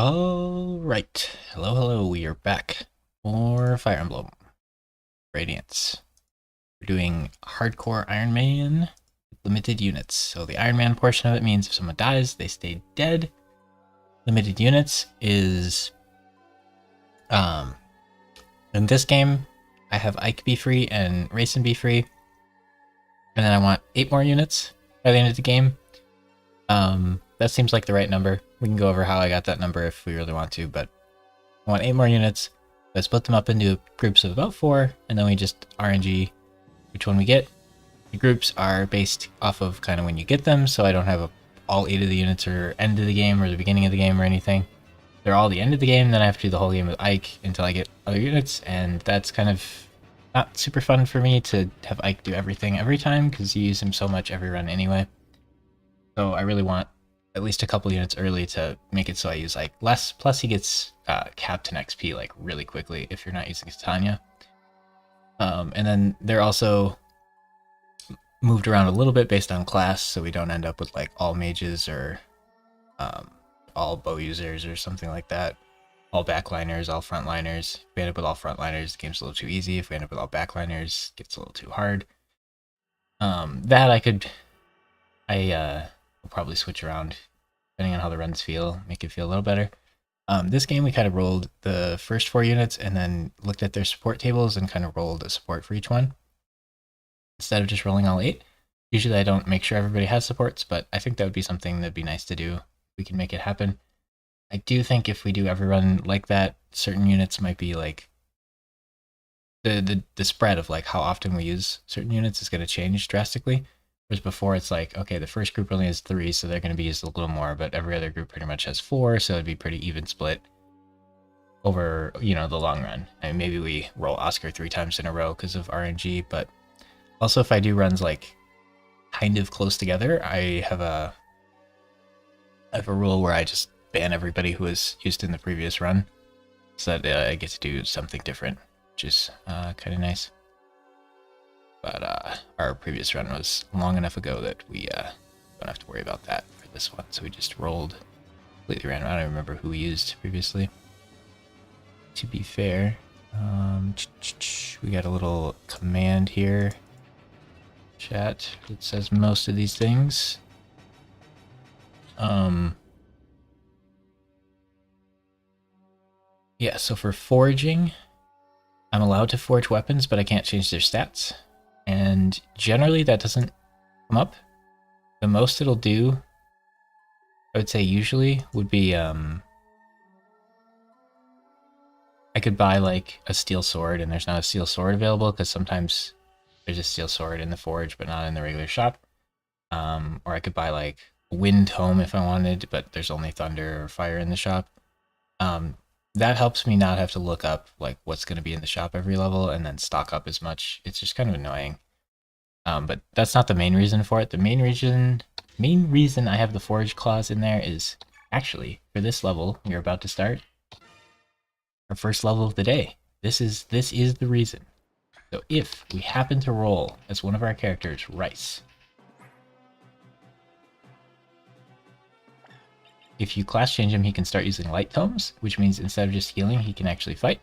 Alright, hello, we are back for Fire Emblem Radiance. We're doing hardcore Ironman limited units. So the Ironman portion of it means if someone dies, they stay dead. Limited units is, in this game, I have Ike be free and Racing be free. And then I want 8 more units by the end of the game. That seems like the right number. We can go over how I got that number if we really want to, but I want 8 more units. I split them up into groups of about 4, and then we just RNG which one we get. The groups are based off of kind of when you get them, so I don't have all 8 of the units or end of the game or the beginning of the game or anything. They're all the end of the game, then I have to do the whole game with Ike until I get other units, and that's kind of not super fun for me to have Ike do everything every time, because you use him so much every run anyway. So I really want at least a couple units early to make it so I use like less. Plus he gets capped in XP like really quickly if you're not using Titania. And then they're also moved around a little bit based on class, so we don't end up with like all mages or all bow users or something like that. All backliners, all frontliners. If we end up with all frontliners, the game's a little too easy. If we end up with all backliners, it gets a little too hard. That we'll probably switch around depending on how the runs feel, make it feel a little better. This game we kind of rolled the first 4 units and then looked at their support tables and kind of rolled a support for each one instead of just rolling all 8. Usually I don't make sure everybody has supports, but I think that would be something that'd be nice to do. We can make it happen. I do think if we do every run like that, certain units might be like the spread of like how often we use certain units is going to change drastically. Whereas before it's like, okay, the first group only has 3, so they're going to be used a little more, but every other group pretty much has 4, so it'd be pretty even split over, the long run. I mean, maybe we roll Oscar 3 times in a row because of RNG, but also if I do runs like kind of close together, I have a rule where I just ban everybody who was used in the previous run, so that I get to do something different, which is kind of nice. But our previous run was long enough ago that we don't have to worry about that for this one. So we just rolled completely random. I don't remember who we used previously. To be fair, we got a little command here, chat, that says most of these things. Yeah, so for foraging, I'm allowed to forge weapons, but I can't change their stats. And generally that doesn't come up. The most it'll do, I would say usually, would be I could buy like a steel sword and there's not a steel sword available because sometimes there's a steel sword in the forge but not in the regular shop. Or I could buy like a wind tome if I wanted, but there's only thunder or fire in the shop. That helps me not have to look up like what's going to be in the shop every level and then stock up as much. It's just kind of annoying. But that's not the main reason for it. The main reason I have the forage clause in there is actually for this level we're about to start, our first level of the day. This is the reason. So if we happen to roll as one of our characters Rice, if you class change him, he can start using light tomes, which means instead of just healing, he can actually fight.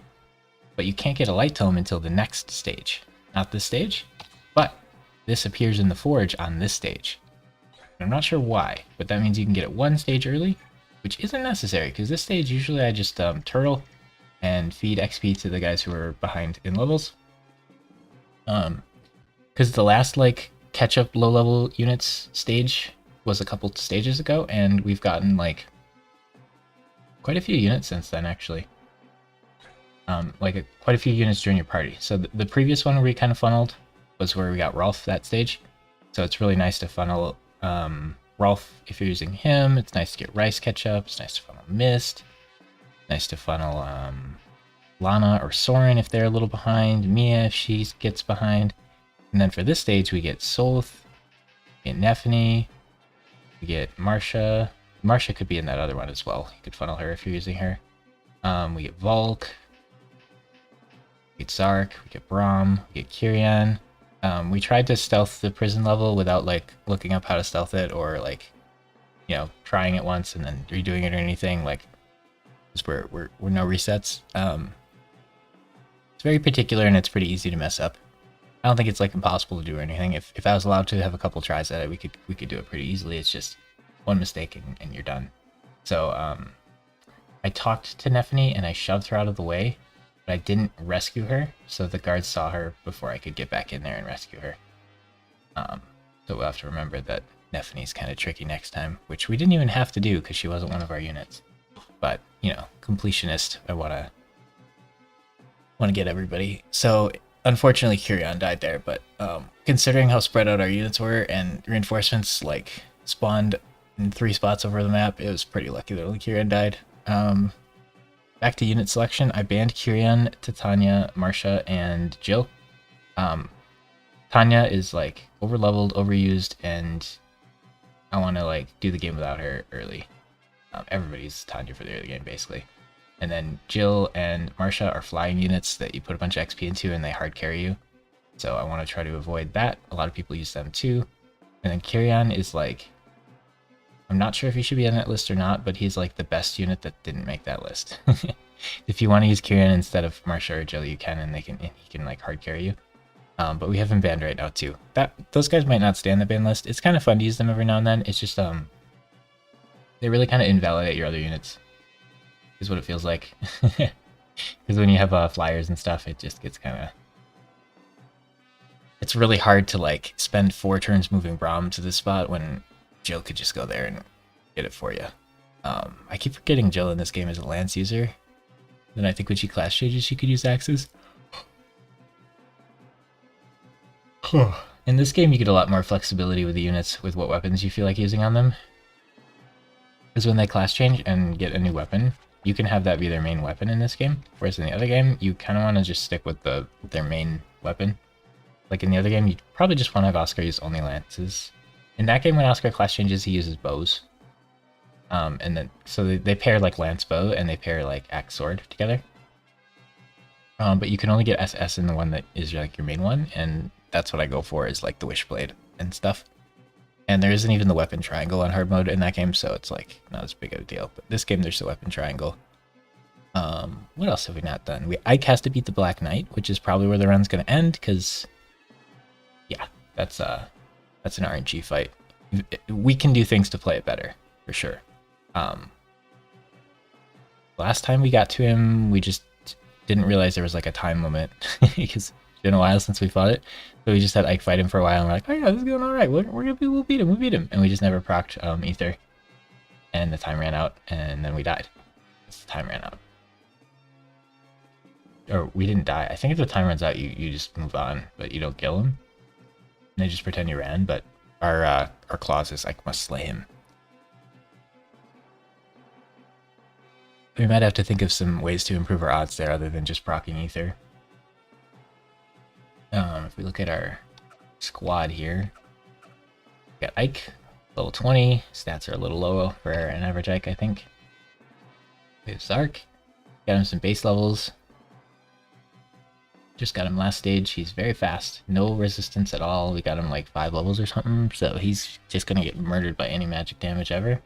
But you can't get a light tome until the next stage. Not this stage, but this appears in the forge on this stage. I'm not sure why, but that means you can get it 1 stage early, which isn't necessary, because this stage usually I just turtle and feed XP to the guys who are behind in levels. Because the last like catch-up low-level units stage was a couple stages ago, and we've gotten like quite a few units since then, actually. Quite a few units during your party. So the previous one where we kind of funneled was where we got Rolf that stage. So it's really nice to funnel Rolf if you're using him. It's nice to get Rice catch up. It's nice to funnel Mist. Nice to funnel Lana or Soren if they're a little behind. Mia if she gets behind. And then for this stage we get Solth, we get Nephany, we get Marsha. Marsha could be in that other one as well. You could funnel her if you're using her. We get Volk. We get Zark. We get Braum. We get Kyrian. We tried to stealth the prison level without like looking up how to stealth it or like, trying it once and then redoing it or anything. Like because we're no resets. It's very particular and it's pretty easy to mess up. I don't think it's like impossible to do or anything. If I was allowed to have a couple tries at it, we could do it pretty easily. It's just one mistake and you're done. So I talked to Nephany and I shoved her out of the way, but I didn't rescue her, so the guards saw her before I could get back in there and rescue her. So we'll have to remember that Nephany's kind of tricky next time, which we didn't even have to do because she wasn't one of our units. But, you know, completionist, I want to get everybody. So unfortunately Kyrian died there, but considering how spread out our units were and reinforcements like spawned in 3 spots over the map, it was pretty lucky that only Kyrian died. Back to unit selection, I banned Kyrian, Titania, Marsha, and Jill. Tanya is like over-leveled, overused, and I want to like do the game without her early. Everybody's Tanya for the early game, basically. And then Jill and Marsha are flying units that you put a bunch of XP into and they hard carry you. So I want to try to avoid that. A lot of people use them too. And then Kyrian is like, I'm not sure if he should be on that list or not, but he's like the best unit that didn't make that list. If you want to use Kyrian instead of Marsha or Jill, you can, and he can like hard carry you. But we have him banned right now too. Those guys might not stay on the ban list. It's kind of fun to use them every now and then. It's just they really kind of invalidate your other units, is what it feels like. Because when you have flyers and stuff, it just gets kind of... It's really hard to like spend 4 turns moving Braum to this spot when Jill could just go there and get it for you. I keep forgetting Jill in this game is a lance user. Then I think when she class changes, she could use axes. In this game, you get a lot more flexibility with the units with what weapons you feel like using on them. Because when they class change and get a new weapon, you can have that be their main weapon in this game. Whereas in the other game, you kind of want to just stick with their main weapon. Like in the other game, you probably just want to have Oscar use only lances. In that game, when Oscar class changes, he uses bows. And then so they pair like lance bow and they pair like axe sword together. But you can only get SS in the one that is like your main one, and that's what I go for, is like the Wishblade and stuff. And there isn't even the weapon triangle on hard mode in that game, so it's like not as big of a deal. But this game, there's the weapon triangle. What else have we not done? Ike has to beat the Black Knight, which is probably where the run's going to end, because yeah, that's an RNG fight. We can do things to play it better, for sure. Last time we got to him, we just didn't realize there was like a time limit, because it's been a while since we fought it. So we just had Ike fight him for a while, and we're like, oh yeah, this is going all right. We'll beat him. And we just never procced Ether. And the time ran out, and then we died. The time ran out. Or we didn't die. I think if the time runs out, you just move on, but you don't kill him. And they just pretend you ran, but our clause is like, must slay him. We might have to think of some ways to improve our odds there other than just proccing Ether. If we look at our squad here, we got Ike, level 20. Stats are a little low for an average Ike, I think. We have Zark. Got him some base levels. Just got him last stage. He's very fast. No resistance at all. We got him like 5 levels or something, so he's just gonna get murdered by any magic damage ever.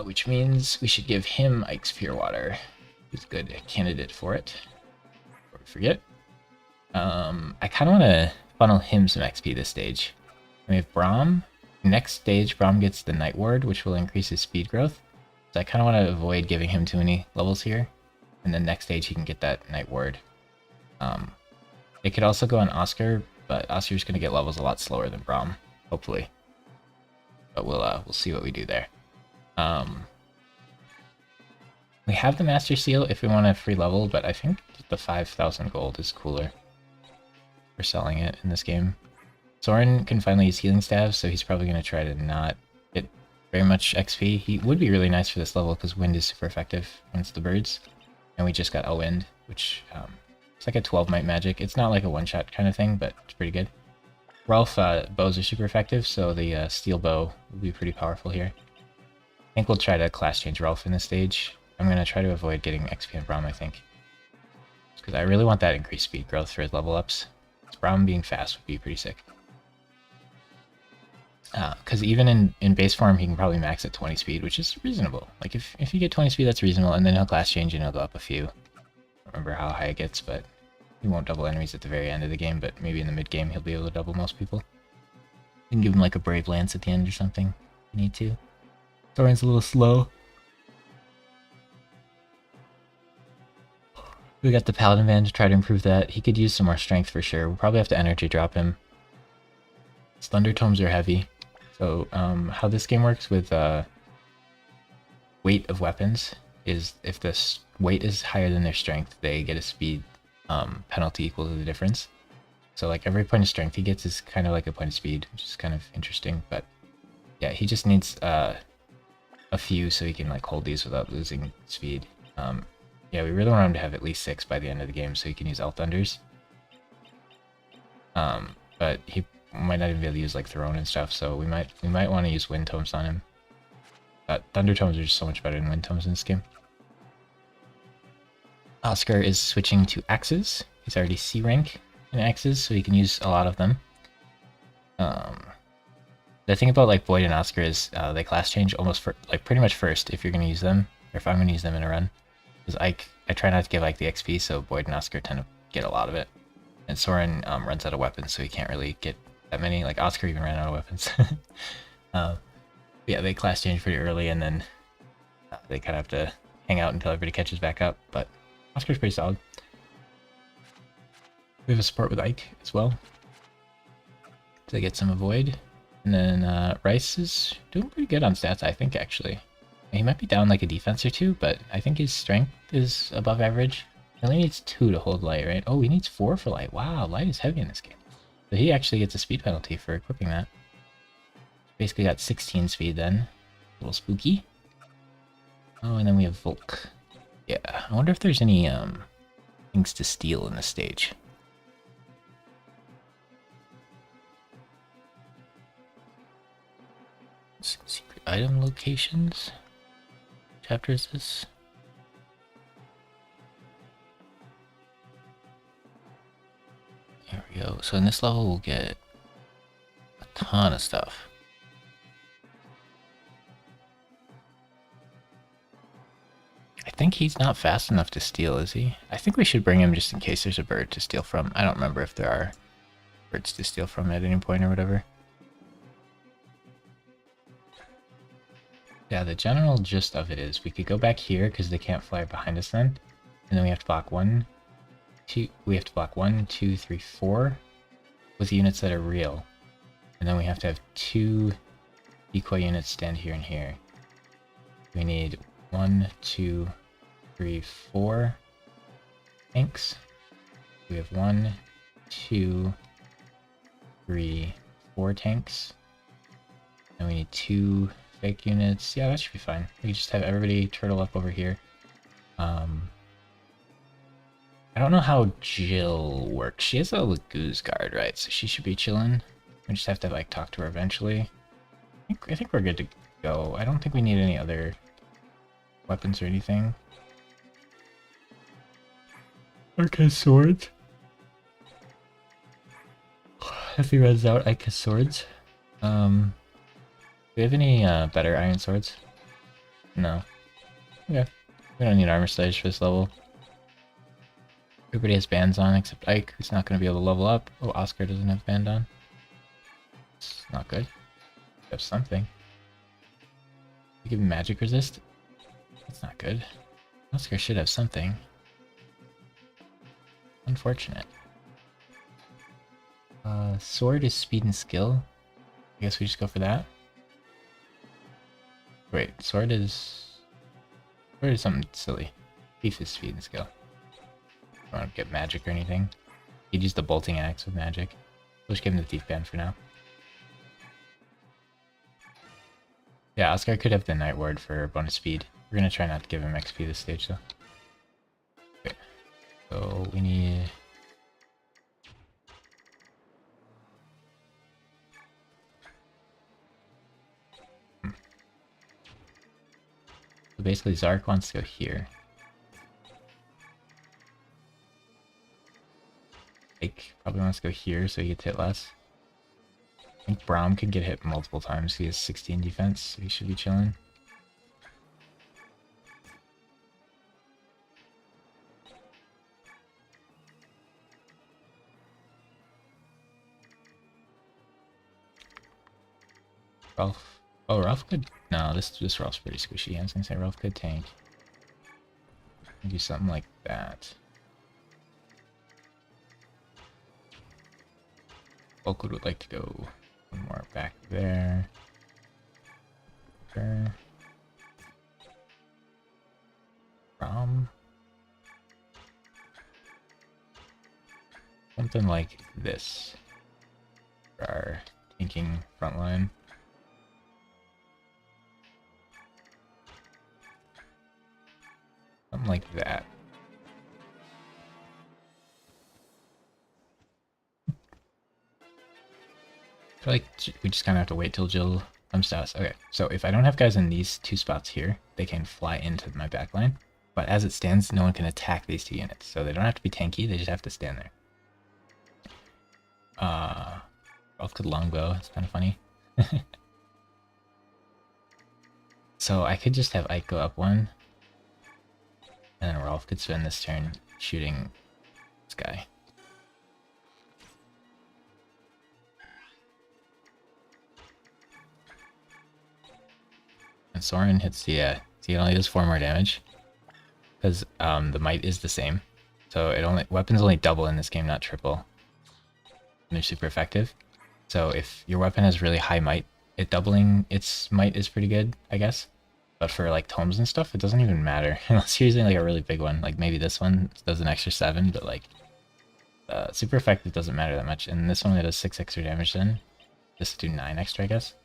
Which means we should give him Ike's Pure Water. He's a good candidate for it. Before we forget. I kind of want to funnel him some XP this stage. We have Braum. Next stage, Braum gets the Night Ward, which will increase his speed growth. So I kind of want to avoid giving him too many levels here. And then next stage, he can get that Night Ward. It could also go on Oscar, but Oscar's going to get levels a lot slower than Braum, hopefully. But we'll see what we do there. We have the Master Seal if we want a free level, but I think the 5,000 gold is cooler for selling it in this game. Soren can finally use healing staves, so he's probably going to try to not get very much XP. He would be really nice for this level because wind is super effective against the birds. And we just got a wind, which it's like a 12 might magic. It's not like a one-shot kind of thing, but it's pretty good. Rolf, bows are super effective, so the steel bow will be pretty powerful here. I think we'll try to class change Rolf in this stage. I'm going to try to avoid getting XP on Braum, I think. Because I really want that increased speed growth for his level ups. Braum being fast would be pretty sick. Because even in base form, he can probably max at 20 speed, which is reasonable. Like, if you get 20 speed, that's reasonable, and then he'll class change and he'll go up a few. I don't remember how high it gets, but he won't double enemies at the very end of the game, but maybe in the mid-game he'll be able to double most people. You can give him like a Brave Lance at the end or something, if you need to. Thorin's a little slow. We got the Paladin Band to try to improve that. He could use some more strength for sure. We'll probably have to energy drop him. His Thunder Tomes are heavy. So how this game works with weight of weapons is if this weight is higher than their strength, they get a speed penalty equal to the difference. So like every point of strength he gets is kind of like a point of speed, which is kind of interesting. But yeah, he just needs a few so he can like hold these without losing speed. Yeah, we really want him to have at least 6 by the end of the game so he can use Elf Thunders. But he might not even be able to use like Throne and stuff, so we might want to use Wind Tomes on him. But Thunder Tomes are just so much better than Wind Tomes in this game. Oscar is switching to Axes. He's already C rank in Axes, so he can use a lot of them. The thing about like Void and Oscar is they class change almost pretty much first if you're going to use them, or if I'm going to use them in a run. Because I try not to give like the XP, so Void and Oscar tend to get a lot of it. And Soren runs out of weapons, so he can't really get that many. Like Oscar even ran out of weapons. Yeah, they class change pretty early, and then they kind of have to hang out until everybody catches back up. But Oscar's pretty solid. We have a support with Ike as well to get some Avoid. And then Rice is doing pretty good on stats, I think, actually. He might be down like a defense or two, but I think his strength is above average. He only needs 2 to hold light, right? Oh, he needs 4 for light. Wow, light is heavy in this game. So he actually gets a speed penalty for equipping that. Basically got 16 speed then. A little spooky. Oh, and then we have Volk. Yeah, I wonder if there's any things to steal in this stage. Secret item locations? Chapter is this? There we go. So in this level we'll get a ton of stuff. I think he's not fast enough to steal, is he? I think we should bring him just in case there's a bird to steal from. I don't remember if there are birds to steal from at any point or whatever. Yeah, the general gist of it is we could go back here because they can't fly behind us then. And then we have to block 1, 2, we have to block 1, 2, 3, 4 with units that are real. And then we have to have 2 decoy units stand here and here. We need 1, 2, 3, 4 tanks. We have 1, 2, 3, 4 tanks. And we need 2 fake units. Yeah, that should be fine. We just have everybody turtle up over here. I don't know how Jill works. She has a Laguz guard, right? So she should be chilling. We just have to like talk to her eventually. I think we're good to go. I don't think we need any other weapons or anything. Okay, swords. If he runs out, I cast swords. Do we have any better iron swords? No. Okay. We don't need armor sledge for this level. Everybody has bands on except Ike, who's not going to be able to level up. Oh, Oscar doesn't have band on. It's not good. We have something. We give him magic resist? That's not good. Oscar should have something. Unfortunate. Sword is speed and skill. I guess we just go for that. Wait, sword is something silly. Thief is speed and skill. I don't get magic or anything. He'd use the bolting axe with magic. We'll just give him the thief band for now. Yeah, Oscar could have the Night Ward for bonus speed. We're gonna try not to give him XP this stage though. Okay. So we need... So basically Zark wants to go here. Ike probably wants to go here so he gets hit less. I think Braum can get hit multiple times. He has 16 defense, so he should be chilling. Ralph. Oh, Ralph could... No, this Ralph's pretty squishy. I was gonna say Ralph could tank. Do something like that. Bulkwood would like to go one more back there. Sure. Something like this for our tanking front line. Something like that. I feel like we just kind of have to wait till Jill comes to us. Okay, so if I don't have guys in these two spots here, they can fly into my backline. But as it stands, no one can attack these two units. So they don't have to be tanky, they just have to stand there. Ralph could longbow, it's kind of funny. So I could just have Ike go up one. And then Ralph could spend this turn shooting this guy. And Soren hits the, see, it only does 4 more damage. Because the might is the same. So weapons only double in this game, not triple. And they're super effective. So if your weapon has really high might, doubling its might is pretty good, I guess. But for like tomes and stuff, it doesn't even matter. Unless you're using like a really big one. Like maybe this one does an extra 7, but like super effective doesn't matter that much. And this one does 6 extra damage then. Just do 9 extra, I guess.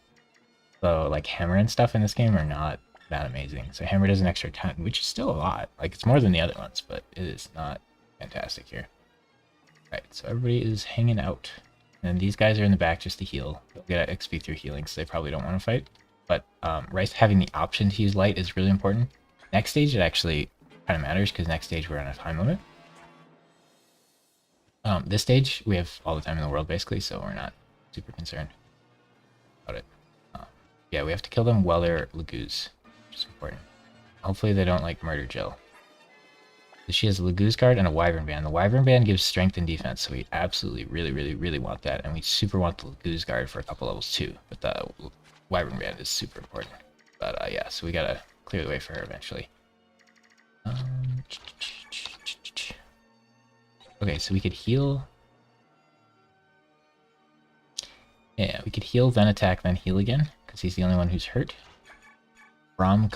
So like hammer and stuff in this game are not that amazing. So hammer does an extra 10, which is still a lot. Like it's more than the other ones, but it is not fantastic here. Right, so everybody is hanging out. And these guys are in the back just to heal. They'll get XP through healing, so they probably don't want to fight. But Rice having the option to use light is really important. Next stage, it actually kind of matters, because next stage we're on a time limit. This stage, we have all the time in the world, basically, so we're not super concerned about it. Yeah, we have to kill them while they're Laguz, which is important. Hopefully they don't, like, murder Jill. She has a Laguz guard and a Wyvern Band. The Wyvern Band gives strength and defense, so we absolutely, really want that. And we super want the Laguz guard for a couple levels too. But the Wyvern Band is super important. But yeah, so we gotta clear the way for her eventually. Okay, so we could heal. Yeah, we could heal, then attack, then heal again, because he's the only one who's hurt. Braum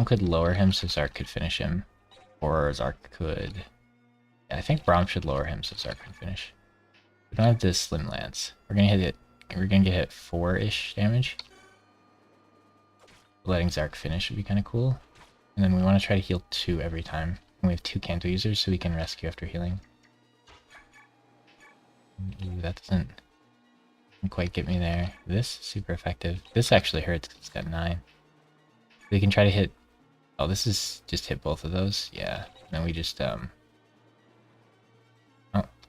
could lower him so Zark could finish him. Or Zark could... Yeah, I think Braum should lower him so Zark can finish. We don't have this Slim Lance. We're gonna get hit 4-ish damage. Letting Zark finish would be kind of cool. And then we want to try to heal 2 every time. And we have 2 Canto users, so we can rescue after healing. Ooh, that doesn't quite get me there. This, super effective. This actually hurts because it's got 9. We can try to hit... Oh, this is just hit both of those? Yeah. And then we just, I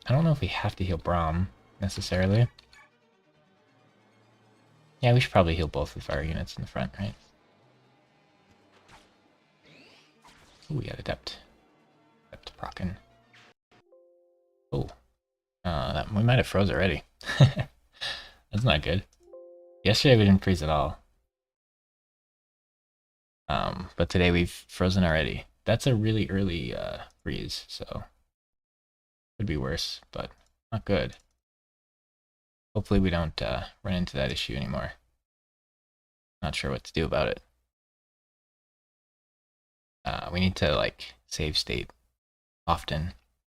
don't know if we have to heal Braum, necessarily. Yeah, we should probably heal both of our units in the front, right? Ooh, we got Adept. Adept Procken. Oh. That we might have froze already. That's not good. Yesterday we didn't freeze at all. But today we've frozen already. That's a really early freeze, so could be worse, but not good. Hopefully we don't run into that issue anymore. Not sure what to do about it. We need to like save state often,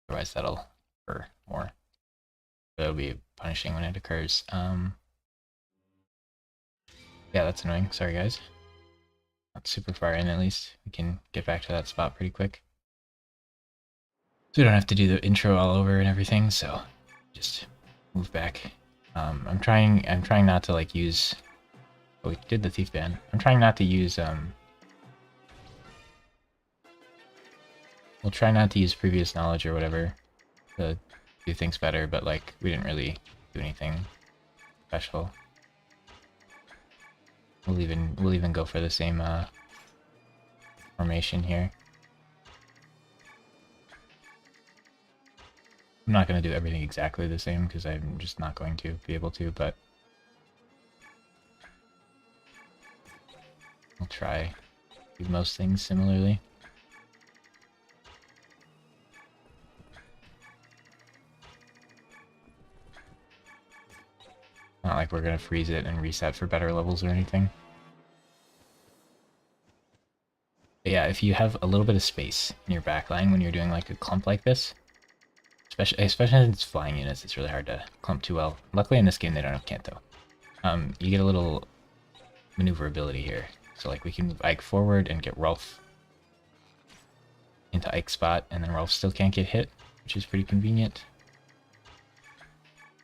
otherwise that'll occur more. That'll be punishing when it occurs. Yeah, that's annoying. Sorry guys. Not super far in, at least. We can get back to that spot pretty quick. So we don't have to do the intro all over and everything, so just move back. I'm trying not to like use... Oh, we did the Thief Band. I'm trying not to use... We'll try not to use previous knowledge or whatever to do things better, but like, we didn't really do anything special. We'll even go for the same formation here. I'm not going to do everything exactly the same because I'm just not going to be able to, but I'll try do most things similarly. Not like we're going to freeze it and reset for better levels or anything. But yeah, if you have a little bit of space in your backline when you're doing like a clump like this, especially if it's flying units, it's really hard to clump too well. Luckily in this game they don't have Kanto. You get a little maneuverability here. So like we can move Ike forward and get Rolf into Ike's spot, and then Rolf still can't get hit, which is pretty convenient.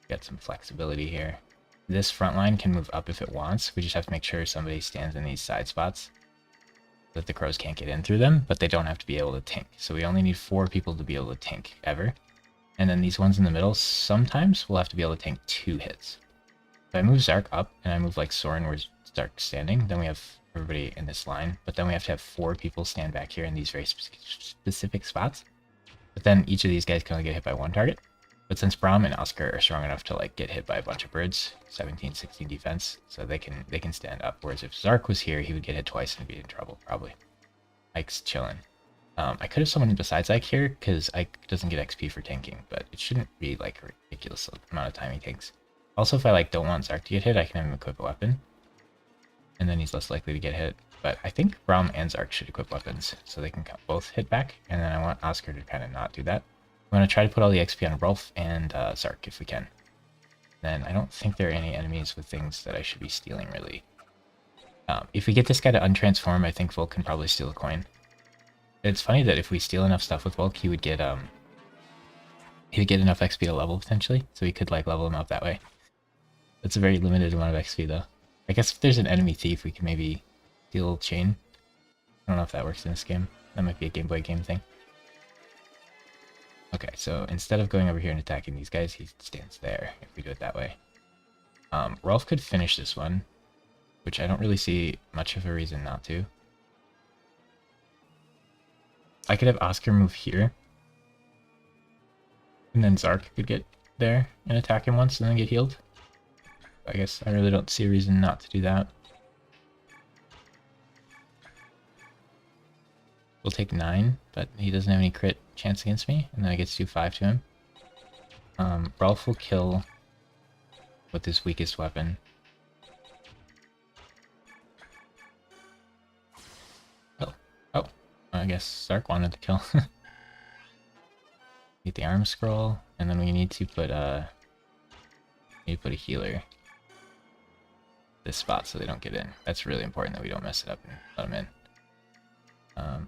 Got some flexibility here. This front line can move up if it wants. We just have to make sure somebody stands in these side spots so that the crows can't get in through them, but they don't have to be able to tank. So we only need 4 people to be able to tank ever. And then these ones in the middle, sometimes we'll have to be able to tank 2 hits. If I move Zark up and I move like Soren where Zark's standing, then we have everybody in this line, but then we have to have 4 people stand back here in these very specific spots. But then each of these guys can only get hit by 1 target. But since Braum and Oscar are strong enough to like get hit by a bunch of birds, 17, 16 defense, so they can stand up. Whereas if Zark was here, he would get hit twice and be in trouble, probably. Ike's chilling. I could have someone besides Ike here, because Ike doesn't get XP for tanking, but it shouldn't be like a ridiculous amount of time he takes. Also, if I like don't want Zark to get hit, I can have him equip a weapon. And then he's less likely to get hit. But I think Braum and Zark should equip weapons, so they can both hit back, and then I want Oscar to kind of not do that. I'm going to try to put all the XP on Rolf and Zark if we can. Then I don't think there are any enemies with things that I should be stealing, really. If we get this guy to untransform, I think Volk can probably steal a coin. It's funny that if we steal enough stuff with Volk, he would get enough XP to level, potentially. So we could like level him up that way. That's a very limited amount of XP, though. I guess if there's an enemy thief, we can maybe steal Chain. I don't know if that works in this game. That might be a Game Boy game thing. Okay, so instead of going over here and attacking these guys, he stands there, if we do it that way. Rolf could finish this one, which I don't really see much of a reason not to. I could have Oscar move here, and then Zark could get there and attack him once and then get healed. I guess I really don't see a reason not to do that. We'll take 9, but he doesn't have any crit chance against me, and then I get to do 5 to him. Rolf will kill with his weakest weapon. Oh, I guess Zark wanted to kill. Get the arm scroll, and then we need to put a healer this spot so they don't get in. That's really important that we don't mess it up and let them in.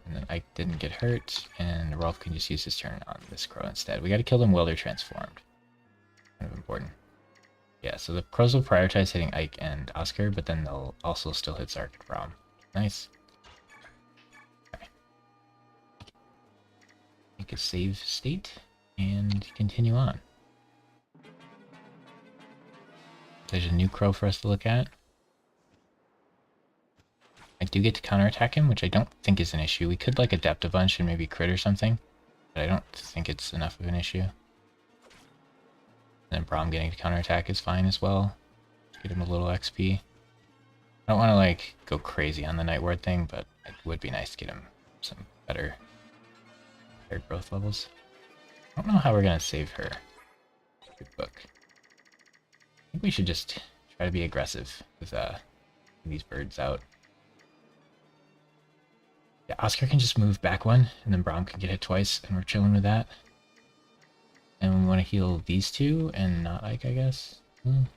And then Ike didn't get hurt, and Rolf can just use his turn on this crow instead. We gotta kill them while they're transformed. Kind of important. Yeah, so the crows will prioritize hitting Ike and Oscar, but then they'll also still hit Zark and Braum. Nice. Okay. Make a save state, and continue on. There's a new crow for us to look at. I do get to counterattack him, which I don't think is an issue. We could like adept a bunch and maybe crit or something, but I don't think it's enough of an issue. And then Braum getting to counterattack is fine as well. Get him a little XP. I don't want to like go crazy on the Night Ward thing, but it would be nice to get him some better growth levels. I don't know how we're gonna save her. Good book. I think we should just try to be aggressive with these birds out. Yeah, Oscar can just move back 1, and then Braum can get hit twice, and we're chilling with that. And we want to heal these 2, and not Ike, I guess.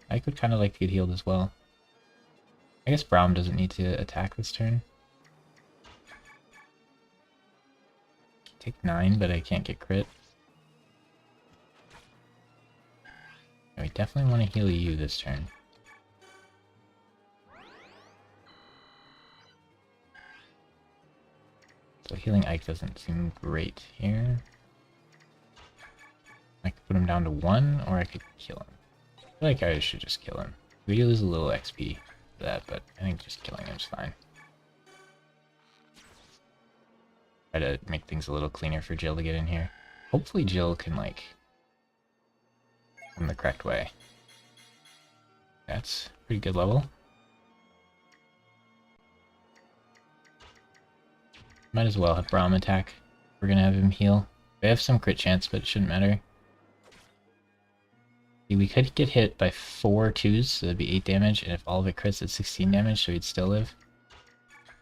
Ike would kind of like to get healed as well. I guess Braum doesn't need to attack this turn. Take 9, but I can't get crit. And we definitely want to heal you this turn. So healing Ike doesn't seem great here. I could put him down to 1, or I could kill him. feel like I should just kill him. We lose a little XP for that, but I think just killing him is fine. Try to make things a little cleaner for Jill to get in here. Hopefully Jill can, like, come the correct way. That's a pretty good level. Might as well have Braum attack. We're gonna have him heal. We have some crit chance, but it shouldn't matter. See, we could get hit by 4 2s, so that'd be 8 damage, and if all of it crits, it's 16 damage, so he'd still live.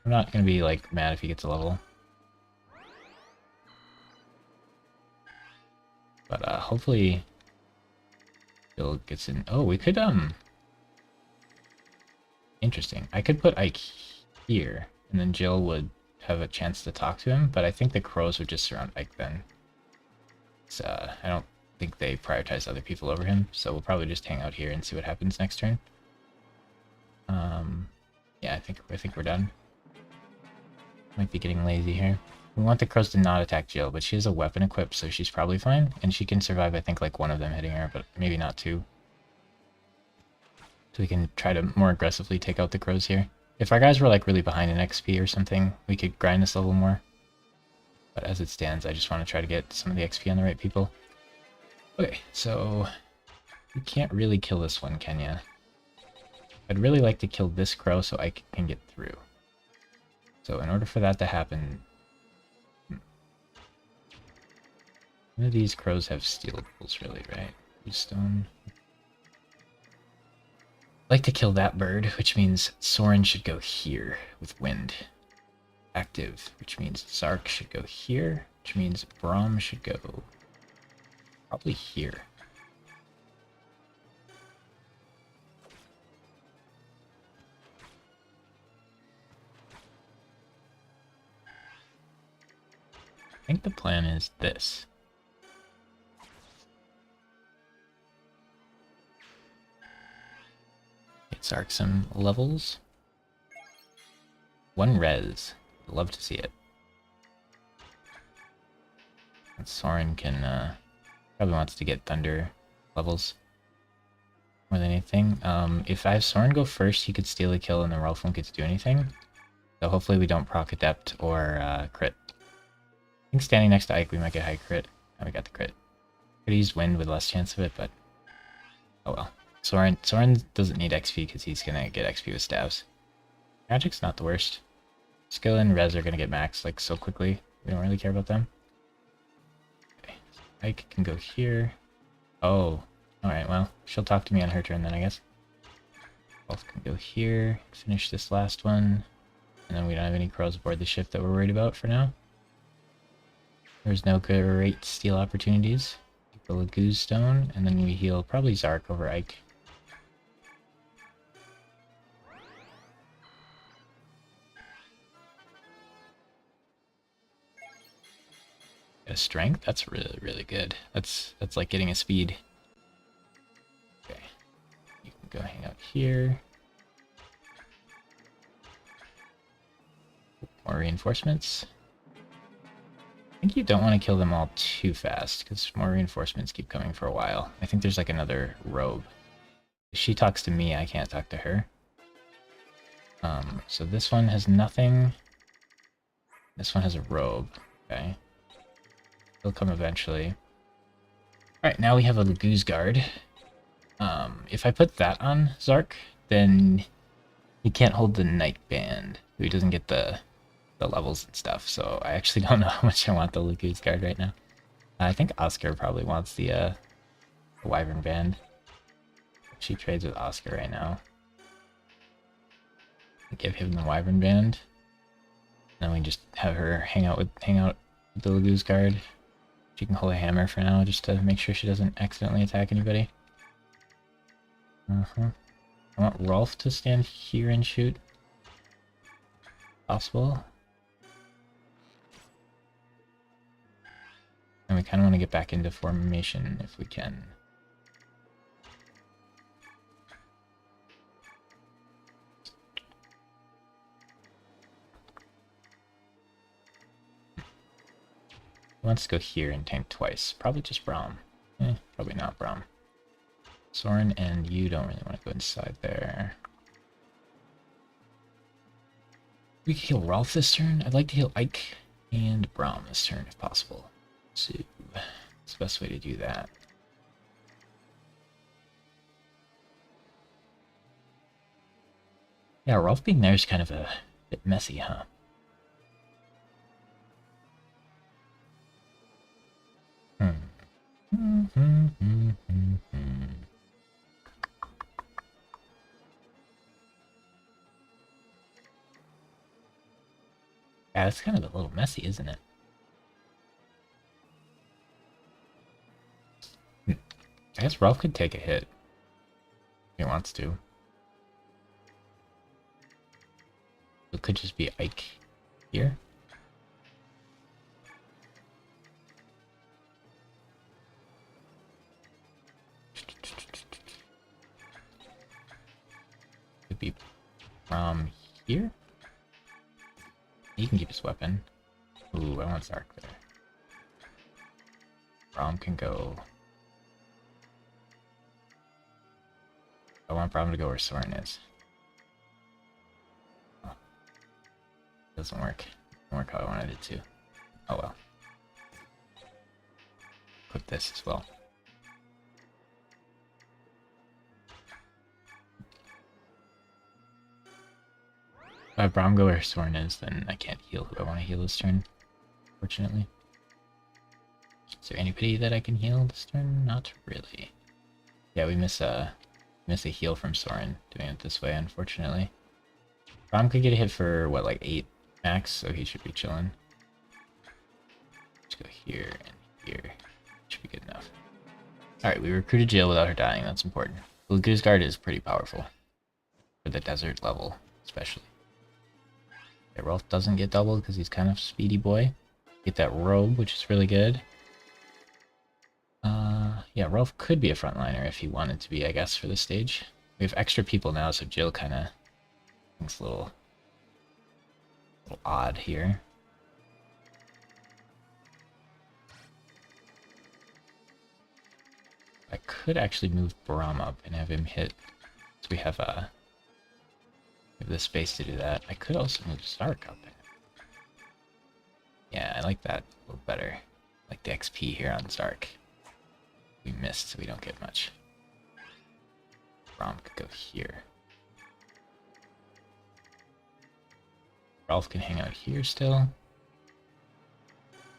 I'm not gonna be, like, mad if he gets a level. But, hopefully Jill gets in. Oh, we could, interesting. I could put Ike here, and then Jill would have a chance to talk to him, but I think the crows would just surround Ike then. So, I don't think they prioritize other people over him, so we'll probably just hang out here and see what happens next turn. Yeah, I think we're done. Might be getting lazy here. We want the crows to not attack Jill, but she has a weapon equipped, so she's probably fine, and she can survive, I think, like one of them hitting her, but maybe not 2. So we can try to more aggressively take out the crows here. If our guys were like really behind in XP or something, we could grind this level more. But as it stands, I just want to try to get some of the XP on the right people. Okay, so you can't really kill this one, can ya? I'd really like to kill this crow so I can get through. So in order for that to happen, none of these crows have steel tools really, right? Stone. I'd like to kill that bird, which means Soren should go here with wind. Active, which means Zark should go here, which means Braum should go probably here. I think the plan is this. Get Zark some levels. 1 res. Love to see it. And Soren can, probably wants to get Thunder levels more than anything. If I have Soren go first, he could steal a kill and then Rolf won't get to do anything. So hopefully we don't proc Adept or crit. I think standing next to Ike, we might get high crit. And we got the crit. Could use Wind with less chance of it, but oh well. Soren doesn't need XP because he's gonna get XP with stabs. Magic's not the worst. Skill and res are gonna get maxed like so quickly. We don't really care about them. Okay. Ike can go here. Oh. Alright, well, she'll talk to me on her turn then, I guess. Both can go here, finish this last one, and then we don't have any crows aboard the ship that we're worried about for now. There's no great steal opportunities. The Laguz Stone, and then we heal probably Zark over Ike. A strength? That's really, really good. That's like getting a speed. Okay. You can go hang out here. More reinforcements. I think you don't want to kill them all too fast, because more reinforcements keep coming for a while. I think there's like another robe. If she talks to me, I can't talk to her. So this one has nothing. This one has a robe. Okay. He'll come eventually. Alright, now we have a Laguz Guard. If I put that on Zark, then he can't hold the Night Band. He doesn't get the levels and stuff, so I actually don't know how much I want the Laguz Guard right now. I think Oscar probably wants the Wyvern Band. She trades with Oscar right now. Give him the Wyvern Band. Then we just have her hang out with the Laguz Guard. She can hold a hammer for now, just to make sure she doesn't accidentally attack anybody. I want Rolf to stand here and shoot. Possible. And we kind of want to get back into formation if we can. He wants to go here and tank twice. Probably just Braum. Probably not Braum. Soren, and you don't really want to go inside there. We can heal Rolf this turn. I'd like to heal Ike and Braum this turn if possible. So it's the best way to do that. Yeah, Rolf being there is kind of a bit messy, huh? Yeah, it's kind of a little messy, isn't it? I guess Rolf could take a hit if he wants to. It could just be Ike here. Could be from here. He can keep his weapon. Ooh, I want Zark there. Braum can go. I want Braum to go where Soren is. Oh. Doesn't work. Doesn't work how I wanted it to. Oh well. Equip this as well. If I have Braum go where Soren is, then I can't heal who I want to heal this turn, fortunately. Is there anybody that I can heal this turn? Not really. Yeah, we miss a heal from Soren doing it this way, unfortunately. Braum could get a hit for, what, like 8 max, so he should be chilling. Let's go here and here. Should be good enough. Alright, we recruited Jill without her dying, that's important. Lagu's Guard is pretty powerful. For the desert level, especially. Yeah, Rolf doesn't get doubled because he's kind of speedy boy. Get that robe, which is really good. Yeah, Rolf could be a frontliner if he wanted to be, I guess, for this stage. We have extra people now, so Jill kind of thinks a little odd here. I could actually move Braum up and have him hit, so we have the space to do that. I could also move Stark up. Yeah, I like that a little better. I like the XP here on Stark. We missed, so we don't get much. Braum could go here. Rolf can hang out here still.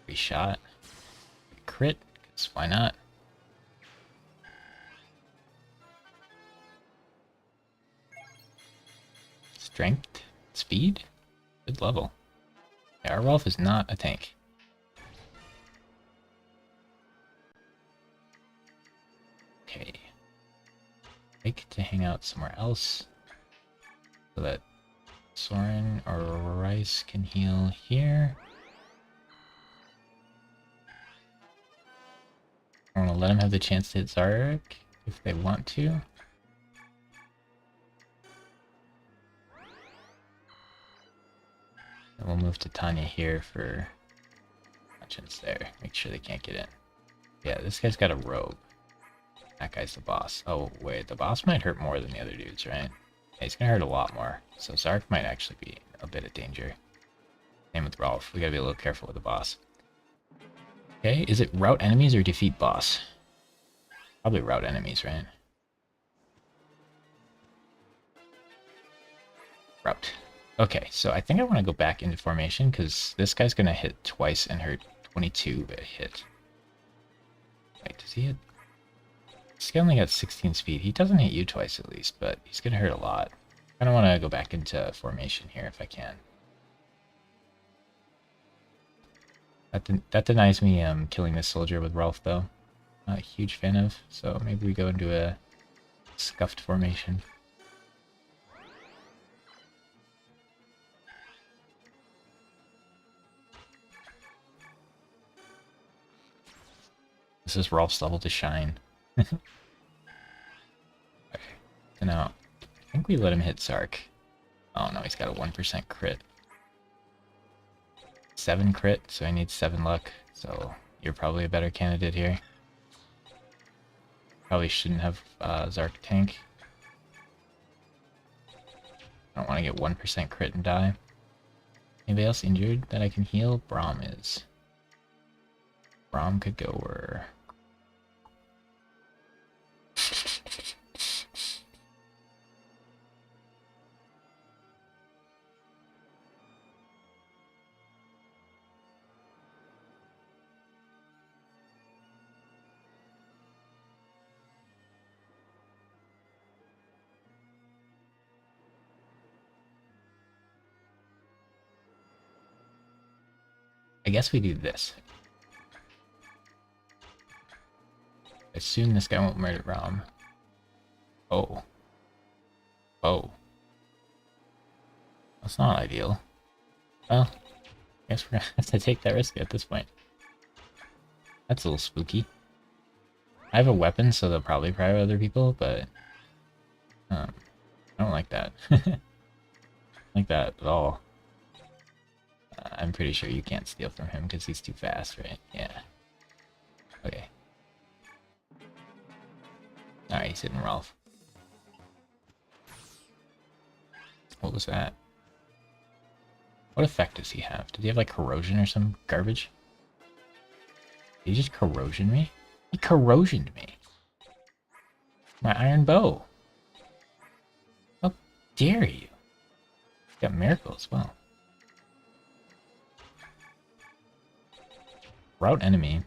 Free shot. Crit, because why not? Strength, speed, good level. Yeah, our Rolf is not a tank. Okay. Like to hang out somewhere else so that Soren or Rice can heal here. I want to let him have the chance to hit Zarek if they want to. And we'll move to Tanya here for conscience there. Make sure they can't get in. Yeah, this guy's got a robe. That guy's the boss. Oh, wait, the boss might hurt more than the other dudes, right? Yeah, he's gonna hurt a lot more. So Zark might actually be a bit of danger. Same with Rolf. We gotta be a little careful with the boss. Okay, is it rout enemies or defeat boss? Probably rout enemies, right? Rout. Okay, so I think I want to go back into formation because this guy's gonna hit twice and hurt 22 a hit. Wait, does he hit? This guy only got 16 speed. He doesn't hit you twice at least, but he's gonna hurt a lot. I don't want to go back into formation here if I can. That denies me killing this soldier with Rolf though. Not a huge fan of, so maybe we go into a scuffed formation. This is Rolf's level to shine. Okay. So now, I think we let him hit Zark. Oh no, he's got a 1% crit. 7 crit, so I need 7 luck. So you're probably a better candidate here. Probably shouldn't have Zark tank. I don't want to get 1% crit and die. Anybody else injured that I can heal? Braum is. Braum could go where... I guess we do this. I assume this guy won't murder Braum. Oh. Oh. That's not ideal. Well, I guess we're gonna have to take that risk at this point. That's a little spooky. I have a weapon, so they'll probably pry other people, but... I don't like that. Like that at all. I'm pretty sure you can't steal from him because he's too fast, right? Yeah. Okay. Alright, he's hitting Rolf. What was that? What effect does he have? Did he have like corrosion or some garbage? Did he just corrosion me? He corrosioned me. My iron bow. How dare you? Got miracle as well. Route enemy.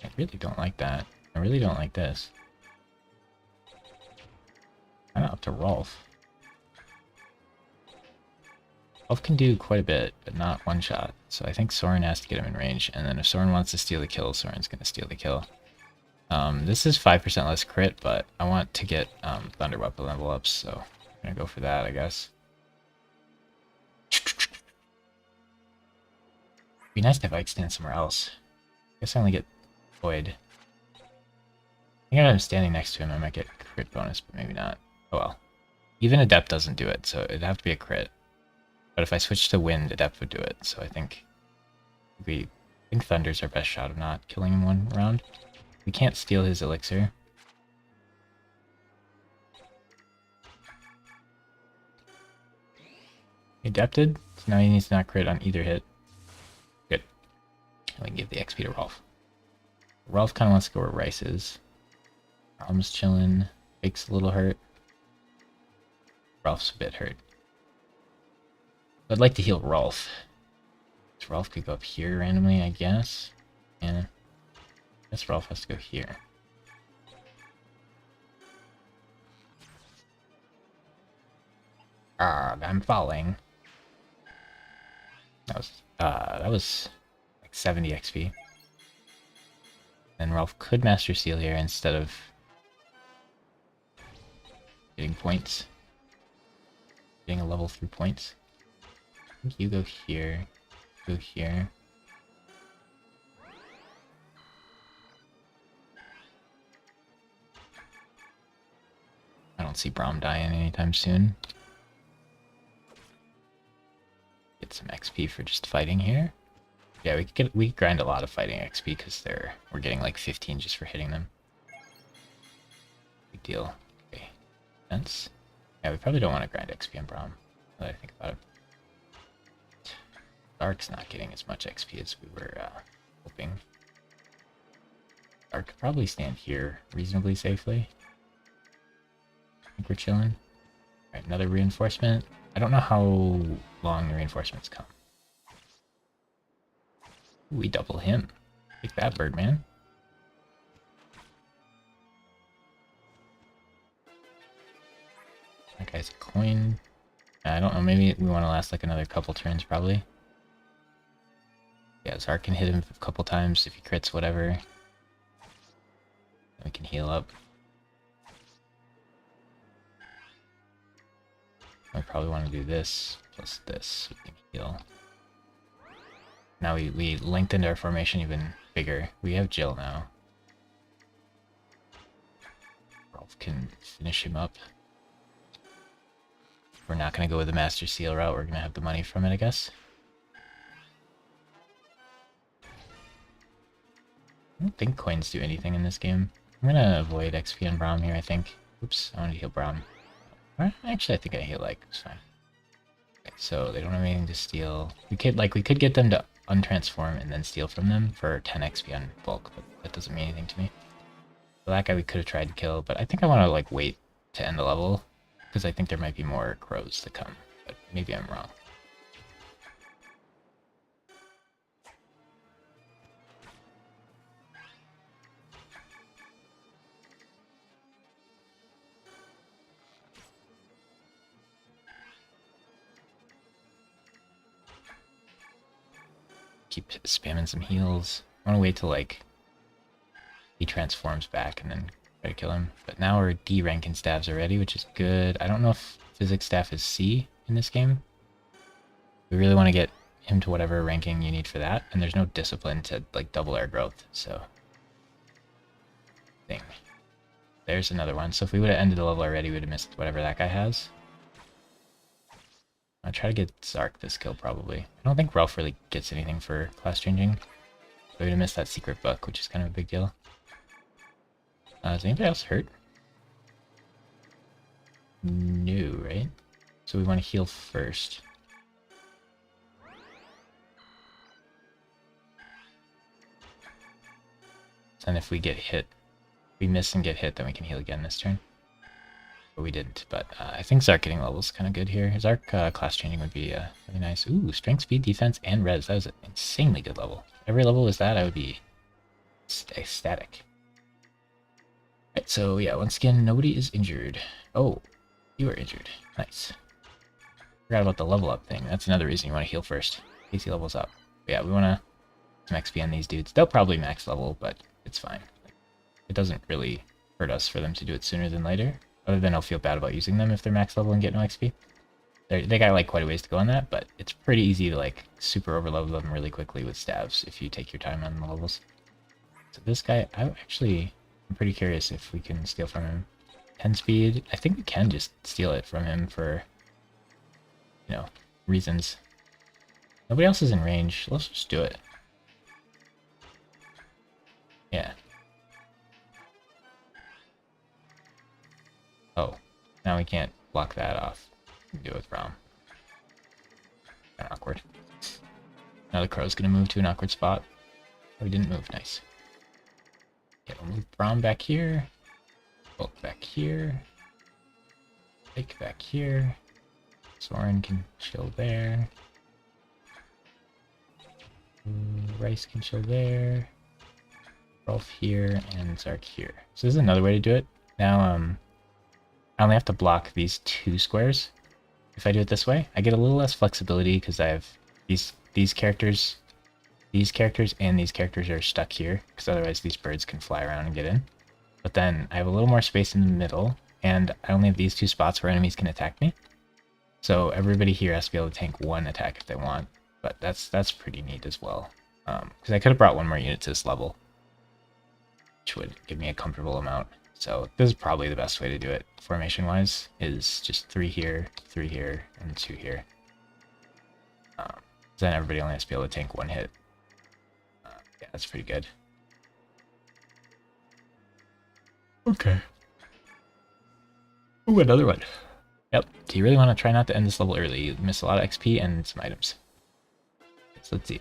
I really don't like that. I really don't like this. Kinda up to Rolf. Rolf can do quite a bit, but not one shot. So I think Soren has to get him in range, and then if Soren wants to steal the kill, Soren's gonna steal the kill. This is 5% less crit, but I want to get Thunder Weapon level ups, so I'm gonna go for that, I guess. Be nice to have Ike stand somewhere else. I guess I only get Void. I think if I'm standing next to him, I might get crit bonus, but maybe not. Oh well. Even Adept doesn't do it, so it'd have to be a crit. But if I switch to Wind, Adept would do it, so I think Thunder's our best shot of not killing him one round. We can't steal his elixir. He adepted, so now he needs to not crit on either hit. Good. And we can give the XP to Rolf. Rolf kind of wants to go where Rice is. Braum's chilling. Fake's a little hurt. Rolf's a bit hurt. I'd like to heal Rolf. So Rolf could go up here randomly, I guess. Yeah. I guess Rolf has to go here. Arrgh, I'm falling. That was like 70 XP. Then Rolf could Master Seal here instead of getting points. Getting a level through points. I think you go here. Go here. I don't see Braum dying anytime soon. Get some XP for just fighting here. Yeah, we grind a lot of fighting XP because we're getting like 15 just for hitting them. Big deal. Okay. Defense. Yeah, we probably don't want to grind XP on Braum, now that I think about it. Dark's not getting as much XP as we were hoping. Dark could probably stand here reasonably safely. I think we're chilling. Alright, another reinforcement. I don't know how long the reinforcements come. We double him. Take that, Birdman. That guy's a coin. I don't know, maybe we want to last like another couple turns, probably. Yeah, Zark can hit him a couple times if he crits, whatever. Then we can heal up. I probably want to do this, plus this, so we can heal. Now we lengthened our formation even bigger. We have Jill now. Rolf can finish him up. We're not going to go with the Master Seal route, we're going to have the money from it, I guess. I don't think coins do anything in this game. I'm gonna avoid XP on Braum here, I think. Oops, I want to heal Braum. Actually, I think I heal like, it's fine. Okay, so they don't have anything to steal. We could get them to untransform and then steal from them for 10 XP on bulk, but that doesn't mean anything to me. So that guy we could have tried to kill, but I think I want to like wait to end the level because I think there might be more crows to come, but maybe I'm wrong. Keep spamming some heals. I want to wait till like he transforms back and then try to kill him. But now we're D ranking staffs already, which is good. I don't know if physics staff is C in this game. We really want to get him to whatever ranking you need for that, and there's no discipline to like double our growth, so thing. There's another one. So if we would have ended the level already, we would have missed whatever that guy has. I'll try to get Zark this kill, probably. I don't think Ralph really gets anything for class changing. So we would have missed that secret book, which is kind of a big deal. Is anybody else hurt? No, right? So we want to heal first. And if we get hit, if we miss and get hit, then we can heal again this turn. But we didn't. But I think Zark getting levels kind of good here. Zark class changing would be really nice. Ooh, strength, speed, defense, and res. That was an insanely good level. Every level was that, I would be ecstatic. Right, so yeah, once again, nobody is injured. Oh, you are injured. Nice. Forgot about the level up thing. That's another reason you want to heal first. In case he levels up. But yeah, we want to some XP on these dudes. They'll probably max level, but it's fine. It doesn't really hurt us for them to do it sooner than later. Other than I'll feel bad about using them if they're max level and get no XP. They got like quite a ways to go on that, but it's pretty easy to like super overlevel them really quickly with stabs if you take your time on the levels. So this guy, I'm pretty curious if we can steal from him. 10 speed, I think we can just steal it from him for, you know, reasons. Nobody else is in range. Let's just do it. Yeah. Oh, now we can't block that off. We can do it with Braum. Kinda awkward. Now the crow's gonna move to an awkward spot. Oh, he didn't move. Nice. Okay, we'll move Braum back here. Bulk back here. Lake back here. Soren can chill there. Rice can chill there. Rolf here, and Zark here. So this is another way to do it. Now, I only have to block these 2 squares. If I do it this way, I get a little less flexibility because I have these characters, and these characters are stuck here, because otherwise these birds can fly around and get in. But then I have a little more space in the middle, and I only have these 2 spots where enemies can attack me. So everybody here has to be able to tank 1 attack if they want, but that's pretty neat as well. Because I could have brought 1 more unit to this level, which would give me a comfortable amount. So this is probably the best way to do it, formation-wise, is just 3 here, and 2 here. Then everybody only has to be able to tank 1 hit. Yeah, that's pretty good. Okay. Ooh, another one. Yep. Do you really want to try not to end this level early? You miss a lot of XP and some items. So let's see.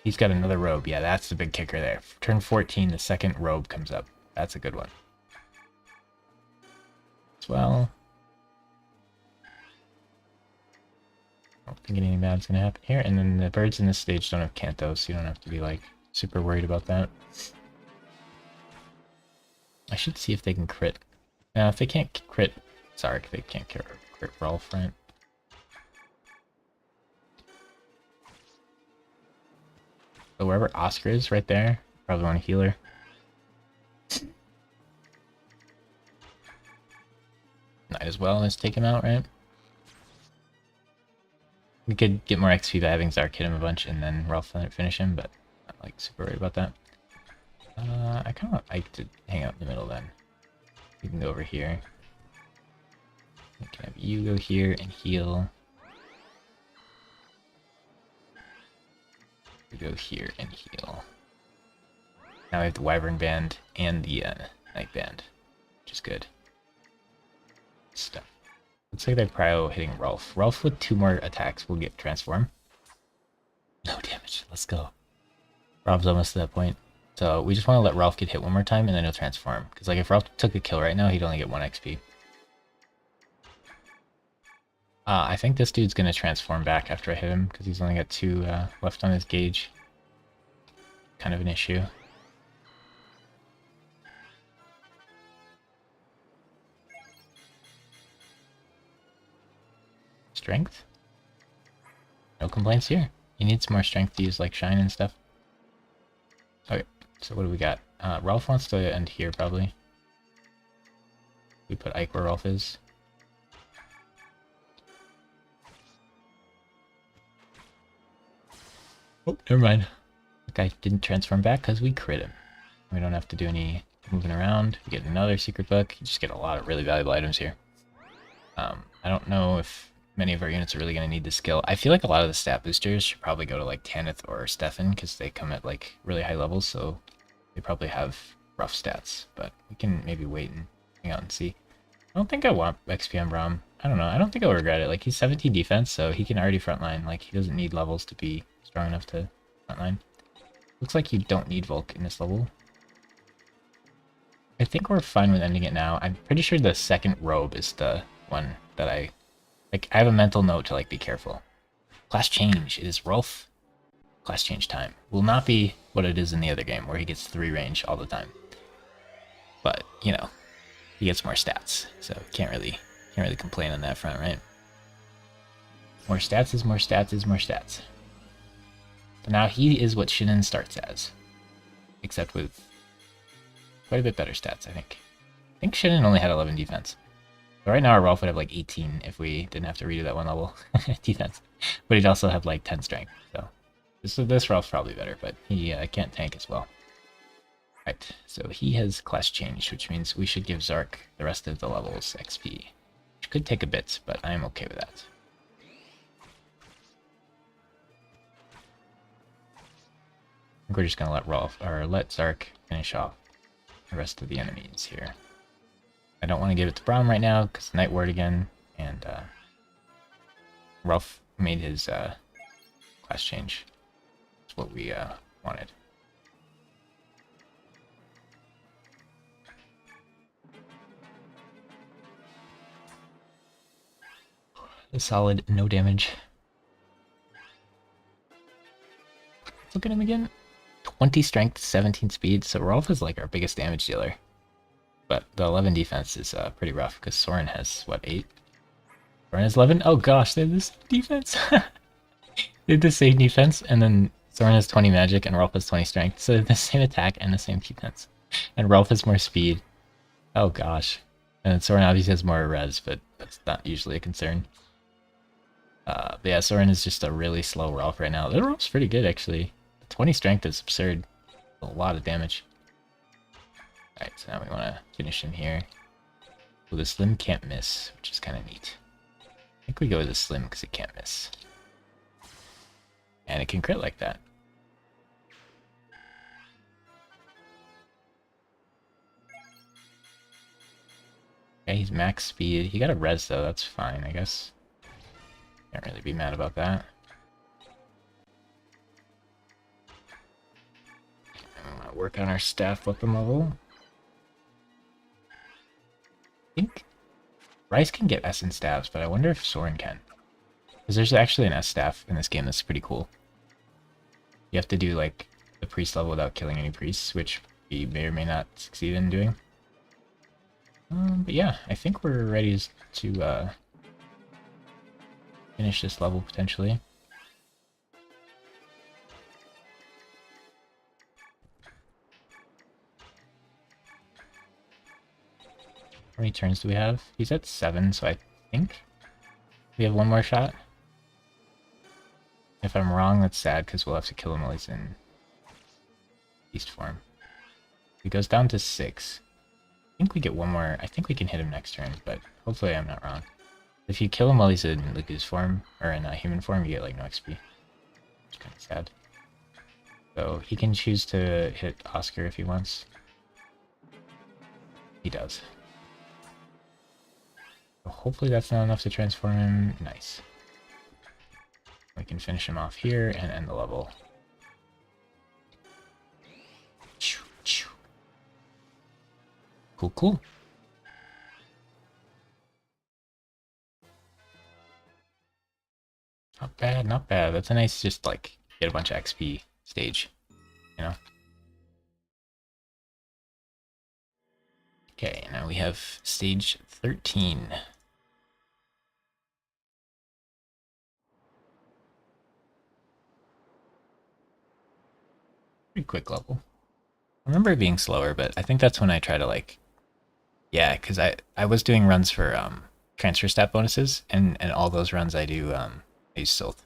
He's got another robe. Yeah, that's the big kicker there. Turn 14, the second robe comes up. That's a good one. As well. I don't think anything bad's gonna happen here. And then the birds in this stage don't have Kanto, so you don't have to be like super worried about that. I should see if they can crit. Now, if they can't crit Zark, they can't crit Rolf, right? So wherever Oscar is, right there, probably want a healer. Might as well as take him out, right? We could get more XP by having Zark hit him a bunch and then Rolf finish him, but I'm not like super worried about that. I kind of like to hang out in the middle then. We can go over here. We can have you go here and heal. We go here and heal. Now we have the Wyvern Band and the Night Band, which is good stuff. Looks like they're probably hitting Rolf. Rolf with 2 more attacks will get transform. No damage. Let's go. Rob's almost to that point. So we just want to let Rolf get hit 1 more time and then he'll transform. Because like if Rolf took a kill right now, he'd only get 1 XP. I think this dude's going to transform back after I hit him because he's only got 2 left on his gauge. Kind of an issue. Strength? No complaints here. He needs more strength to use like Shine and stuff. Okay, so what do we got? Rolf wants to end here probably. We put Ike where Rolf is. Oh, never mind. The guy didn't transform back because we crit him. We don't have to do any moving around. We get another secret book. You just get a lot of really valuable items here. I don't know if many of our units are really going to need the skill. I feel like a lot of the stat boosters should probably go to like Tanith or Stefan because they come at like really high levels, so they probably have rough stats. But we can maybe wait and hang out and see. I don't think I want XP on Braum. I don't know. I don't think I'll regret it. Like he's 17 defense, so he can already frontline. Like he doesn't need levels to be strong enough to frontline. Looks like you don't need Volk in this level. I think we're fine with ending it now. I'm pretty sure the second robe is the one that I have a mental note to like be careful. Class change. It is Rolf. Class change time. Will not be what it is in the other game where he gets 3 range all the time. But, you know, he gets more stats. So can't really complain on that front, right? More stats is more stats is more stats. So now he is what Shinnen starts as. Except with quite a bit better stats, I think. I think Shinnen only had 11 defense. So right now our Rolf would have like 18 if we didn't have to redo that 1 level defense. But he'd also have like 10 strength. So this Rolf's probably better, but he can't tank as well. Right, so he has class change, which means we should give Zark the rest of the levels XP. Which could take a bit, but I am okay with that. I think we're just gonna let Zark finish off the rest of the enemies here. I don't want to give it to Braum right now because Night Ward again, and Rolf made his class change. That's what we wanted. A solid no damage. Let's look at him again. 20 strength, 17 speed, so Rolf is like our biggest damage dealer. But the 11 defense is pretty rough because Soren has, what, 8? Soren has 11? Oh gosh, they have this defense. They have the same defense, and then Soren has 20 magic and Rolf has 20 strength. So they have the same attack and the same defense. And Rolf has more speed. Oh gosh. And then Soren obviously has more res, but that's not usually a concern. But yeah, Soren is just a really slow Rolf right now. The Rolf's pretty good, actually. 20 strength is absurd. A lot of damage. Alright, so now we want to finish him here. Well, the Slim can't miss, which is kind of neat. I think we go with the Slim because it can't miss. And it can crit like that. Okay, he's max speed. He got a res though, that's fine, I guess. Can't really be mad about that. I want to work on our staff weapon level. I think Rice can get S in staffs, but I wonder if Soren can. Because there's actually an S staff in this game that's pretty cool. You have to do like the priest level without killing any priests, which we may or may not succeed in doing. But yeah, I think we're ready to finish this level potentially. How many turns do we have? He's at 7, so I think we have 1 more shot. If I'm wrong, that's sad because we'll have to kill him while he's in beast form. He goes down to 6. I think we get 1 more. I think we can hit him next turn, but hopefully I'm not wrong. If you kill him while he's in Luku's form, or in human form, you get like no XP. It's kind of sad. So he can choose to hit Oscar if he wants. He does. So hopefully that's not enough to transform him. Nice. We can finish him off here and end the level. Cool, cool. Not bad, not bad. That's a nice, just like, get a bunch of XP stage, you know? Okay, now we have stage 13. Pretty quick level. I remember it being slower, but I think that's when I try to like, yeah, because I was doing runs for transfer stat bonuses, and all those runs I do I use Sylph.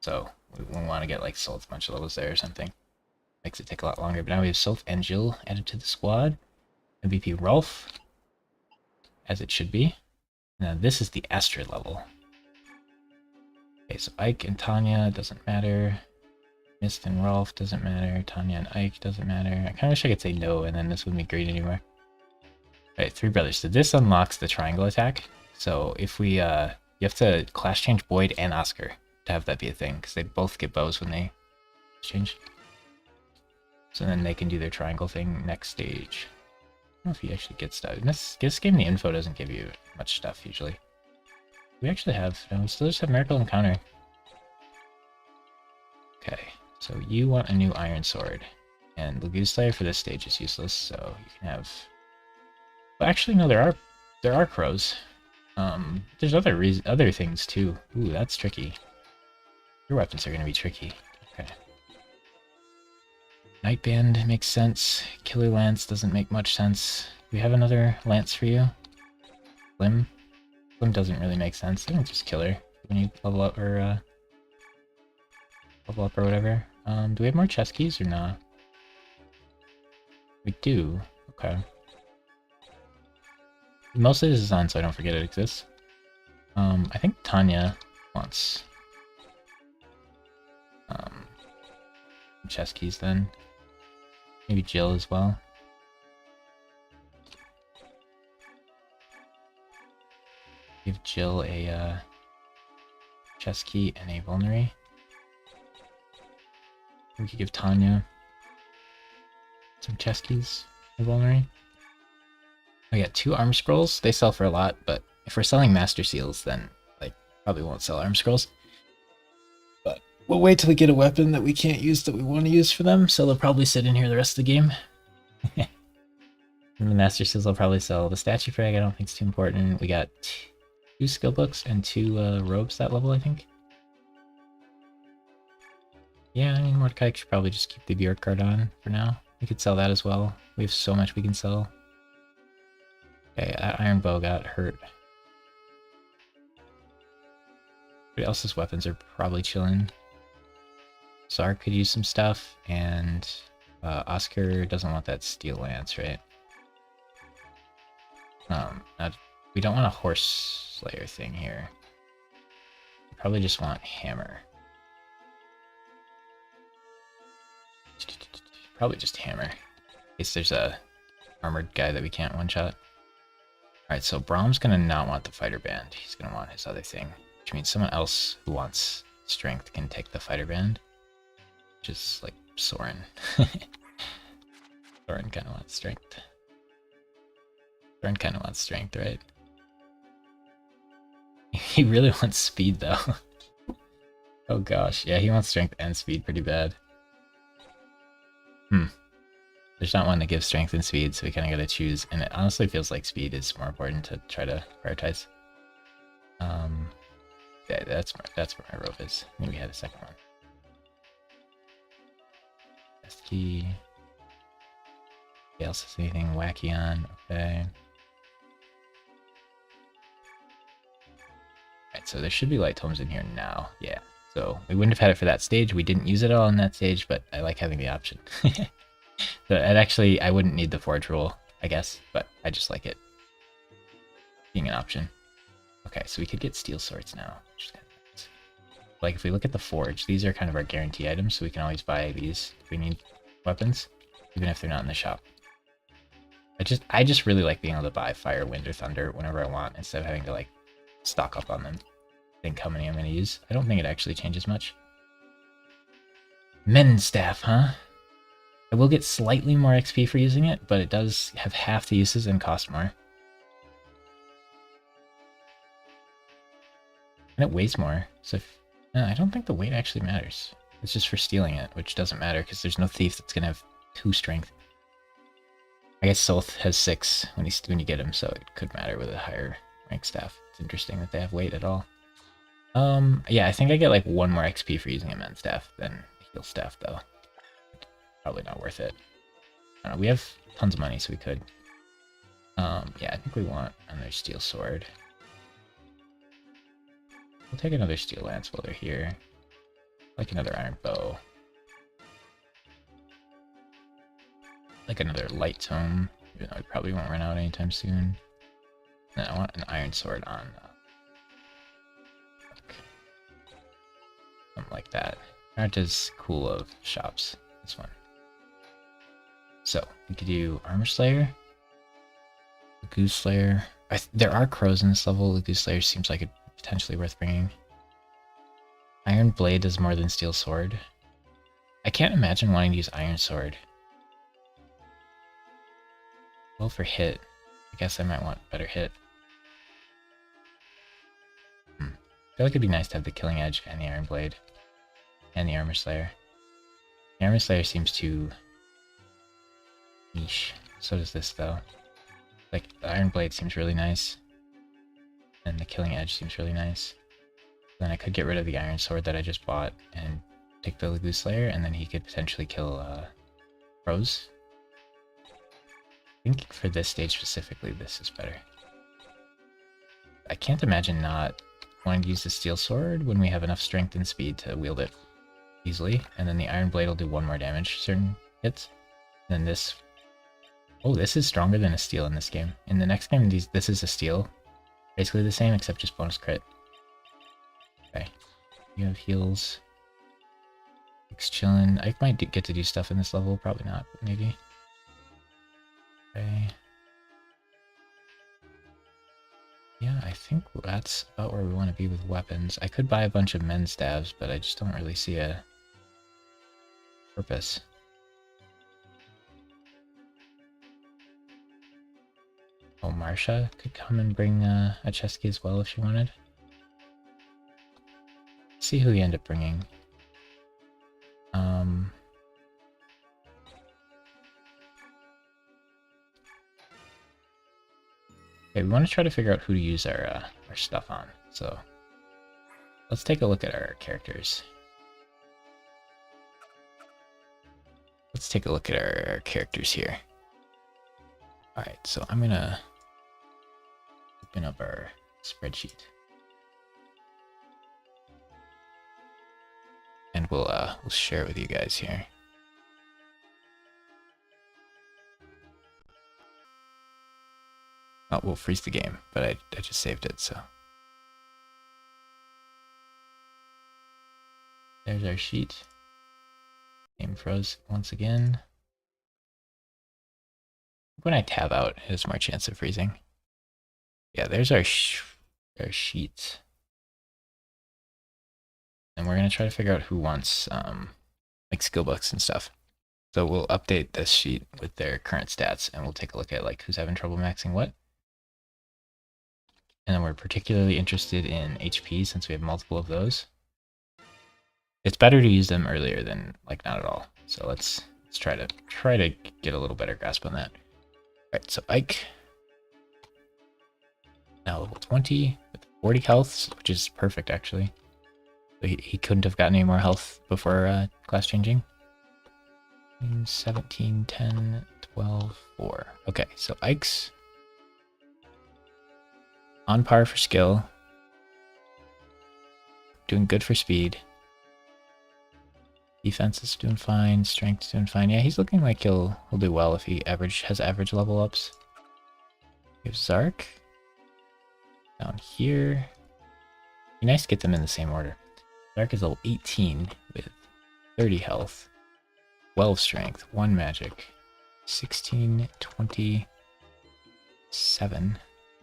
So we want to get like Sylph a bunch of levels there or something. Makes it take a lot longer. But now we have Sylph and Jill added to the squad. MVP Rolf, as it should be. Now this is the Astrid level. Okay, so Ike and Tanya doesn't matter. Mist and Rolf doesn't matter. Tanya and Ike doesn't matter. I kind of wish I could say no, and then this wouldn't be great anymore. Alright, three brothers. So this unlocks the triangle attack. So if we, you have to class change Boyd and Oscar to have that be a thing, because they both get bows when they change. So then they can do their triangle thing next stage. I don't know if he actually gets stuff. This game, the info doesn't give you much stuff usually. We actually have, no, we still just have Miracle Encounter. Okay, so you want a new Iron Sword. And Lagoon Slayer for this stage is useless, so you can have... Well, actually, no, there are crows. There's other things too. Ooh, that's tricky. Your weapons are gonna be tricky. Okay. Nightband makes sense. Killer Lance doesn't make much sense. Do we have another lance for you? Slim? Slim doesn't really make sense. I think just killer when you level up or whatever. Do we have more chest keys or not? We do. Okay. Mostly this is on so I don't forget it exists. I think Tanya wants chest keys then. Maybe Jill as well. Give Jill a chest key and a vulnerary. We could give Tanya some chest keys and vulnerary. I got 2 arm scrolls. They sell for a lot, but if we're selling master seals, then like probably won't sell arm scrolls. But we'll wait till we get a weapon that we can't use that we want to use for them, so they'll probably sit in here the rest of the game. And the master seals will probably sell. The statue frag I don't think is too important. We got 2 skill books and 2 robes that level, I think. Yeah, I mean, Mordecai should probably just keep the Bjork card on for now. We could sell that as well. We have so much we can sell. Okay, that iron bow got hurt. Everybody else's weapons are probably chilling. Zark could use some stuff, and Oscar doesn't want that steel lance, right? We don't want a horse slayer thing here. We probably just want hammer. Probably just hammer. In case there's a armored guy that we can't one-shot. Alright, so Brahm's gonna not want the fighter band. He's gonna want his other thing. Which means someone else who wants strength can take the fighter band. Which is like Soren. Soren kinda wants strength. Soren kinda wants strength, right? He really wants speed though. Oh gosh, yeah, he wants strength and speed pretty bad. There's not one that gives strength and speed, so we kind of gotta choose. And it honestly feels like speed is more important to try to prioritize. Yeah, that's where my rope is. Maybe we had a second one. Best key. Anybody else has anything wacky on? Okay. Alright, so there should be light tomes in here now. Yeah. So we wouldn't have had it for that stage. We didn't use it all in that stage, but I like having the option. So it actually, I wouldn't need the forge rule, I guess, but I just like it being an option. Okay, so we could get steel swords now. Which is kind of nice. Like if we look at the forge, these are kind of our guarantee items, so we can always buy these if we need weapons, even if they're not in the shop. I just really like being able to buy fire, wind, or thunder whenever I want, instead of having to like stock up on them. Think how many I'm gonna use. I don't think it actually changes much. Men's staff, huh? I will get slightly more XP for using it, but it does have half the uses and cost more. And it weighs more, so if, no, I don't think the weight actually matters. It's just for stealing it, which doesn't matter because there's no thief that's gonna have 2 strength. I guess Soth has 6 when you get him, so it could matter with a higher rank staff. It's interesting that they have weight at all. Yeah, I think I get like 1 more XP for using a men's staff than heal staff, though. Probably not worth it. I don't know, we have tons of money, so we could. Yeah, I think we want another steel sword. We'll take another steel lance while they're here. Like another iron bow. Like another light tome, even though we probably won't run out anytime soon. Then I want an iron sword on something like that. Aren't as cool of shops, this one. So, we could do Armor Slayer, Goose Slayer. There are crows in this level. The Goose Slayer seems like it's potentially worth bringing. Iron Blade does more than Steel Sword. I can't imagine wanting to use Iron Sword. Well, for hit, I guess I might want better hit. I feel like it'd be nice to have the Killing Edge and the Iron Blade. And the Armor Slayer. The Armor Slayer seems too niche. So does this, though. Like, the Iron Blade seems really nice. And the Killing Edge seems really nice. Then I could get rid of the Iron Sword that I just bought and take the Goose Slayer, and then he could potentially kill crows. I think for this stage specifically, this is better. I can't imagine not wanting to use the Steel Sword when we have enough strength and speed to wield it easily. And then the Iron Blade will do 1 more damage certain hits. And then this... Oh, this is stronger than a steel in this game. In the next game, this is a steel. Basically the same, except just bonus crit. Okay. You have heals. It's chillin'. I might get to do stuff in this level. Probably not, but maybe. Okay. Yeah, I think that's about where we want to be with weapons. I could buy a bunch of men's staves, but I just don't really see a purpose. Oh, Marsha could come and bring a chest key as well if she wanted. See who we end up bringing. Okay, we want to try to figure out who to use our stuff on. So let's take a look at our characters. Let's take a look at our characters here. Alright, so I'm gonna open up our spreadsheet. And we'll share it with you guys here. Oh, we'll freeze the game, but I just saved it, so. There's our sheet. Game froze once again. When I tab out, it has more chance of freezing. Yeah, there's our sheet. And we're going to try to figure out who wants like skill books and stuff. So we'll update this sheet with their current stats, and we'll take a look at like who's having trouble maxing what. And then we're particularly interested in HP since we have multiple of those. It's better to use them earlier than like not at all. So let's try to get a little better grasp on that. Alright, so Ike. Now level 20 with 40 health, which is perfect actually. So he couldn't have gotten any more health before class changing. 17, 10, 12, 4. Okay, so Ike's on par for skill. Doing good for speed. Defense is doing fine. Strength is doing fine. Yeah, he's looking like he'll do well if he has average level ups. We have Zark. Down here. Be nice to get them in the same order. Dark is level 18 with 30 health, 12 strength, 1 magic, 16, 27.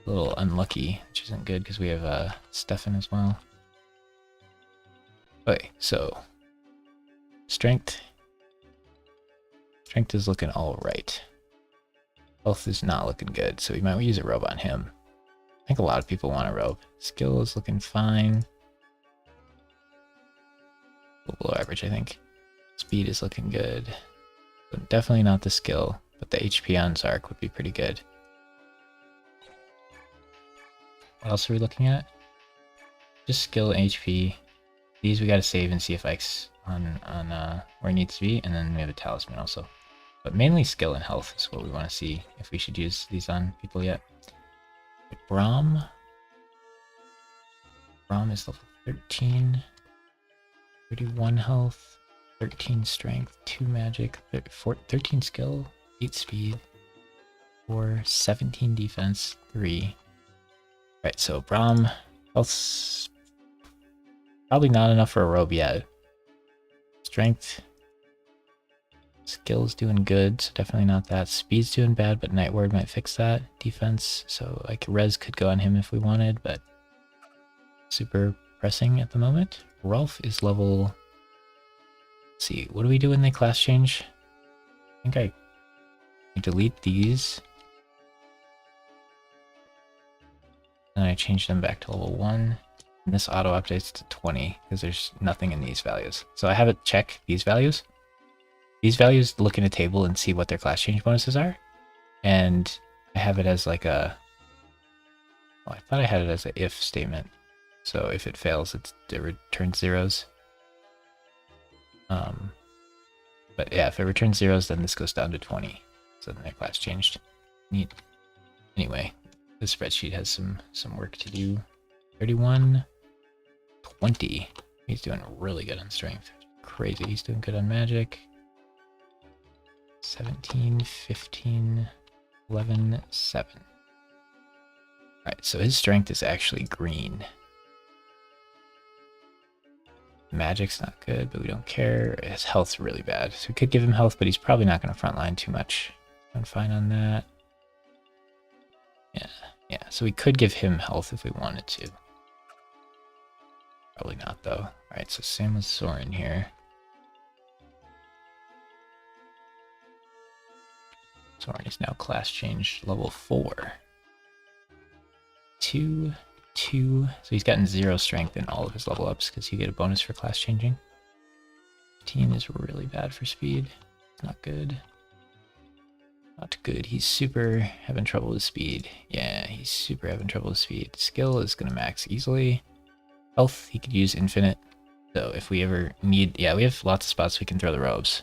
A little unlucky, which isn't good because we have Stefan as well. Okay, so strength. Strength is looking all right. Health is not looking good, so we might use a robe on him. I think a lot of people want a robe. Skill is looking fine. A little below average, I think. Speed is looking good. So definitely not the skill, but the HP on Zark would be pretty good. What else are we looking at? Just skill and HP. These we gotta save and see if Ike's on where it needs to be, and then we have a talisman also. But mainly skill and health is what we want to see if we should use these on people yet. Braum. Braum is level 13. 31 health, 13 strength, 2 magic, 13 skill, 8 speed, 4, 17 defense, 3. Right, so Braum, health's probably not enough for a robe yet. Strength, skill's doing good, so definitely not that. Speed's doing bad, but Night Ward might fix that. Defense, so like res could go on him if we wanted, but super pressing at the moment. Rolf is level... Let's see, what do we do when they class change? I think I delete these. And I change them back to level 1. And this auto updates to 20 because there's nothing in these values. So I have it check these values. These values look in a table and see what their class change bonuses are. And I have it as like a... Well, I thought I had it as an if statement. So if it fails, it returns zeros. But yeah, if it returns zeros, then this goes down to 20. So then their class changed. Neat. Anyway, the spreadsheet has some work to do. 31, 20. He's doing really good on strength. Crazy. He's doing good on magic. 17, 15, 11, 7. Alright, so his strength is actually green. Magic's not good, but we don't care. His health's really bad. So we could give him health, but he's probably not going to frontline too much. I'm fine on that. Yeah. So we could give him health if we wanted to. Probably not, though. Alright, so same with Soren here. Soren is now class changed level 4. 2. So he's gotten 0 strength in all of his level ups because you get a bonus for class changing. 15 is really bad for speed. It's not good. Not good. He's super having trouble with speed. Yeah, he's super having trouble with speed. Skill is going to max easily. Health, he could use infinite. So if we ever need... Yeah, we have lots of spots we can throw the robes.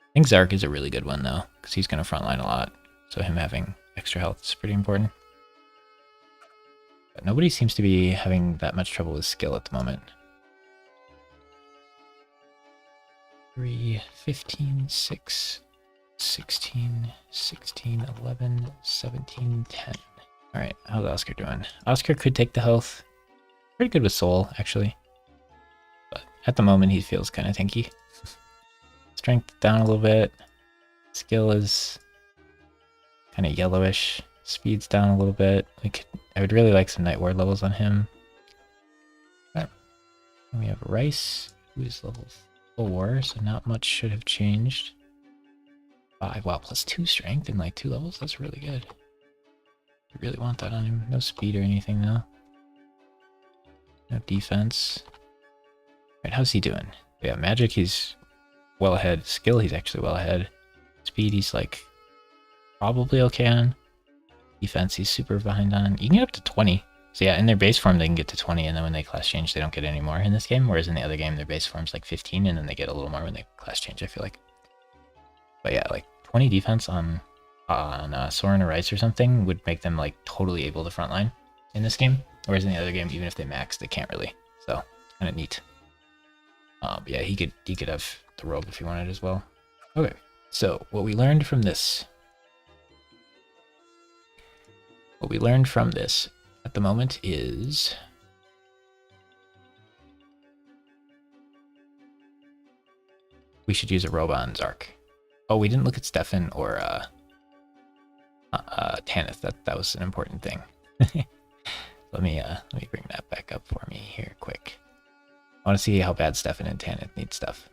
I think Zark is a really good one, though, because he's going to frontline a lot. So him having extra health is pretty important. But nobody seems to be having that much trouble with skill at the moment. 3, 15, 6, 16, 16, 11, 17, 10. Alright, how's Oscar doing? Oscar could take the health. Pretty good with soul, actually. But at the moment, he feels kind of tanky. Strength down a little bit. Skill is kind of yellowish. Speed's down a little bit. I would really like some Night Ward levels on him. Right. And we have Rice, who is level 4, so not much should have changed. 5, wow, plus 2 strength in like 2 levels? That's really good. I really want that on him. No speed or anything, though. No defense. Right, how's he doing? Yeah, magic, he's well ahead. Skill, he's actually well ahead. Speed, he's like probably okay on. Defense, he's super behind on. You can get up to 20. So yeah, in their base form, they can get to 20, and then when they class change, they don't get any more in this game. Whereas in the other game, their base form's like 15, and then they get a little more when they class change, I feel like. But yeah, like 20 defense on Soren or Rice or something would make them like totally able to frontline in this game. Whereas in the other game, even if they max, they can't really. So kind of neat. But yeah, he could have the robe if he wanted as well. Okay, so what we learned from this. What we learned from this at the moment is we should use a robot on Zark. Oh, we didn't look at Stefan or Tanith. That was an important thing. Let me bring that back up for me here quick. I want to see how bad Stefan and Tanith need stuff.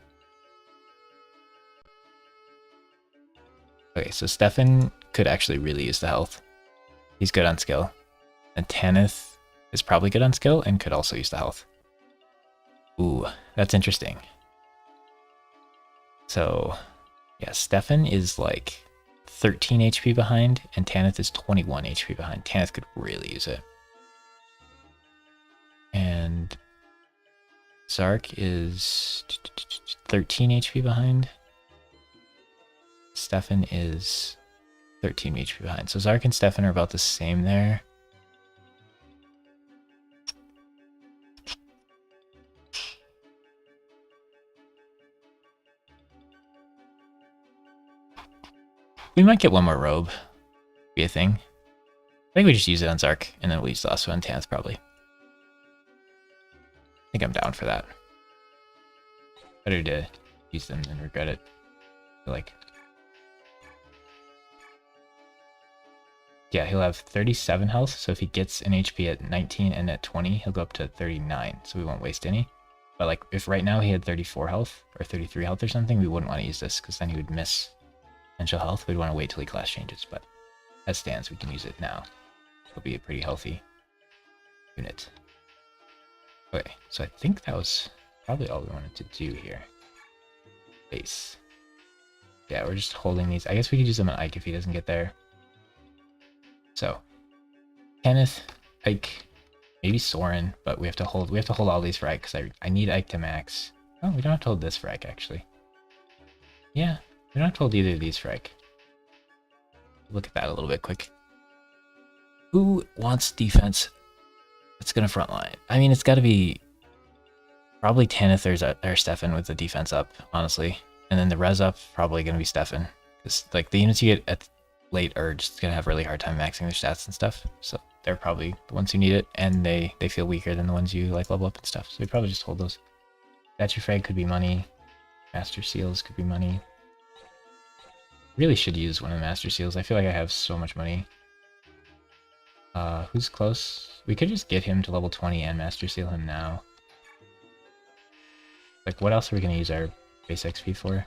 Okay, so Stefan could actually really use the health. He's good on skill. And Tanith is probably good on skill and could also use the health. Ooh, that's interesting. So, yeah, Stefan is like 13 HP behind, and Tanith is 21 HP behind. Tanith could really use it. And Zark is 13 HP behind. Stefan is 13 HP behind. So Zark and Stefan are about the same there. We might get one more robe. Be a thing. I think we just use it on Zark, and then we'll use the last one on Tanith probably. I think I'm down for that. Better to use them than regret it. Like, yeah, he'll have 37 health, so if he gets an HP at 19 and at 20, he'll go up to 39, so we won't waste any. But like, if right now he had 34 health, or 33 health or something, we wouldn't want to use this, because then he would miss potential health. We'd want to wait till he class changes, but as stands, we can use it now. It'll be a pretty healthy unit. Okay, so I think that was probably all we wanted to do here. Base. Yeah, we're just holding these. I guess we could use them on Ike if he doesn't get there. So, Kenneth, Ike, maybe Soren, but we have to hold all these for Ike because I need Ike to max. Oh, we don't have to hold this for Ike actually. Yeah, we don't have to hold either of these for Ike. Look at that a little bit quick. Who wants defense? It's gonna frontline. I mean, it's got to be probably Tanith or Stefan with the defense up, honestly, and then the res up probably gonna be Stefan, because like the units you get at late are just gonna have a really hard time maxing their stats and stuff. So they're probably the ones who need it, and they feel weaker than the ones you like level up and stuff. So we probably just hold those. Statue Frag could be money. Master Seals could be money. Really should use one of the Master Seals. I feel like I have so much money. Who's close? We could just get him to level 20 and Master Seal him now. Like, what else are we going to use our base XP for?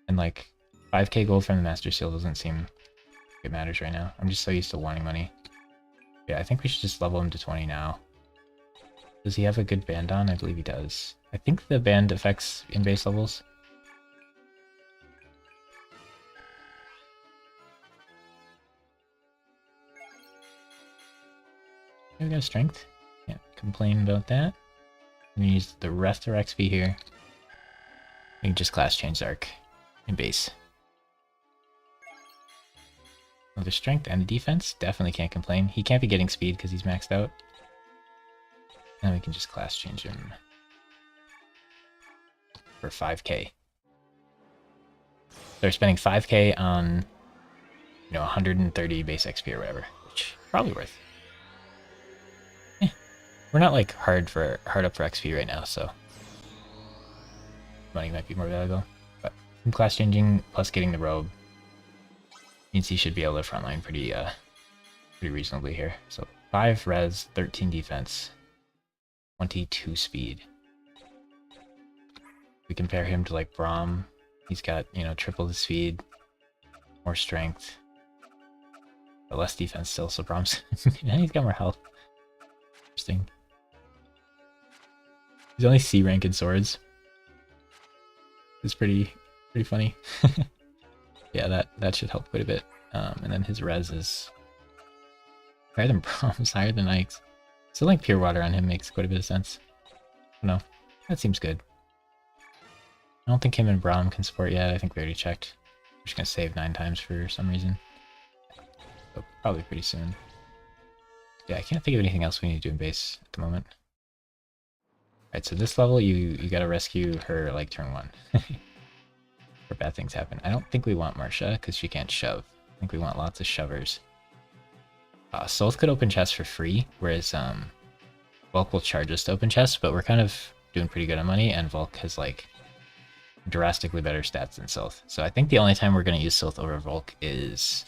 And like, 5k gold from the Master Seal doesn't seem like it matters right now. I'm just so used to wanting money. Yeah, I think we should just level him to 20 now. Does he have a good band on? I believe he does. I think the band affects in base levels. We got strength. Can't complain about that. I'm gonna use the rest of our XP here. We can just class change Zark in base. Oh, the strength and the defense, definitely can't complain. He can't be getting speed because he's maxed out. And we can just class change him for 5k. They're spending 5k on, 130 base XP or whatever, which is probably worth. We're not like hard up for XP right now, so money might be more valuable. But from class changing plus getting the robe means he should be able to frontline pretty reasonably here. So 5 res, 13 defense, 22 speed. We compare him to like Braum. He's got, triple the speed, more strength, but less defense still, so Braum's he's got more health. Interesting. He's only C rank in swords. It's pretty funny. Yeah, that should help quite a bit. And then his res is higher than Braum's, higher than Ike's. So like pure water on him makes quite a bit of sense. No, that seems good. I don't think him and Braum can support yet. I think we already checked. We're just gonna save 9 times for some reason. So probably pretty soon. Yeah, I can't think of anything else we need to do in base at the moment. Alright, so this level you gotta rescue her like turn 1. Where bad things happen. I don't think we want Marsha because she can't shove. I think we want lots of shovers. Soth could open chests for free, whereas Bulk will charge us to open chests, but we're kind of doing pretty good on money, and Volk has like drastically better stats than Sylth. So I think the only time we're going to use Sylth over Volk is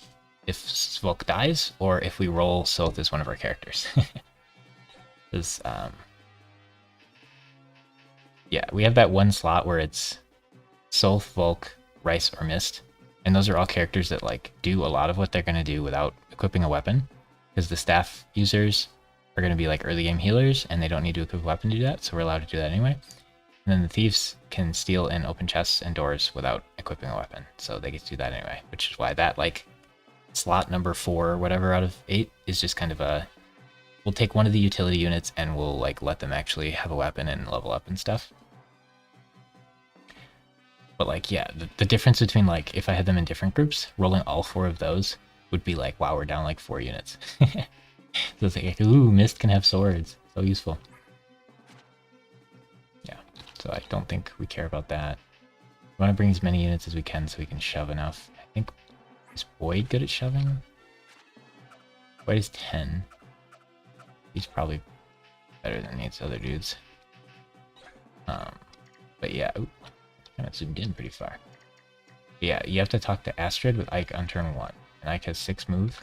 if Volk dies, or if we roll Sylth as one of our characters. Because, yeah, we have that one slot where it's Sylth, Volk, Rice, or Mist, and those are all characters that like do a lot of what they're going to do without equipping a weapon, because the staff users are going to be like early game healers, and they don't need to equip a weapon to do that, so we're allowed to do that anyway. And then the thieves can steal and open chests and doors without equipping a weapon, so they get to do that anyway, which is why that like slot number 4 or whatever out of 8 is just kind of a, we'll take one of the utility units and we'll like let them actually have a weapon and level up and stuff. But like, yeah, the difference between like if I had them in different groups, rolling all 4 of those would be like, wow, we're down like 4 units. So it's like, ooh, Mist can have swords, so useful. Yeah, so I don't think we care about that. We want to bring as many units as we can so we can shove enough. I think, is Boyd good at shoving? Boyd is 10. He's probably better than these other dudes. But yeah, kind of zoomed in pretty far. But yeah, you have to talk to Astrid with Ike on turn 1. And Ike has 6 move.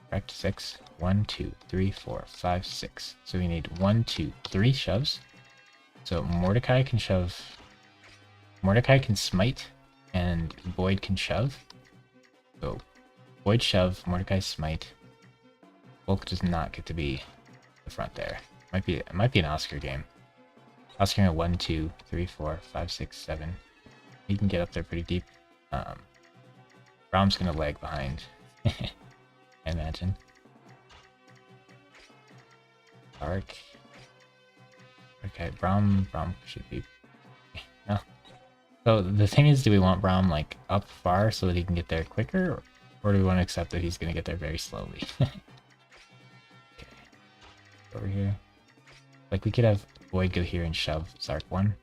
Correct? 6. 1, 2, 3, 4, 5, 6. So we need 1, 2, 3 shoves. So Mordecai can shove. Mordecai can smite, and Boyd can shove. So Boyd shove, Mordecai smite. Volk does not get to be the front there. It might be an Oscar game. Oscar at 1, 2, 3, 4, 5, 6, 7. He can get up there pretty deep. Brahm's gonna lag behind. I imagine. Dark. Okay, Braum should be. No. So the thing is, do we want Braum like up far so that he can get there quicker, or do we want to accept that he's gonna get there very slowly? Okay. Over here. Like we could have Boyd go here and shove Zark 1.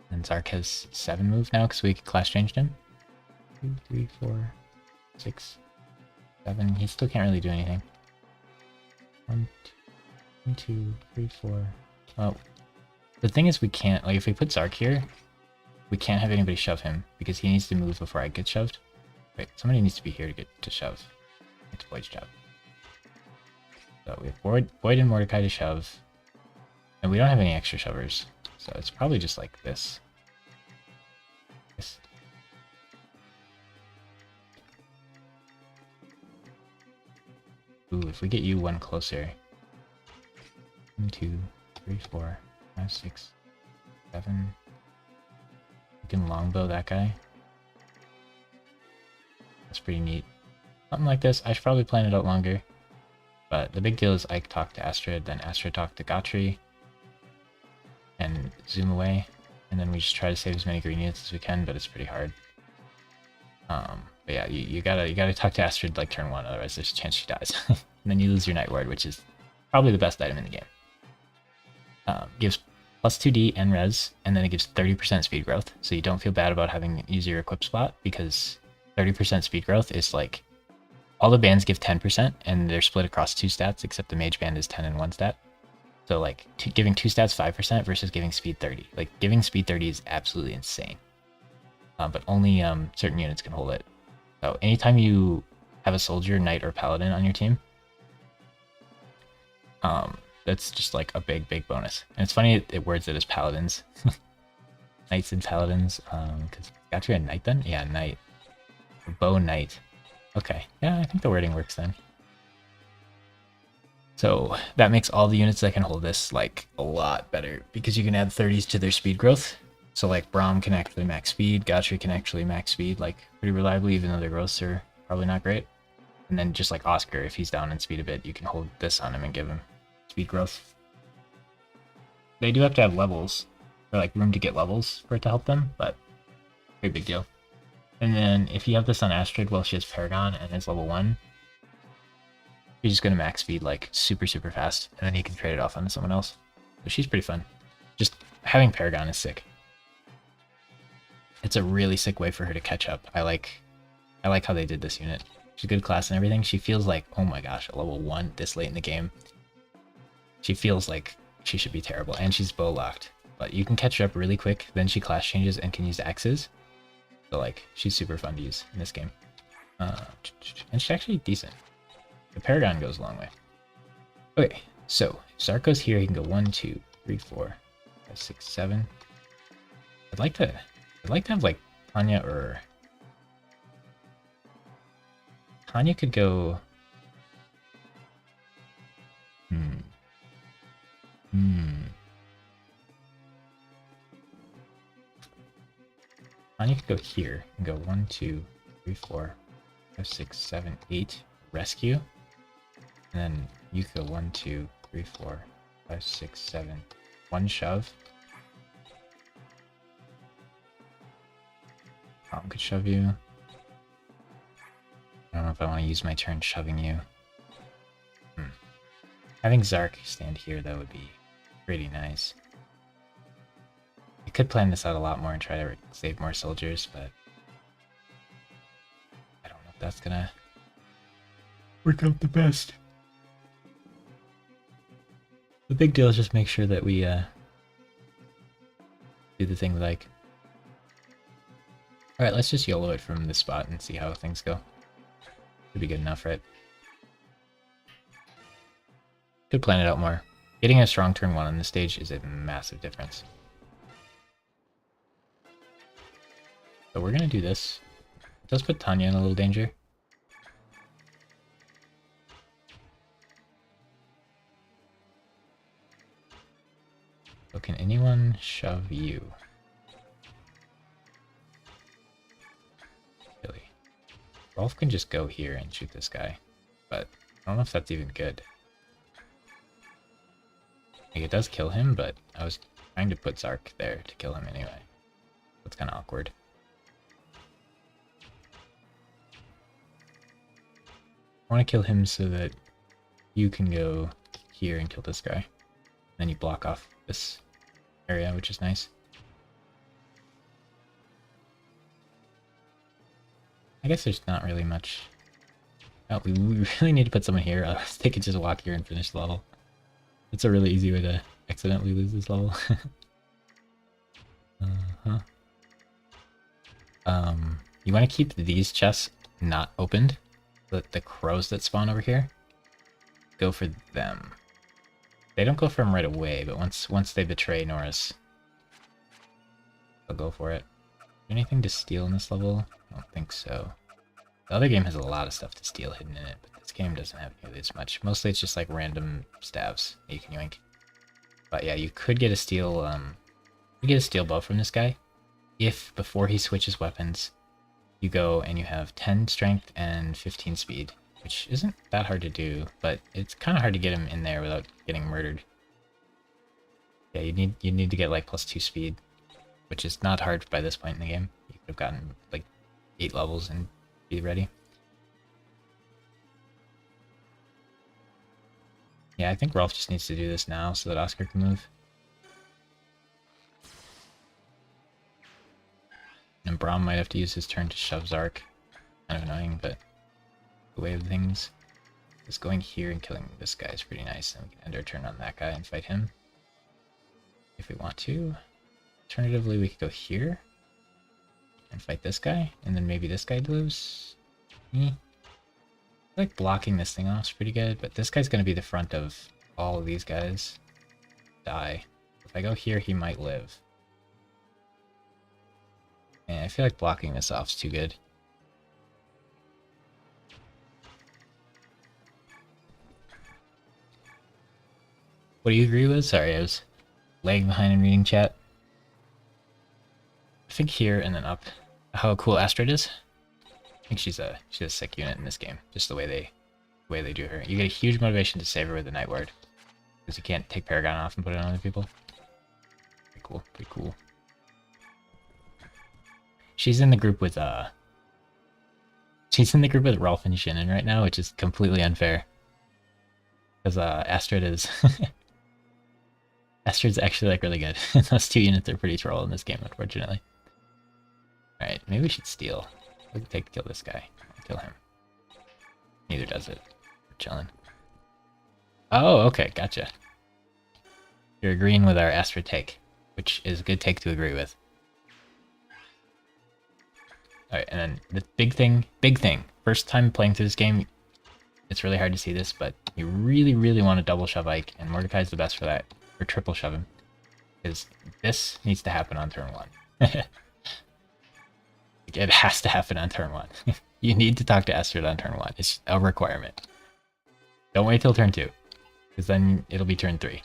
And Zark has 7 move now because we class changed him. 2, 3, 4, 6, 7. He still can't really do anything. 1, 2, 3, 4. Oh, the thing is, we can't, like, if we put Zark here, we can't have anybody shove him because he needs to move before I get shoved. Wait, somebody needs to be here to get to shove. It's Boyd's job. So we have Boyd and Mordecai to shove, and we don't have any extra shovers, so it's probably just like this. Ooh, if we get you 1 closer. 1, 2, 3, 4, 5, 6, 7. We can longbow that guy. That's pretty neat. Something like this. I should probably plan it out longer. But the big deal is Ike talked to Astrid, then Astrid talked to Gotri, and zoom away. And then we just try to save as many green units as we can, but it's pretty hard. But yeah, you gotta talk to Astrid like turn 1, otherwise there's a chance she dies. And then you lose your Night Ward, which is probably the best item in the game. Gives plus 2d and res, and then it gives 30% speed growth, so you don't feel bad about having an easier equip spot, because 30% speed growth is like, all the bands give 10%, and they're split across 2 stats, except the mage band is 10 and 1 stat. So like, giving 2 stats 5% versus giving speed 30. Like, giving speed 30 is absolutely insane. But only certain units can hold it. So anytime you have a soldier, knight, or paladin on your team, that's just like a big bonus. And it's funny it words it as paladins. Knights and paladins, because got you a knight then? Yeah, knight. Bow knight. Okay, yeah, I think the wording works then. So that makes all the units that can hold this like a lot better, because you can add 30s to their speed growth. So like Braum can actually max speed, Gotri can actually max speed like pretty reliably, even though their growths are probably not great. And then just like Oscar, if he's down in speed a bit, you can hold this on him and give him speed growth. They do have to have levels, or like room to get levels for it to help them, but pretty big deal. And then if you have this on Astrid while she has Paragon and is level 1, you're just going to max speed like super fast, and then you can trade it off onto someone else. So she's pretty fun. Just having Paragon is sick. It's a really sick way for her to catch up. I like how they did this unit. She's a good class and everything. She feels like, oh my gosh, a level 1 this late in the game. She feels like she should be terrible, and she's bow locked. But you can catch her up really quick, then she class changes and can use axes. So like, she's super fun to use in this game. And she's actually decent. The Paragon goes a long way. Okay, so if Zark goes here, he can go 1, 2, 3, 4, 5, 6, 7. I'd like to have like Tanya or Tanya could go. Tanya could go here and go 1, 2, 3, 4, 5, 6, 7, 8. Rescue. And then you could go 1, 2, 3, 4, 5, 6, 7. 1 shove. Tom could shove you. I don't know if I want to use my turn shoving you. Having Zark stand here, though, would be pretty nice. I could plan this out a lot more and try to save more soldiers, but I don't know if that's gonna work out the best. The big deal is just make sure that we do the thing we like. Alright, let's just YOLO it from this spot and see how things go. Should be good enough, right? Could plan it out more. Getting a strong turn 1 on this stage is a massive difference. So we're gonna do this. It does put Tanya in a little danger. So can anyone shove you? Really? Rolf can just go here and shoot this guy, but I don't know if that's even good. Like, it does kill him, but I was trying to put Zark there to kill him anyway. That's kind of awkward. I want to kill him so that you can go here and kill this guy. Then you block off this area, which is nice. I guess there's not really much. Oh, we really need to put someone here. Otherwise they could just walk here and finish the level. It's a really easy way to accidentally lose this level. You want to keep these chests not opened. The crows that spawn over here, go for them. They don't go for them right away, but once they betray Norris, they'll go for it. Anything to steal in this level? I don't think so. The other game has a lot of stuff to steal hidden in it, but this game doesn't have nearly as much. Mostly it's just like random stabs that you can yoink. But yeah, you could get a steal. You get a steal bow from this guy if before he switches weapons, you go and you have 10 strength and 15 speed, which isn't that hard to do, but it's kind of hard to get him in there without getting murdered. Yeah, you need to get like +2 speed, which is not hard by this point in the game. You could have gotten like 8 levels and be ready. Yeah, I think Rolf just needs to do this now so that Oscar can move. And Braum might have to use his turn to shove Zark. Kind of annoying, but the way of things. Just going here and killing this guy is pretty nice, and we can end our turn on that guy and fight him. If we want to. Alternatively, we could go here and fight this guy, and then maybe this guy lives. I like blocking this thing off is pretty good, but this guy's going to be the front of all of these guys. Die. If I go here, he might live. And I feel like blocking this off is too good. What do you agree with? Sorry, I was lagging behind and reading chat. I think here and then up. How cool Astrid is. I think she's a sick unit in this game. Just the way they do her. You get a huge motivation to save her with the Night Ward, because you can't take Paragon off and put it on other people. Pretty cool. Pretty cool. She's in the group with Rolf and Shinnon right now, which is completely unfair. Because Astrid is Astrid's actually like really good. Those two units are pretty troll in this game, unfortunately. Alright, maybe we should steal. What does it take to kill this guy? I'll kill him. Neither does it. We're chilling. Oh, okay, gotcha. You're agreeing with our Astrid take, which is a good take to agree with. Alright, and then the big thing. First time playing through this game, it's really hard to see this, but you really, really want to double shove Ike, and Mordecai's the best for that, or triple shove him. Because this needs to happen on turn 1. It has to happen on turn 1. You need to talk to Astrid on turn 1. It's a requirement. Don't wait till turn 2, because then it'll be turn 3.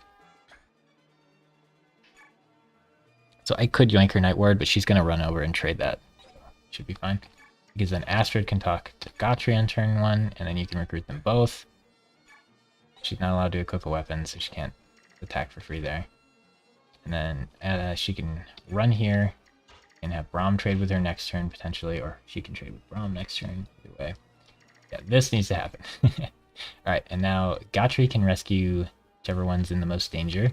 So I could yoink her Night Ward, but she's going to run over and trade that. So should be fine. Because then Astrid can talk to Gotri on turn 1, and then you can recruit them both. She's not allowed to equip a weapon, so she can't attack for free there. And then she can run here and have Braum trade with her next turn, potentially, or she can trade with Braum next turn. Either way. Yeah, this needs to happen. Alright, and now Gotri can rescue whichever one's in the most danger.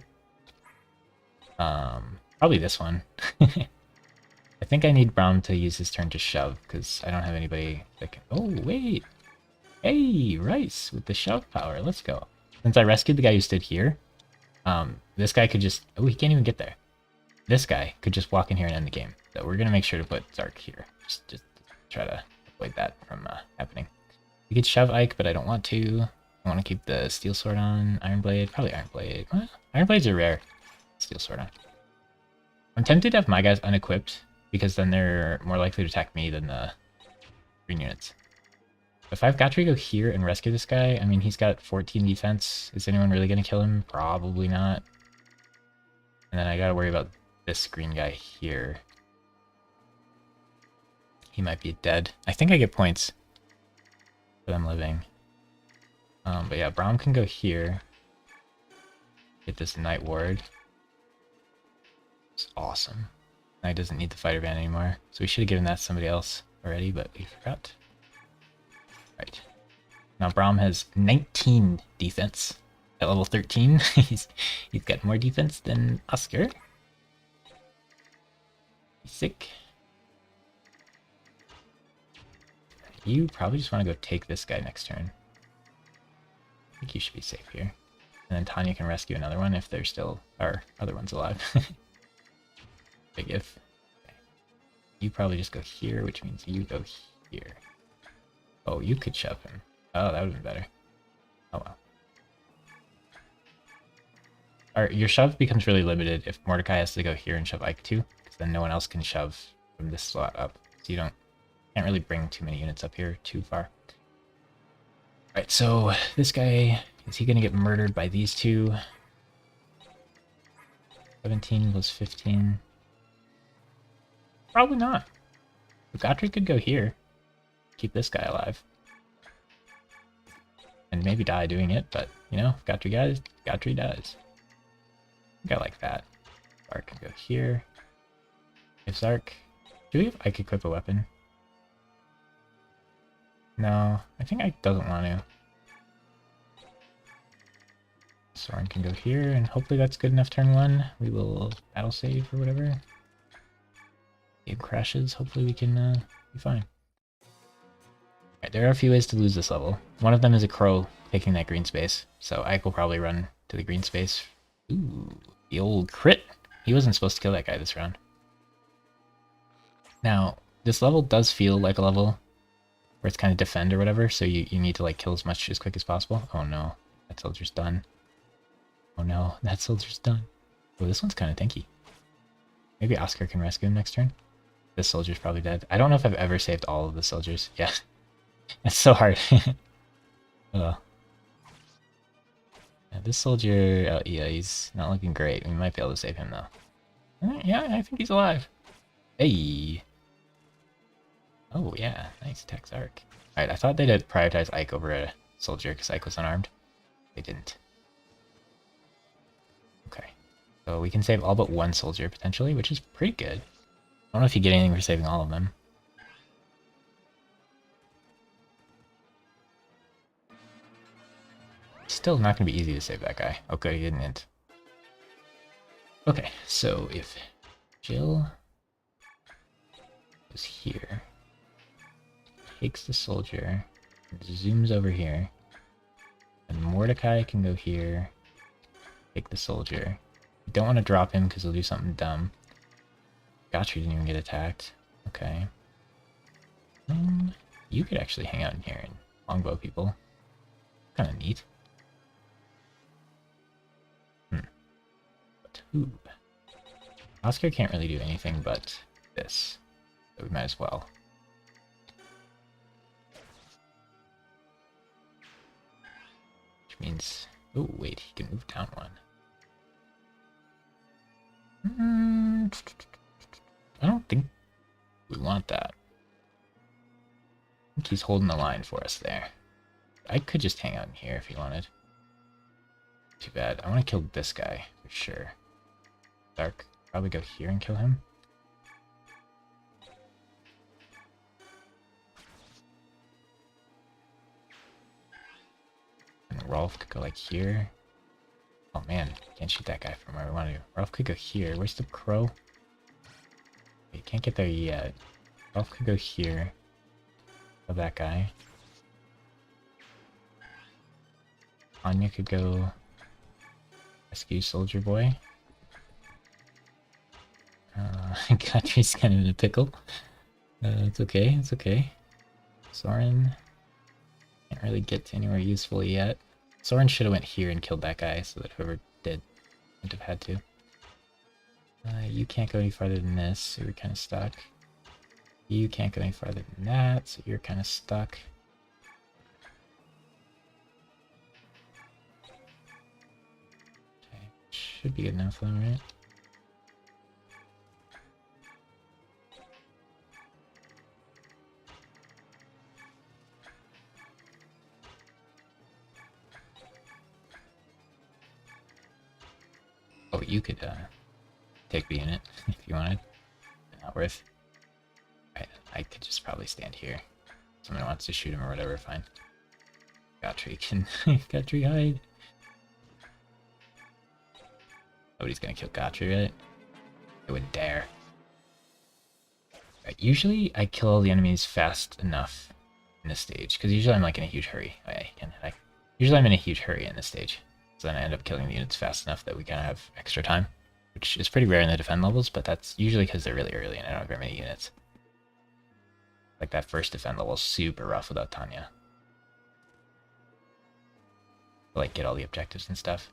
Probably this one. I think I need Braum to use his turn to shove, because I don't have anybody that can... Oh, wait! Hey, Rice, with the shove power, let's go. Since I rescued the guy who stood here, this guy could just... Oh, he can't even get there. This guy could just walk in here and end the game. So we're going to make sure to put Zark here. Just try to avoid that from happening. We could shove Ike, but I don't want to. I want to keep the Steel Sword on. Iron Blade, probably Iron Blade. Well, Iron Blades are rare. Steel Sword on. I'm tempted to have my guys unequipped, because then they're more likely to attack me than the green units. If I have Gotri go here and rescue this guy, I mean, he's got 14 defense. Is anyone really going to kill him? Probably not. And then I got to worry about this green guy here. He might be dead. I think I get points for them living. But yeah, Braum can go here. Get this Night Ward. It's awesome. Knight doesn't need the fighter band anymore, so we should have given that to somebody else already, but we forgot. Right. Now Braum has 19 defense at level 13. he's got more defense than Oscar. He's sick. You probably just want to go take this guy next turn. I think you should be safe here. And then Tanya can rescue another one if there's still our other ones alive. Big if. Okay. You probably just go here, which means you go here. Oh, you could shove him. Oh, that would have been better. Oh well. Your shove becomes really limited if Mordecai has to go here and shove Ike too, because then no one else can shove from this slot up. So you can't really bring too many units up here too far. Alright, so this guy, is he gonna get murdered by these two? 17 plus 15. Probably not. Gotri could go here. Keep this guy alive. And maybe die doing it, but, you know, Gotri dies. Gotri dies. I think I like that. Zark can go here. If Zark... Do we have Ike equip a weapon? No, I think Ike doesn't want to. Soren can go here, and hopefully that's good enough turn 1. We will battle save or whatever. Game crashes, hopefully we can be fine. Right, there are a few ways to lose this level. One of them is a crow taking that green space, so Ike will probably run to the green space. Ooh, the old crit! He wasn't supposed to kill that guy this round. Now, this level does feel like a level where it's kind of defend or whatever, so you need to like kill as much as quick as possible. Oh no, that soldier's done. Oh no, that soldier's done. Oh, this one's kind of tanky. Maybe Oscar can rescue him next turn. This soldier's probably dead. I don't know if I've ever saved all of the soldiers. Yeah, it's so hard. Yeah, this soldier, yeah, he's not looking great. We might be able to save him though. Yeah, I think he's alive. Hey. Oh yeah, nice attack Zark. Alright, I thought they'd prioritize Ike over a soldier because Ike was unarmed. They didn't. Okay, so we can save all but one soldier potentially, which is pretty good. I don't know if you get anything for saving all of them. Still not going to be easy to save that guy. Oh good, he didn't int. Okay, so if Jill was here, takes the soldier, zooms over here, and Mordecai can go here, take the soldier, We don't want to drop him because he'll do something dumb. Gotcha, didn't even get attacked. Okay. You could actually hang out in here and longbow people. Kind of neat. But who? Oscar can't really do anything but this. So we might as well. Which means... Oh, wait, he can move down one. I don't think we want that. I think he's holding the line for us there. I could just hang out in here if he wanted. Too bad. I want to kill this guy for sure. Dark. Probably go here and kill him. And Rolf could go like here. Oh man, can't shoot that guy from where we want to. Rolf could go here. Where's the crow? You can't get there yet. Rolf could go here. Kill that guy. Anya could go rescue Soldier Boy. Katry's kind of in a pickle. It's okay, it's okay. Soren can't really get to anywhere useful yet. Soren should have went here and killed that guy so that whoever did wouldn't have had to. You can't go any farther than this, so you're kind of stuck. You can't go any farther than that, so you're kind of stuck. Okay, should be good enough though, right? Oh, you could take the unit if you wanted. Not worth. I could just probably stand here. Someone wants to shoot him or whatever, fine. Gotry can Gotry hide. Nobody's gonna kill Gotry, right? I wouldn't dare. Right, usually I kill all the enemies fast enough in this stage, because usually I'm like in a huge hurry. Usually I'm in a huge hurry in this stage. So then I end up killing the units fast enough that we kind of have extra time, which is pretty rare in the defend levels, but that's usually because they're really early and I don't have very many units. Like that first defend level is super rough without Tanya. Like get all the objectives and stuff.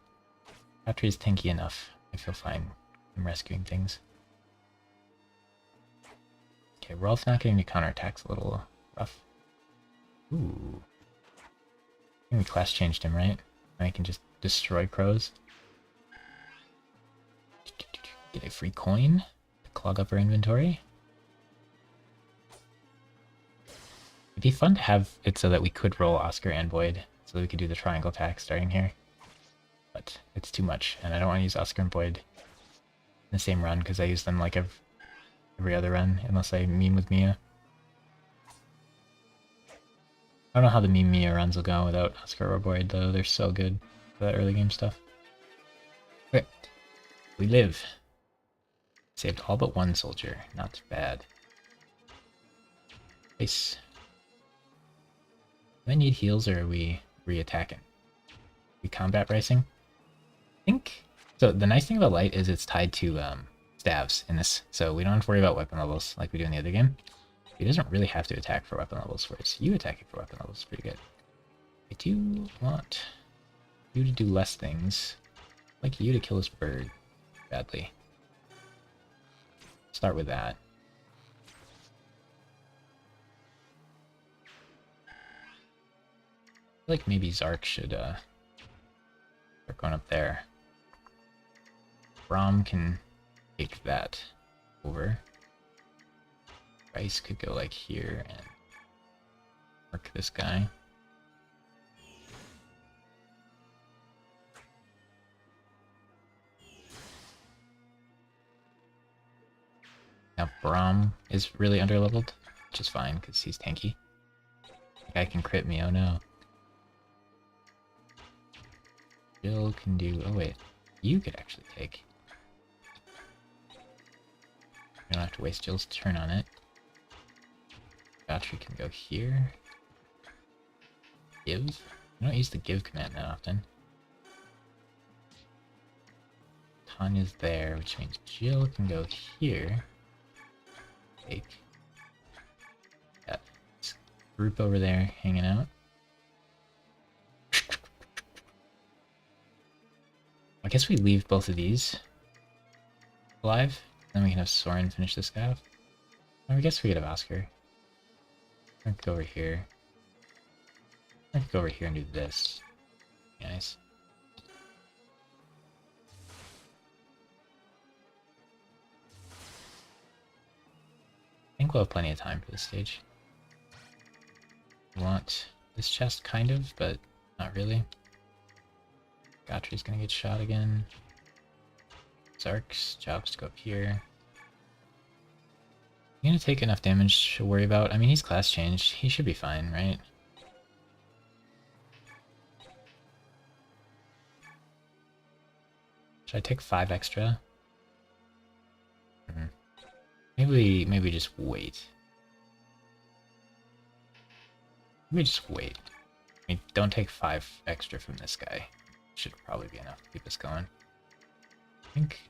Gotry is tanky enough. I feel fine. I'm rescuing things. Okay, Rolf not getting to counterattack's a little rough. Ooh. I think we class changed him, right? Now I can just destroy crows. Get a free coin to clog up our inventory. It'd be fun to have it so that we could roll Oscar and Void, so that we could do the triangle attack starting here. But it's too much, and I don't want to use Oscar and Void in the same run, because I use them like every other run, unless I meme with Mia. I don't know how the meme Mia runs will go without Oscar or Void, though. They're so good for that early game stuff. Okay. We live. Saved all but one soldier. Not bad. Nice. Do I need heals or are we re-attacking? We combat racing? I think... So the nice thing about light is it's tied to staves in this, so we don't have to worry about weapon levels like we do in the other game. He doesn't really have to attack for weapon levels, whereas you attacking for weapon levels is pretty good. I do want you to do less things. I'd like you to kill this bird badly. Start with that. I feel like maybe Zark should start going up there. Braum can take that over. Rice could go like here and mark this guy. Now Braum is really underleveled, which is fine because he's tanky. The guy can crit me, oh no. Jill can do... oh wait, you could actually take. You don't have to waste Jill's turn on it. Gotry can go here. Give? I don't use the give command that often. Tanya's there, which means Jill can go here. Take that group over there hanging out. I guess we leave both of these alive, then we can have Soren finish this guy off. Or I guess we could have Oscar. I could go over here. I could go over here and do this. Nice. I think we'll have plenty of time for this stage. We want this chest, kind of, but not really. Gotry's gonna get shot again. Zark's job's to go up here. He's gonna take enough damage to worry about. I mean, he's class changed. He should be fine, right? Should I take 5 extra? Maybe just wait. Maybe just wait. I mean, don't take 5 extra from this guy. Should probably be enough to keep us going. I think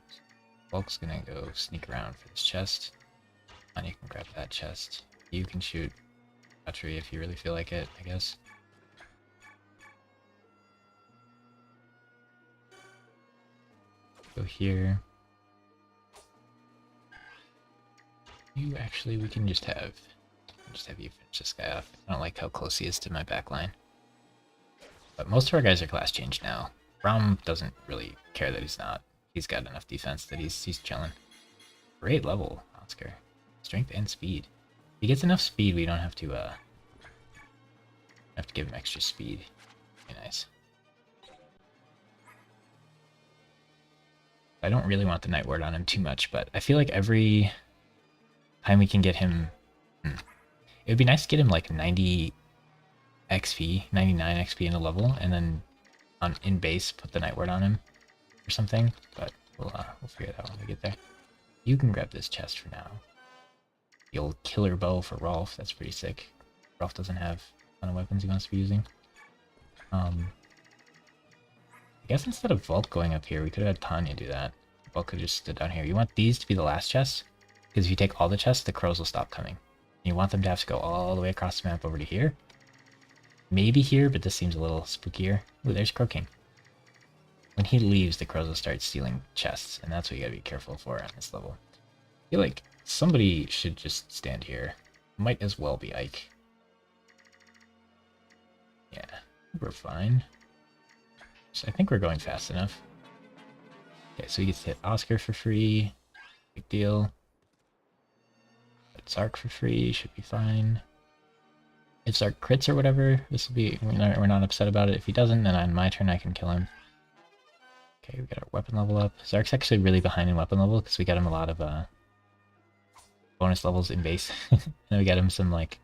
Bulk's gonna go sneak around for this chest. And you can grab that chest. You can shoot Gotry if you really feel like it, I guess. Go here. You actually, we can just have you finish this guy off. I don't like how close he is to my backline. But most of our guys are class changed now. Rom doesn't really care that he's not. He's got enough defense that he's chilling. Great level, Oscar. Strength and speed. If he gets enough speed, we don't have to give him extra speed. Very nice. I don't really want the Night Ward on him too much, but I feel like every time we can get him... It would be nice to get him like 90 XP, 99 XP in a level, and then in base put the Night Ward on him or something, but we'll figure it out when we get there. You can grab this chest for now. The old killer bow for Rolf, that's pretty sick. Rolf doesn't have a ton of weapons he wants to be using. I guess instead of Volk going up here, we could have had Tanya do that. Volk could have just stood down here. You want these to be the last chests, because if you take all the chests, the crows will stop coming. You want them to have to go all the way across the map over to here. Maybe here, but this seems a little spookier. Ooh, there's Crow King. When he leaves, the crows will start stealing chests, and that's what you gotta be careful for on this level. I feel like somebody should just stand here. Might as well be Ike. Yeah, we're fine. So I think we're going fast enough. Okay, so he gets to hit Oscar for free. Big deal. Hit Zark for free, should be fine. If Zark crits or whatever, this will be, we're not upset about it. If he doesn't, then on my turn I can kill him. Okay, we got our weapon level up. Zark's actually really behind in weapon level because we got him a lot of bonus levels in base. And then we got him some like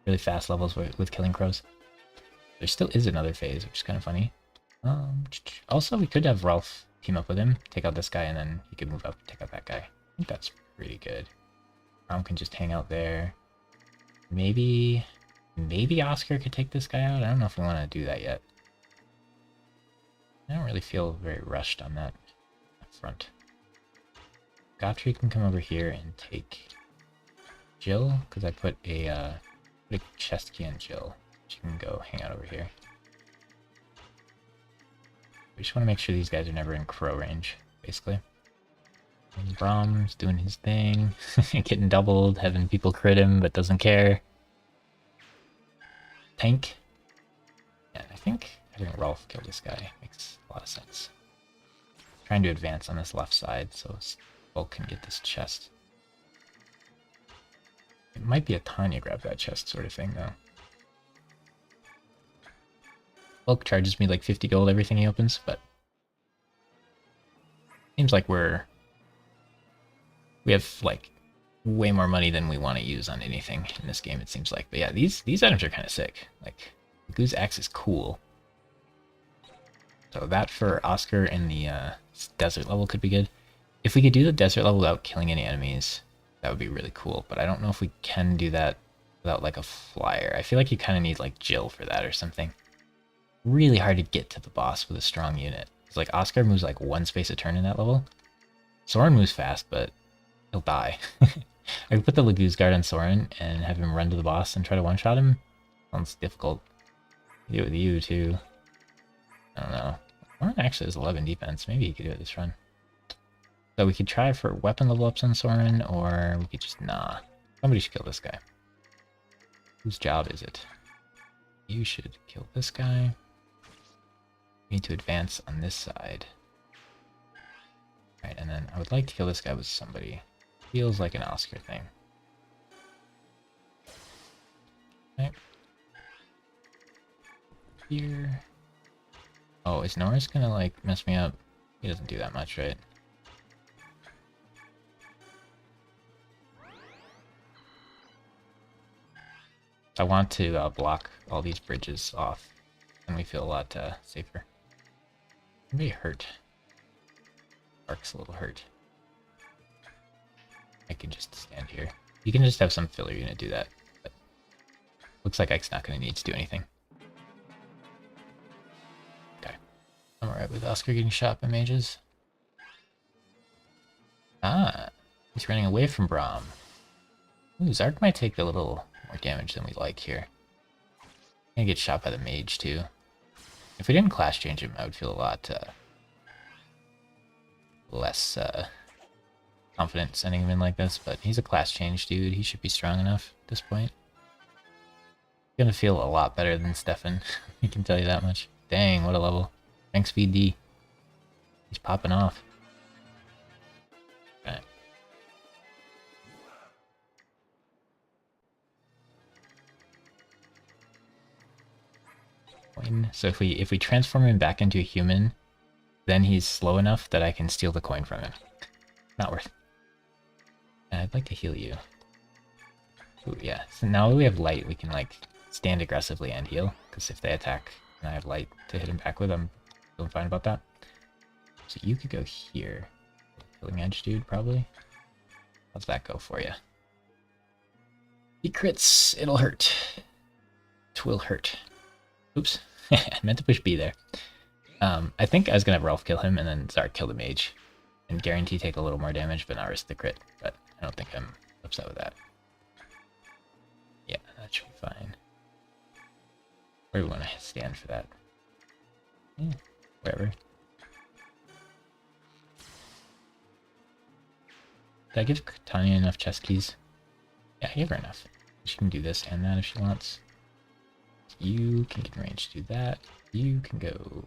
really fast levels with killing crows. There still is another phase, which is kind of funny. Also, we could have Ralph team up with him, take out this guy, and then he could move up and take out that guy. I think that's pretty good. Rom can just hang out there. Maybe Oscar could take this guy out. I don't know if we want to do that yet. I don't really feel very rushed on that front. Gotry can come over here and take Jill, because I put a chest key on Jill. She can go hang out over here. We just want to make sure these guys are never in crow range, basically. And Brahm's doing his thing, getting doubled, having people crit him, but doesn't care. Tank. Yeah, I think having Rolf kill this guy makes a lot of sense. Trying to advance on this left side so Volk can get this chest. It might be a Tanya grab that chest sort of thing, though. Volk charges me like 50 gold everything he opens, but seems like we have like way more money than we want to use on anything in this game, it seems like. But yeah, these items are kind of sick. Like, the Goose Axe is cool. So that for Oscar in the desert level could be good. If we could do the desert level without killing any enemies, that would be really cool. But I don't know if we can do that without like a flyer. I feel like you kind of need like Jill for that or something. Really hard to get to the boss with a strong unit. It's like Oscar moves like one space a turn in that level. Soren moves fast, but he'll die. I could put the Lagoose Guard on Soren and have him run to the boss and try to one-shot him. Sounds difficult. Do it with you, too. I don't know. Soren actually has 11 defense. Maybe he could do it this run. So we could try for weapon level ups on Soren, or we could just... Nah. Somebody should kill this guy. Whose job is it? You should kill this guy. We need to advance on this side. Alright, and then I would like to kill this guy with somebody. Feels like an Oscar thing. Okay. Here. Oh, is Norris gonna, like, mess me up? He doesn't do that much, right? I want to block all these bridges off, and we feel a lot safer. Anybody hurt? Ark's a little hurt. I can just stand here. You can just have some filler unit do that, but looks like Ike's not going to need to do anything. Okay. I'm alright with Oscar getting shot by mages. Ah, he's running away from Braum. Ooh, Zark might take a little more damage than we like here. Gonna get shot by the mage too. If we didn't class change him, I would feel a lot less confident sending him in like this, but he's a class change dude. He should be strong enough at this point. Gonna feel a lot better than Stefan. I can tell you that much. Dang, what a level. Rank speed D. He's popping off. Okay. So if we transform him back into a human, then he's slow enough that I can steal the coin from him. Not worth. And I'd like to heal you. Ooh, yeah. So now that we have light, we can like stand aggressively and heal. Because if they attack and I have light to hit him back with, I'm feeling fine about that. So you could go here. Killing edge, dude, probably. How's that go for you? He crits. It'll hurt. It will hurt. Oops. I meant to push B there. I think I was gonna have Rolf kill him and then Zark kill the mage. And guarantee take a little more damage, but not risk the crit. But I don't think I'm upset with that. Yeah, that should be fine. Where do we want to stand for that? Yeah, wherever. Did I give Tanya enough chest keys? Yeah, I gave her enough. She can do this and that if she wants. You can get in range to do that. You can go...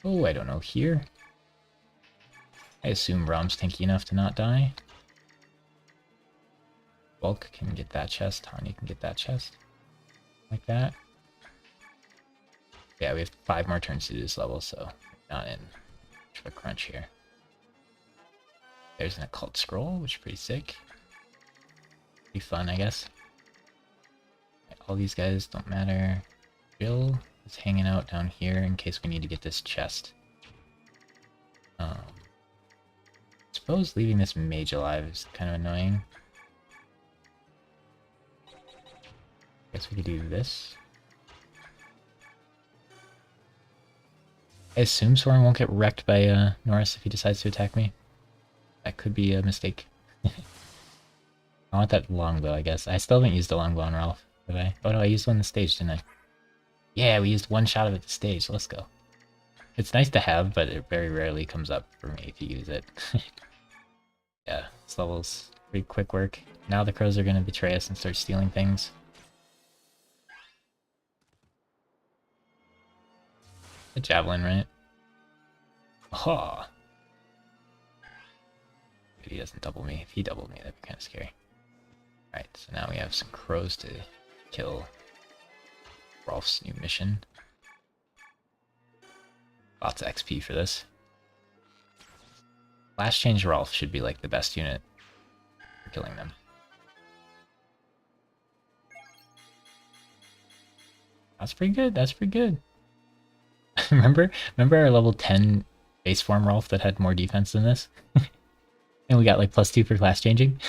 Oh, I don't know, here? I assume Rom's tanky enough to not die. Bulk can get that chest. Tanya can get that chest. Like that. Yeah, we have 5 more turns to do this level, so not in much of a crunch here. There's an occult scroll, which is pretty sick. Pretty fun, I guess. All these guys don't matter. Bill is hanging out down here in case we need to get this chest. Suppose leaving this mage alive is kind of annoying. Guess we could do this. I assume Soren won't get wrecked by Norris if he decides to attack me. That could be a mistake. I want that longbow, I guess. I still haven't used the longbow on Ralph, have I? Oh no, I used one on the stage, didn't I? Yeah, we used one shot of it at the stage. Let's go. It's nice to have, but it very rarely comes up for me to use it. Yeah, this level's pretty quick work. Now the crows are going to betray us and start stealing things. A javelin, right? Oh. If he doesn't double me. If he doubled me, that'd be kind of scary. Alright, so now we have some crows to kill Rolf's new mission. Lots of XP for this. Last change Rolf should be like the best unit for killing them. That's pretty good, that's pretty good. remember our level 10 base form Rolf that had more defense than this? And we got like +2 for class changing?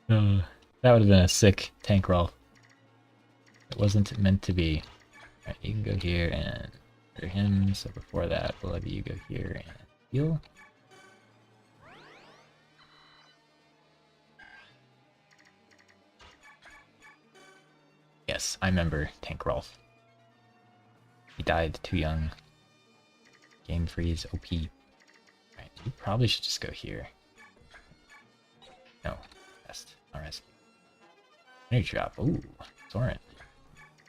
That would have been a sick tank Rolf. It wasn't meant to be. Alright, you can go here and for him, so before that, we'll have you go here and heal. Yes, I remember Tank Rolf. He died too young. Game freeze, OP. Alright, you probably should just go here. No, best. I'll rescue. Energy drop. Ooh, Soren.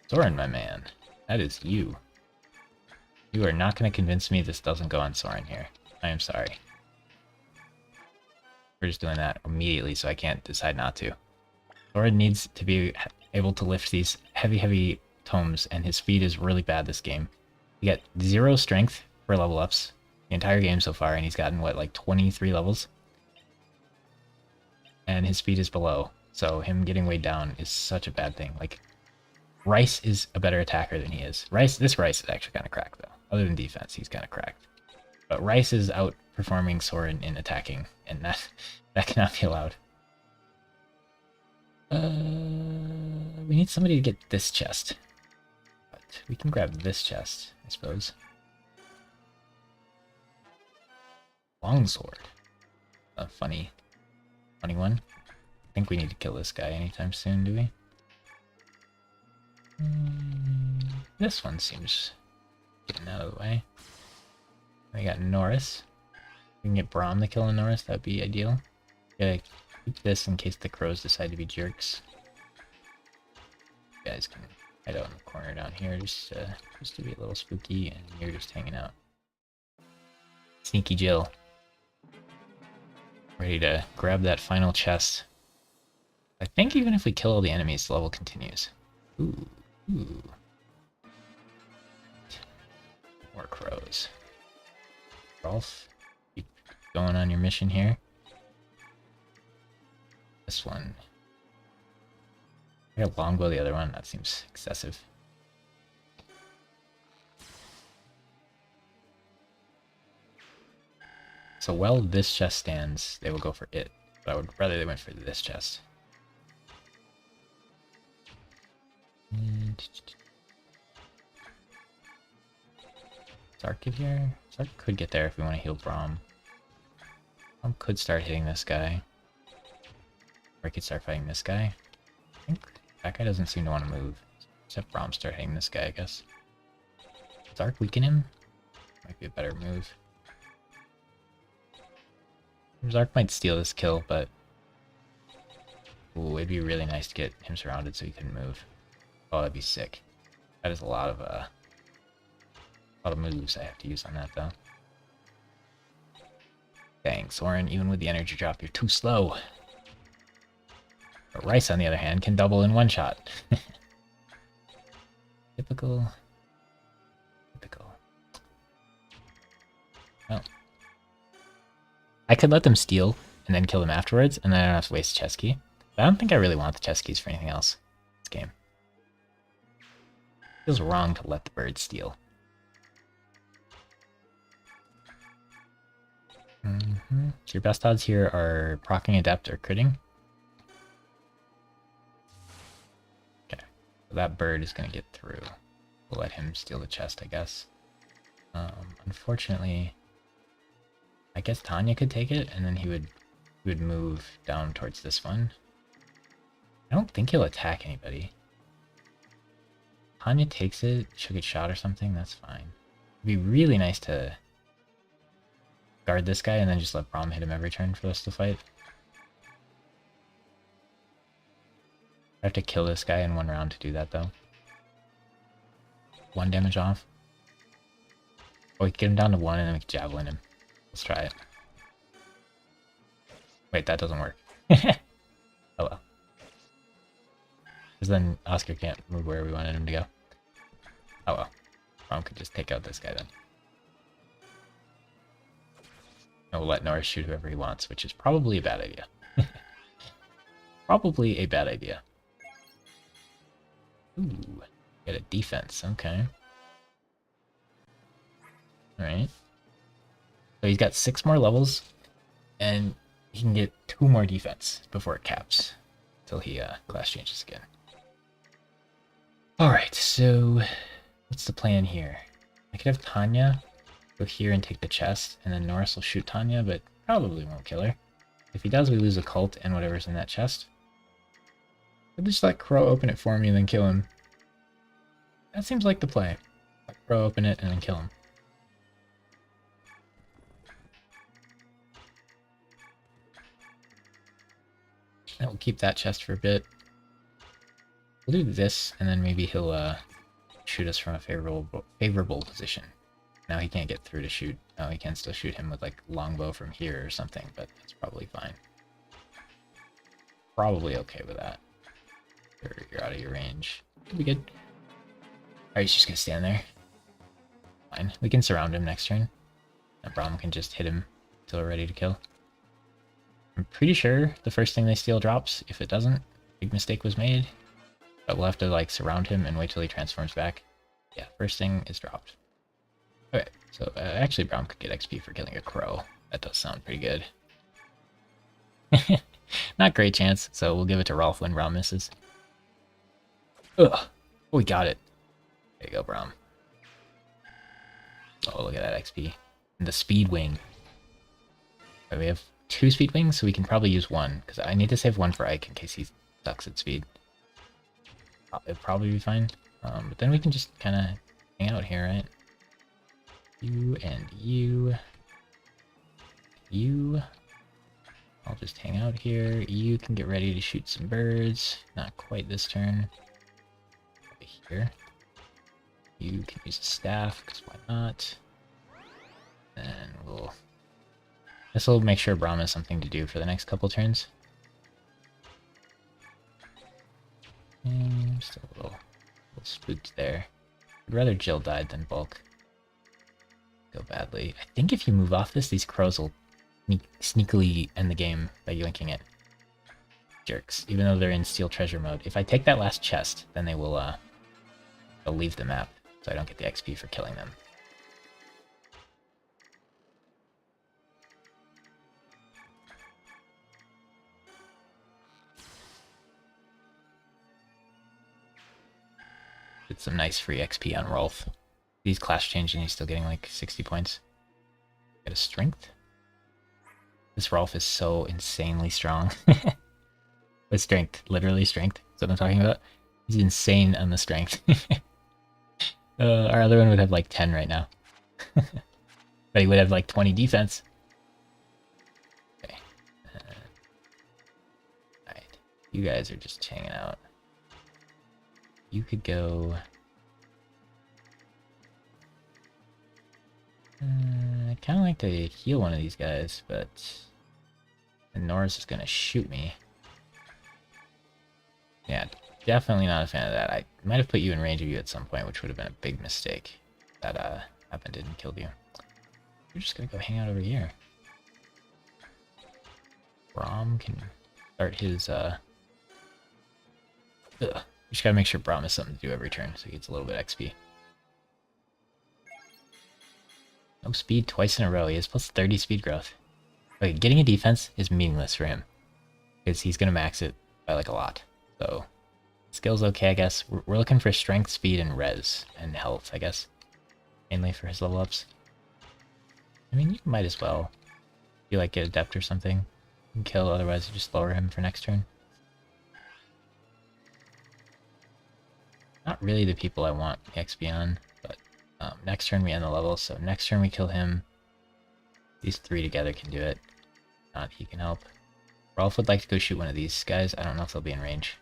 Soren, my man. That is you. You are not going to convince me this doesn't go on Soren here. I am sorry. We're just doing that immediately, so I can't decide not to. Soren needs to be able to lift these heavy tomes, and his speed is really bad this game. He got 0 strength for level ups the entire game so far, and he's gotten, what, like 23 levels? And his speed is below, so him getting weighed down is such a bad thing. Like, Rice is a better attacker than he is. This Rice is actually kind of cracked, though. Other than defense, he's kind of cracked. But Rice is outperforming Soren in attacking, and that cannot be allowed. We need somebody to get this chest. But we can grab this chest, I suppose. Longsword. A funny one. I think we need to kill this guy anytime soon, do we? This one seems getting out of the way. We got Norris. We can get Braum to kill a Norris, that'd be ideal. Gotta keep this in case the crows decide to be jerks. You guys can hide out in the corner down here just to be a little spooky, and you're just hanging out. Sneaky Jill. Ready to grab that final chest. I think even if we kill all the enemies, the level continues. Ooh. More crows. Rolf, keep going on your mission here. This one. I got longbow the other one. That seems excessive. So while this chest stands, they will go for it. But I would rather they went for this chest. Zark get here? Zark could get there if we want to heal Braum. Braum could start hitting this guy. Or he could start fighting this guy. I think that guy doesn't seem to want to move. Except Braum start hitting this guy, I guess. Zark weaken him? Might be a better move. Zark might steal this kill, but... Ooh, it'd be really nice to get him surrounded so he couldn't move. Oh, that'd be sick. That is a lot of moves I have to use on that, though. Dang, Soren, even with the energy drop, you're too slow. But Rice, on the other hand, can double in one shot. Typical. Well, I could let them steal and then kill them afterwards, and then I don't have to waste a chest key. But I don't think I really want the chest keys for anything else in this game. Feels wrong to let the bird steal. So your best odds here are proccing Adept or critting. Okay, so that bird is going to get through. We'll let him steal the chest, I guess. Unfortunately, I guess Tanya could take it, and then he would move down towards this one. I don't think he'll attack anybody. Tanya takes it, she'll get shot or something, that's fine. It'd be really nice to guard this guy and then just let Braum hit him every turn for us to fight. I have to kill this guy in one round to do that, though. 1 damage off. Oh, we can get him down to 1 and then we can javelin him. Let's try it. Wait, that doesn't work. Oh well. Because then Oscar can't move where we wanted him to go. Oh well. Braum could just take out this guy then. And we'll let Norris shoot whoever he wants, which is probably a bad idea. Probably a bad idea. Ooh, get a defense, okay. Alright. So he's got 6 more levels, and he can get 2 more defense before it caps. Until he class changes again. Alright, so what's the plan here? I could have Tanya go here and take the chest, and then Norris will shoot Tanya, but probably won't kill her. If he does, we lose a cult and whatever's in that chest. I'll just let Crow open it for me and then kill him. That seems like the play. Throw open it and then kill him. And we'll keep that chest for a bit. We'll do this, and then maybe he'll shoot us from a favorable position. Now he can't get through to shoot. Oh, he can still shoot him with like longbow from here or something, but that's probably fine. Probably okay with that. You're out of your range. Could be good. Alright, he's just gonna stand there. Fine. We can surround him next turn. And Braum can just hit him until we're ready to kill. I'm pretty sure the first thing they steal drops. If it doesn't, big mistake was made. But we'll have to like surround him and wait till he transforms back. Yeah, first thing is dropped. Okay, so actually Braum could get XP for killing a crow. That does sound pretty good. Not great chance, so we'll give it to Rolf when Braum misses. Ugh. Oh, we got it. There you go, Braum. Oh, look at that XP. And the speed wing. Right, we have 2 speed wings, so we can probably use 1, because I need to save 1 for Ike in case he sucks at speed. It'll probably be fine. But then we can just kind of hang out here, right? You and you. You. I'll just hang out here. You can get ready to shoot some birds. Not quite this turn. Over here. You can use a staff, because why not? And this will make sure Braum has something to do for the next couple turns. And just a little spooked there. I'd rather Jill died than Bulk. Go badly. I think if you move off this, these crows will sneakily end the game by yoinking it. Jerks. Even though they're in Steel Treasure mode. If I take that last chest, then they will they'll leave the map, so I don't get the XP for killing them. Get some nice free XP on Rolf. These class change and he's still getting like 60 points. Get a strength. This Rolf is so insanely strong. With strength, literally strength. That's what I'm talking about. He's insane on the strength. Our other one would have like 10 right now. But he would have like 20 defense. Okay. Alright. You guys are just hanging out. You could go... I'd kind of like to heal one of these guys, but... And Norris is going to shoot me. Yeah, definitely not a fan of that. I might have put you in range of you at some point, which would have been a big mistake. That happened and killed you. We're just going to go hang out over here. Braum can start his... We just gotta make sure Braum has something to do every turn, so he gets a little bit XP. No speed twice in a row. He has plus 30 speed growth. Okay, getting a defense is meaningless for him, because he's gonna max it by like a lot. So, skill's okay, I guess. We're looking for strength, speed, and res, and health, I guess. Mainly for his level ups. I mean, you might as well. If you like get adept or something, you can kill, otherwise you just lower him for next turn. Not really the people I want XP on, but next turn we end the level, so next turn we kill him. These 3 together can do it. Not he can help. Rolf would like to go shoot one of these guys. I don't know if they'll be in range.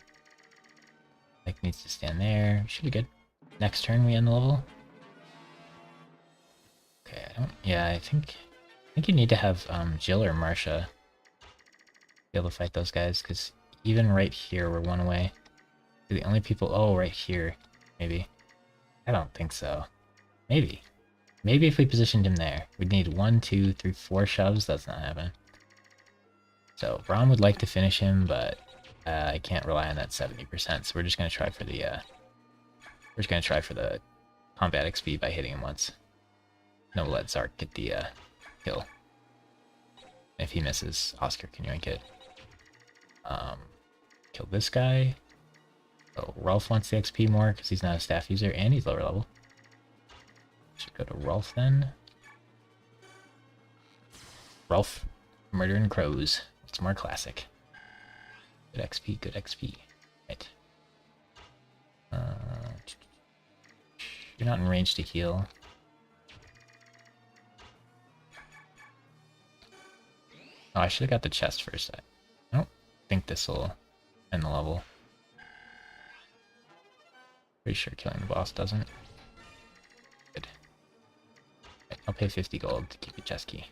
Like needs to stand there. Should be good. Next turn we end the level. Okay, I think you need to have Jill or Marsha be able to fight those guys, because even right here we're 1 away. The only people... Oh, right here. Maybe. I don't think so. Maybe. Maybe if we positioned him there. We'd need 1, 2, 3, 4 shoves. That's not happening. So, Braum would like to finish him, but I can't rely on that 70%. So we're just going to try for the... we're just going to try for the combat XP by hitting him once. No, let Zark get the kill. If he misses, Oscar can yoink it. Kill this guy. So Rolf wants the XP more because he's not a staff user and he's lower level. Should go to Rolf then. Rolf, murdering crows. It's more classic. Good XP, good XP. Right. You're not in range to heal. Oh, I should have got the chest first. I don't think this will end the level. Pretty sure killing the boss doesn't. Good. Right, I'll pay 50 gold to keep the chest key.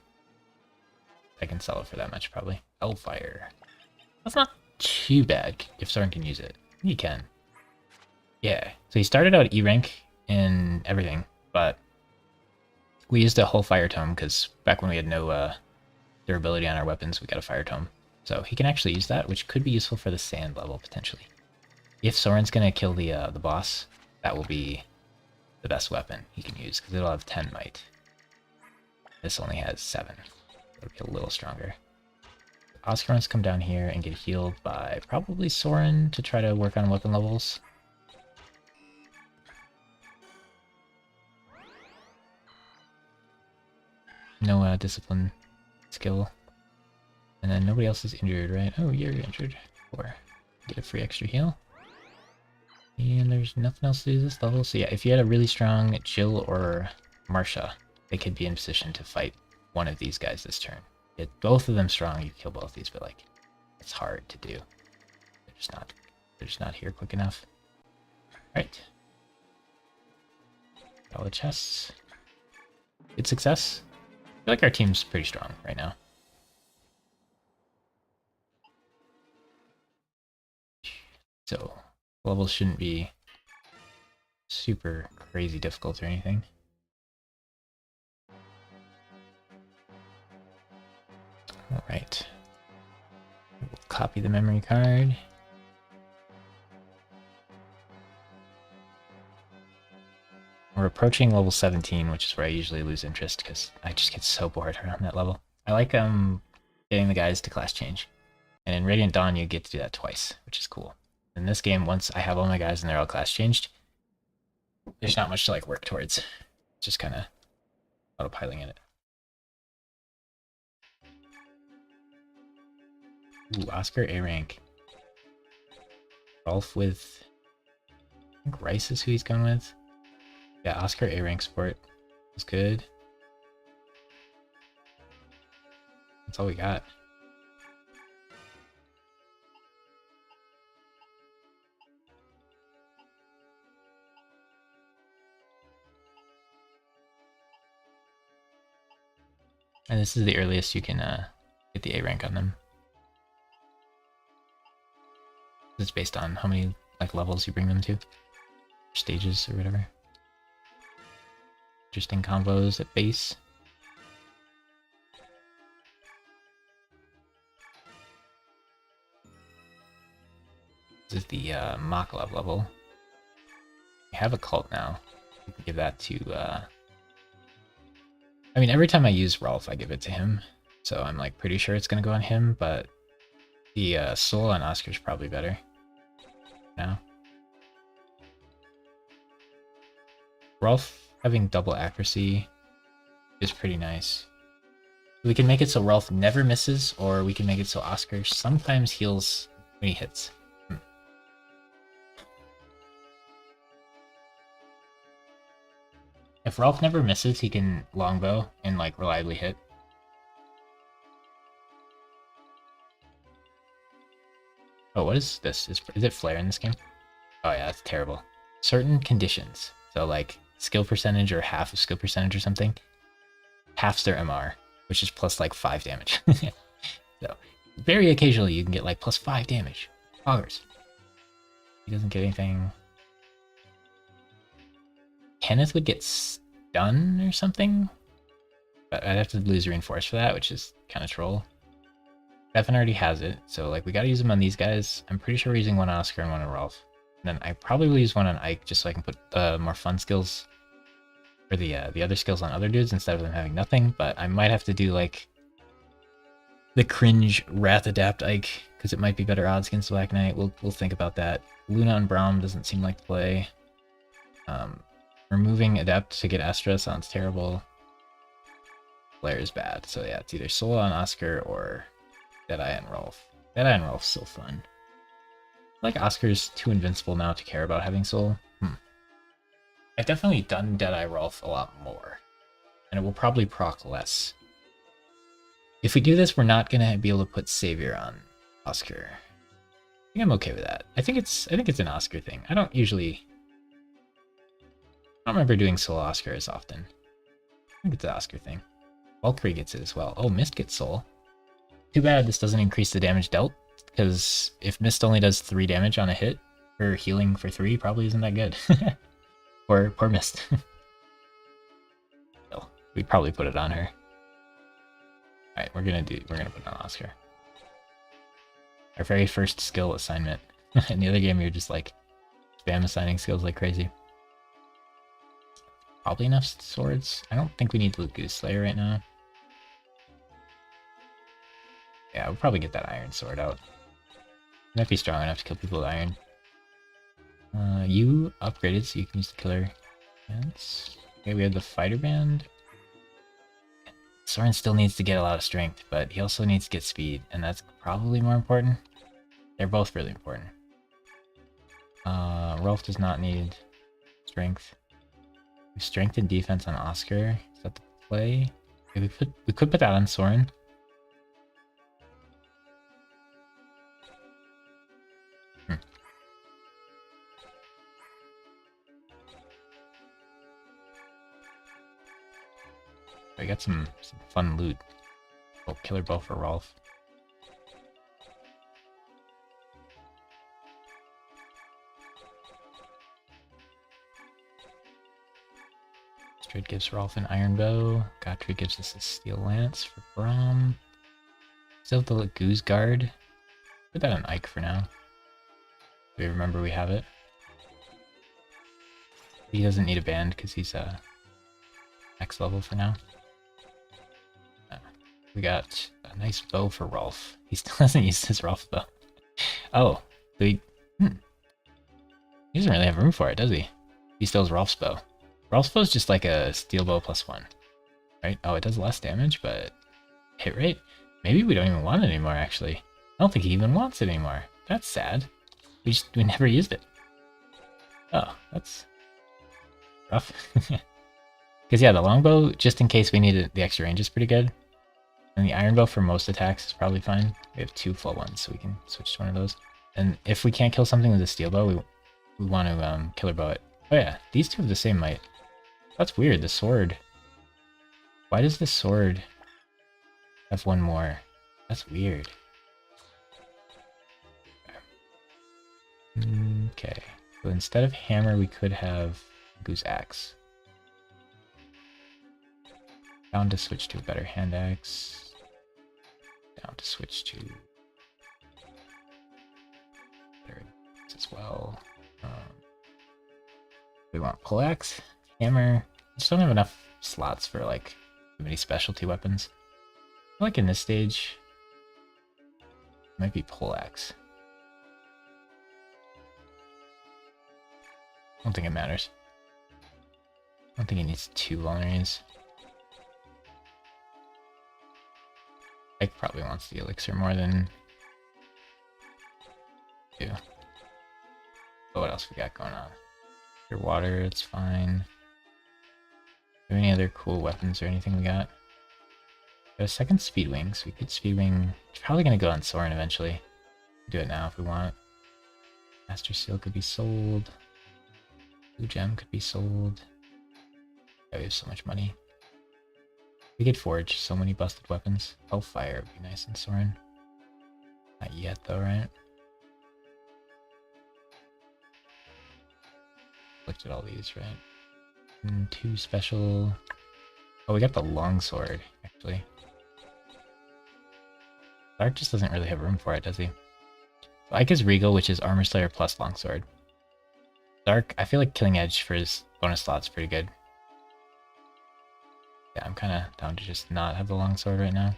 I can sell it for that much, probably. Hellfire. That's not too bad if Soren can use it. He can. Yeah. So he started out E rank in everything, but we used a whole fire tome because back when we had no durability on our weapons, we got a fire tome. So he can actually use that, which could be useful for the sand level potentially. If Soren's gonna kill the boss, that will be the best weapon he can use because it'll have 10 might. This only has 7. It'll be a little stronger. Oscar wants to come down here and get healed by probably Soren to try to work on weapon levels. No discipline skill. And then nobody else is injured, right? Oh, you're injured. 4. Get a free extra heal. And there's nothing else to do this level. So yeah, if you had a really strong Jill or Marsha, they could be in position to fight one of these guys this turn. Get both of them strong, you kill both these, but like, it's hard to do. They're just not here quick enough. Alright. All the chests. Good success. I feel like our team's pretty strong right now. So, levels shouldn't be super crazy difficult or anything. Alright. We'll copy the memory card. We're approaching level 17, which is where I usually lose interest because I just get so bored around that level. I like getting the guys to class change. And in Radiant Dawn, you get to do that twice, which is cool. In this game, once I have all my guys and they're all class changed, there's not much to like work towards. Just kind of autopiling in it. Ooh, Oscar A rank. Rolf with, I think Rice is who he's going with. Yeah, Oscar A rank sport is good. That's all we got. And this is the earliest you can get the A rank on them. It's based on how many like levels you bring them to, stages or whatever. Interesting combos at base. This is the Maklov level. We have a cult now. We can give that to. I mean, every time I use Rolf, I give it to him, so I'm like pretty sure it's gonna go on him. But the soul on Oscar's probably better. Now, Rolf having double accuracy is pretty nice. We can make it so Rolf never misses, or we can make it so Oscar sometimes heals when he hits. If Rolf never misses, he can longbow and like reliably hit. Oh, what is this? Is it flare in this game? Oh yeah, that's terrible. Certain conditions, so like skill percentage or half of skill percentage or something, halves their MR, which is plus like 5 damage. So very occasionally you can get like plus 5 damage. Poggers. He doesn't get anything. Kenneth would get stun or something, but I'd have to lose reinforce for that, which is kind of troll. Stefan already has it, so like we gotta use them on these guys. I'm pretty sure we're using one on Oscar and one on Rolf. And then I probably will use one on Ike just so I can put more fun skills, or the other skills on other dudes instead of them having nothing. But I might have to do like the cringe Wrath Adapt Ike because it might be better odds against Black Knight. We'll think about that. Luna and Braum doesn't seem like the play. Removing Adept to get Astra sounds terrible. Flare is bad, so yeah, it's either Soul on Oscar or Deadeye and Rolf. Deadeye and Rolf's so fun. I feel like Oscar's too invincible now to care about having Soul. I've definitely done Deadeye Rolf a lot more, and it will probably proc less. If we do this, we're not gonna be able to put Savior on Oscar. I think I'm okay with that. I think it's an Oscar thing. I don't remember doing solo Oscar as often. I think it's an Oscar thing. Valkyrie gets it as well. Oh, Mist gets soul. Too bad this doesn't increase the damage dealt, because if Mist only does 3 damage on a hit, her healing for 3 probably isn't that good. Poor Mist. Still, we'd probably put it on her. Alright, we're gonna put it on Oscar. Our very first skill assignment. In the other game, you're just like spam assigning skills like crazy. Probably enough swords. I don't think we need Blue Goose Slayer right now. Yeah, we'll probably get that iron sword out. Might be strong enough to kill people with iron. You upgraded so you can use the killer hands. Okay, we have the fighter band. Soren still needs to get a lot of strength, but he also needs to get speed, and that's probably more important. They're both really important. Rolf does not need strength. We have strength and defense on Oscar. Is that the play? Okay, we could put that on Soren. We got some fun loot. Oh, killer bow for Rolf. Straight gives Rolf an iron bow. Gottfried gives us a steel lance for Braum. Still have the Goose Guard. Put that on Ike for now. Do we remember we have it? He doesn't need a band because he's next level for now. We got a nice bow for Rolf. He still hasn't used his Rolf bow. Oh, he doesn't really have room for it, does he? He still has Rolf's bow. Rolf's bow is just like a steel bow +1, right? Oh, it does less damage, but hit rate? Maybe we don't even want it anymore, actually. I don't think he even wants it anymore. That's sad. We never used it. Oh, that's rough. Because yeah, the longbow, just in case we need it, the extra range is pretty good. And the iron bow for most attacks is probably fine. We have 2 full ones, so we can switch to one of those. And if we can't kill something with a steel bow, we want to killer bow it. Oh yeah, these two have the same might. That's weird, the sword. Why does the sword have 1 more? That's weird. Okay, so instead of hammer, we could have Goose Axe. Down to switch to a better hand axe. Down to switch to better axe as well. We want pole axe, hammer. Just don't have enough slots for like too many specialty weapons. I feel like in this stage, it might be pole axe. I don't think it matters. I don't think it needs 2 vulneraries. Ike probably wants the elixir more than 2. But what else we got going on? Your water, it's fine. Do we have any other cool weapons or anything we got? We got a second speed wing, so we could speed wing. It's probably gonna go on Soren eventually. Do it now if we want. Master Seal could be sold. Blue Gem could be sold. Yeah, we have so much money. We could forge so many busted weapons. Hellfire would be nice in Soren. Not yet though, right? Looked at all these, right? 2 special. Oh, we got the longsword, actually. Dark just doesn't really have room for it, does he? So Ike is Regal, which is Armor Slayer plus longsword. Dark, I feel like Killing Edge for his bonus slot's pretty good. Yeah, I'm kind of down to just not have the longsword right now.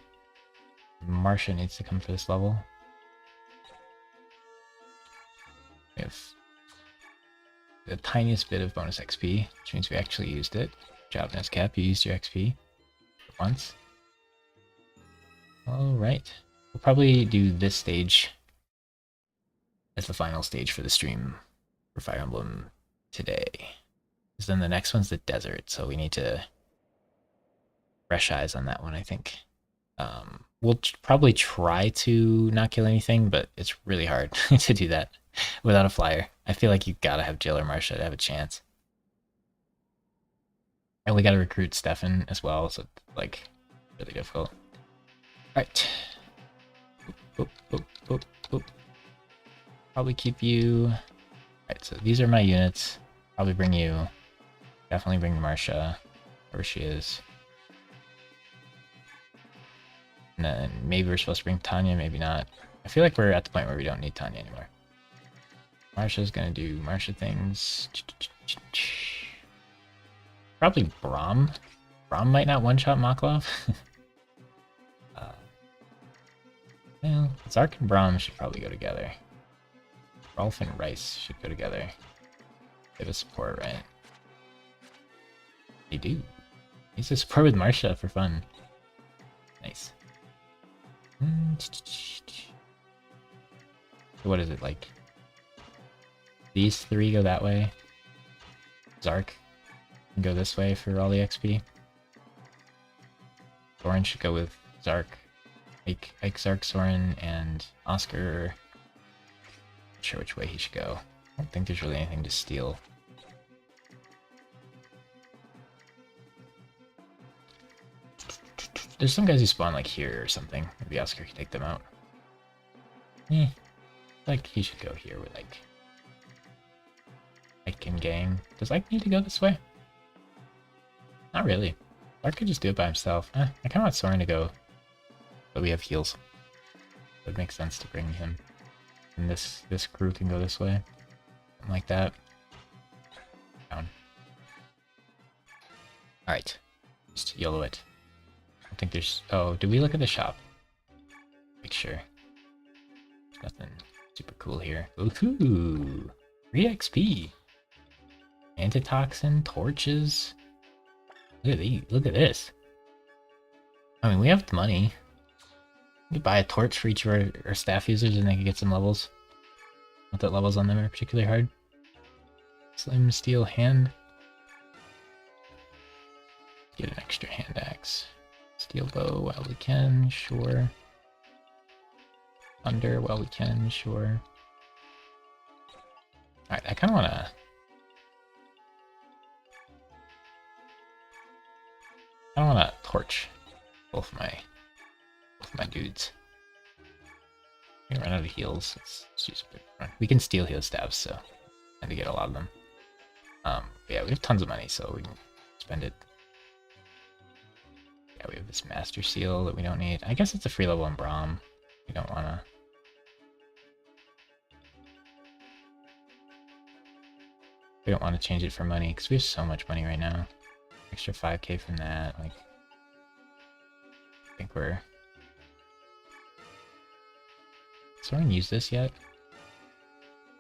Marcia needs to come for this level. We have the tiniest bit of bonus XP, which means we actually used it. Good job, Nescap, you used your XP for once. Alright, we'll probably do this stage as the final stage for the stream for Fire Emblem today. Because then the next one's the desert, so we need to fresh eyes on that one, I think. We'll probably try to not kill anything, but it's really hard to do that without a flyer. I feel like you gotta have Jill or Marsha to have a chance. And we gotta recruit Stefan as well, so it's like really difficult. Alright. Boop, boop, boop, boop. Probably keep you. Alright, so these are my units. Probably bring you. Definitely bring Marsha, wherever she is. And then maybe we're supposed to bring Tanya, maybe not. I feel like we're at the point where we don't need Tanya anymore. Marsha's gonna do Marsha things. Probably Braum. Braum might not one-shot Maklov. Well, Zark and Braum should probably go together. Rolf and Rice should go together. They have a support, right? They do. He's a support with Marsha for fun. Nice. So what is it like? These three go that way. Zark can go this way for all the XP. Soren should go with Zark. Ike, Zark, Soren, and Oscar. Not sure which way he should go. I don't think there's really anything to steal. There's some guys who spawn like here or something. Maybe Oscar can take them out. Like he should go here with like Ike and gang. Does Ike need to go this way? Not really. Zark could just do it by himself. I kind of want Soren to go, but we have heals. It would make sense to bring him. And this crew can go this way. Something like that. Down. Alright. Just YOLO it. I don't think there's... Oh, did we look at the shop? Make sure. There's nothing super cool here. Ooh! 3 XP! Antitoxin, torches... Look at these. Look at this. I mean, we have the money. We could buy a torch for each of our staff users and they can get some levels. Not that levels on them are particularly hard. Slim steel hand. Get an extra hand axe. Steel bow while we can, sure. Thunder while we can, sure. Alright, I kind of want to... I don't want to torch both my dudes. We run out of heals. Let's use a big run. We can steal heal stabs, so I had to get a lot of them. Yeah, we have tons of money, so we can spend it. Yeah, we have this master seal that we don't need. I guess it's a free level in Braum. We don't want to. We don't want to change it for money because we have so much money right now. Extra 5k from that, like, I think we're... Someone use this yet?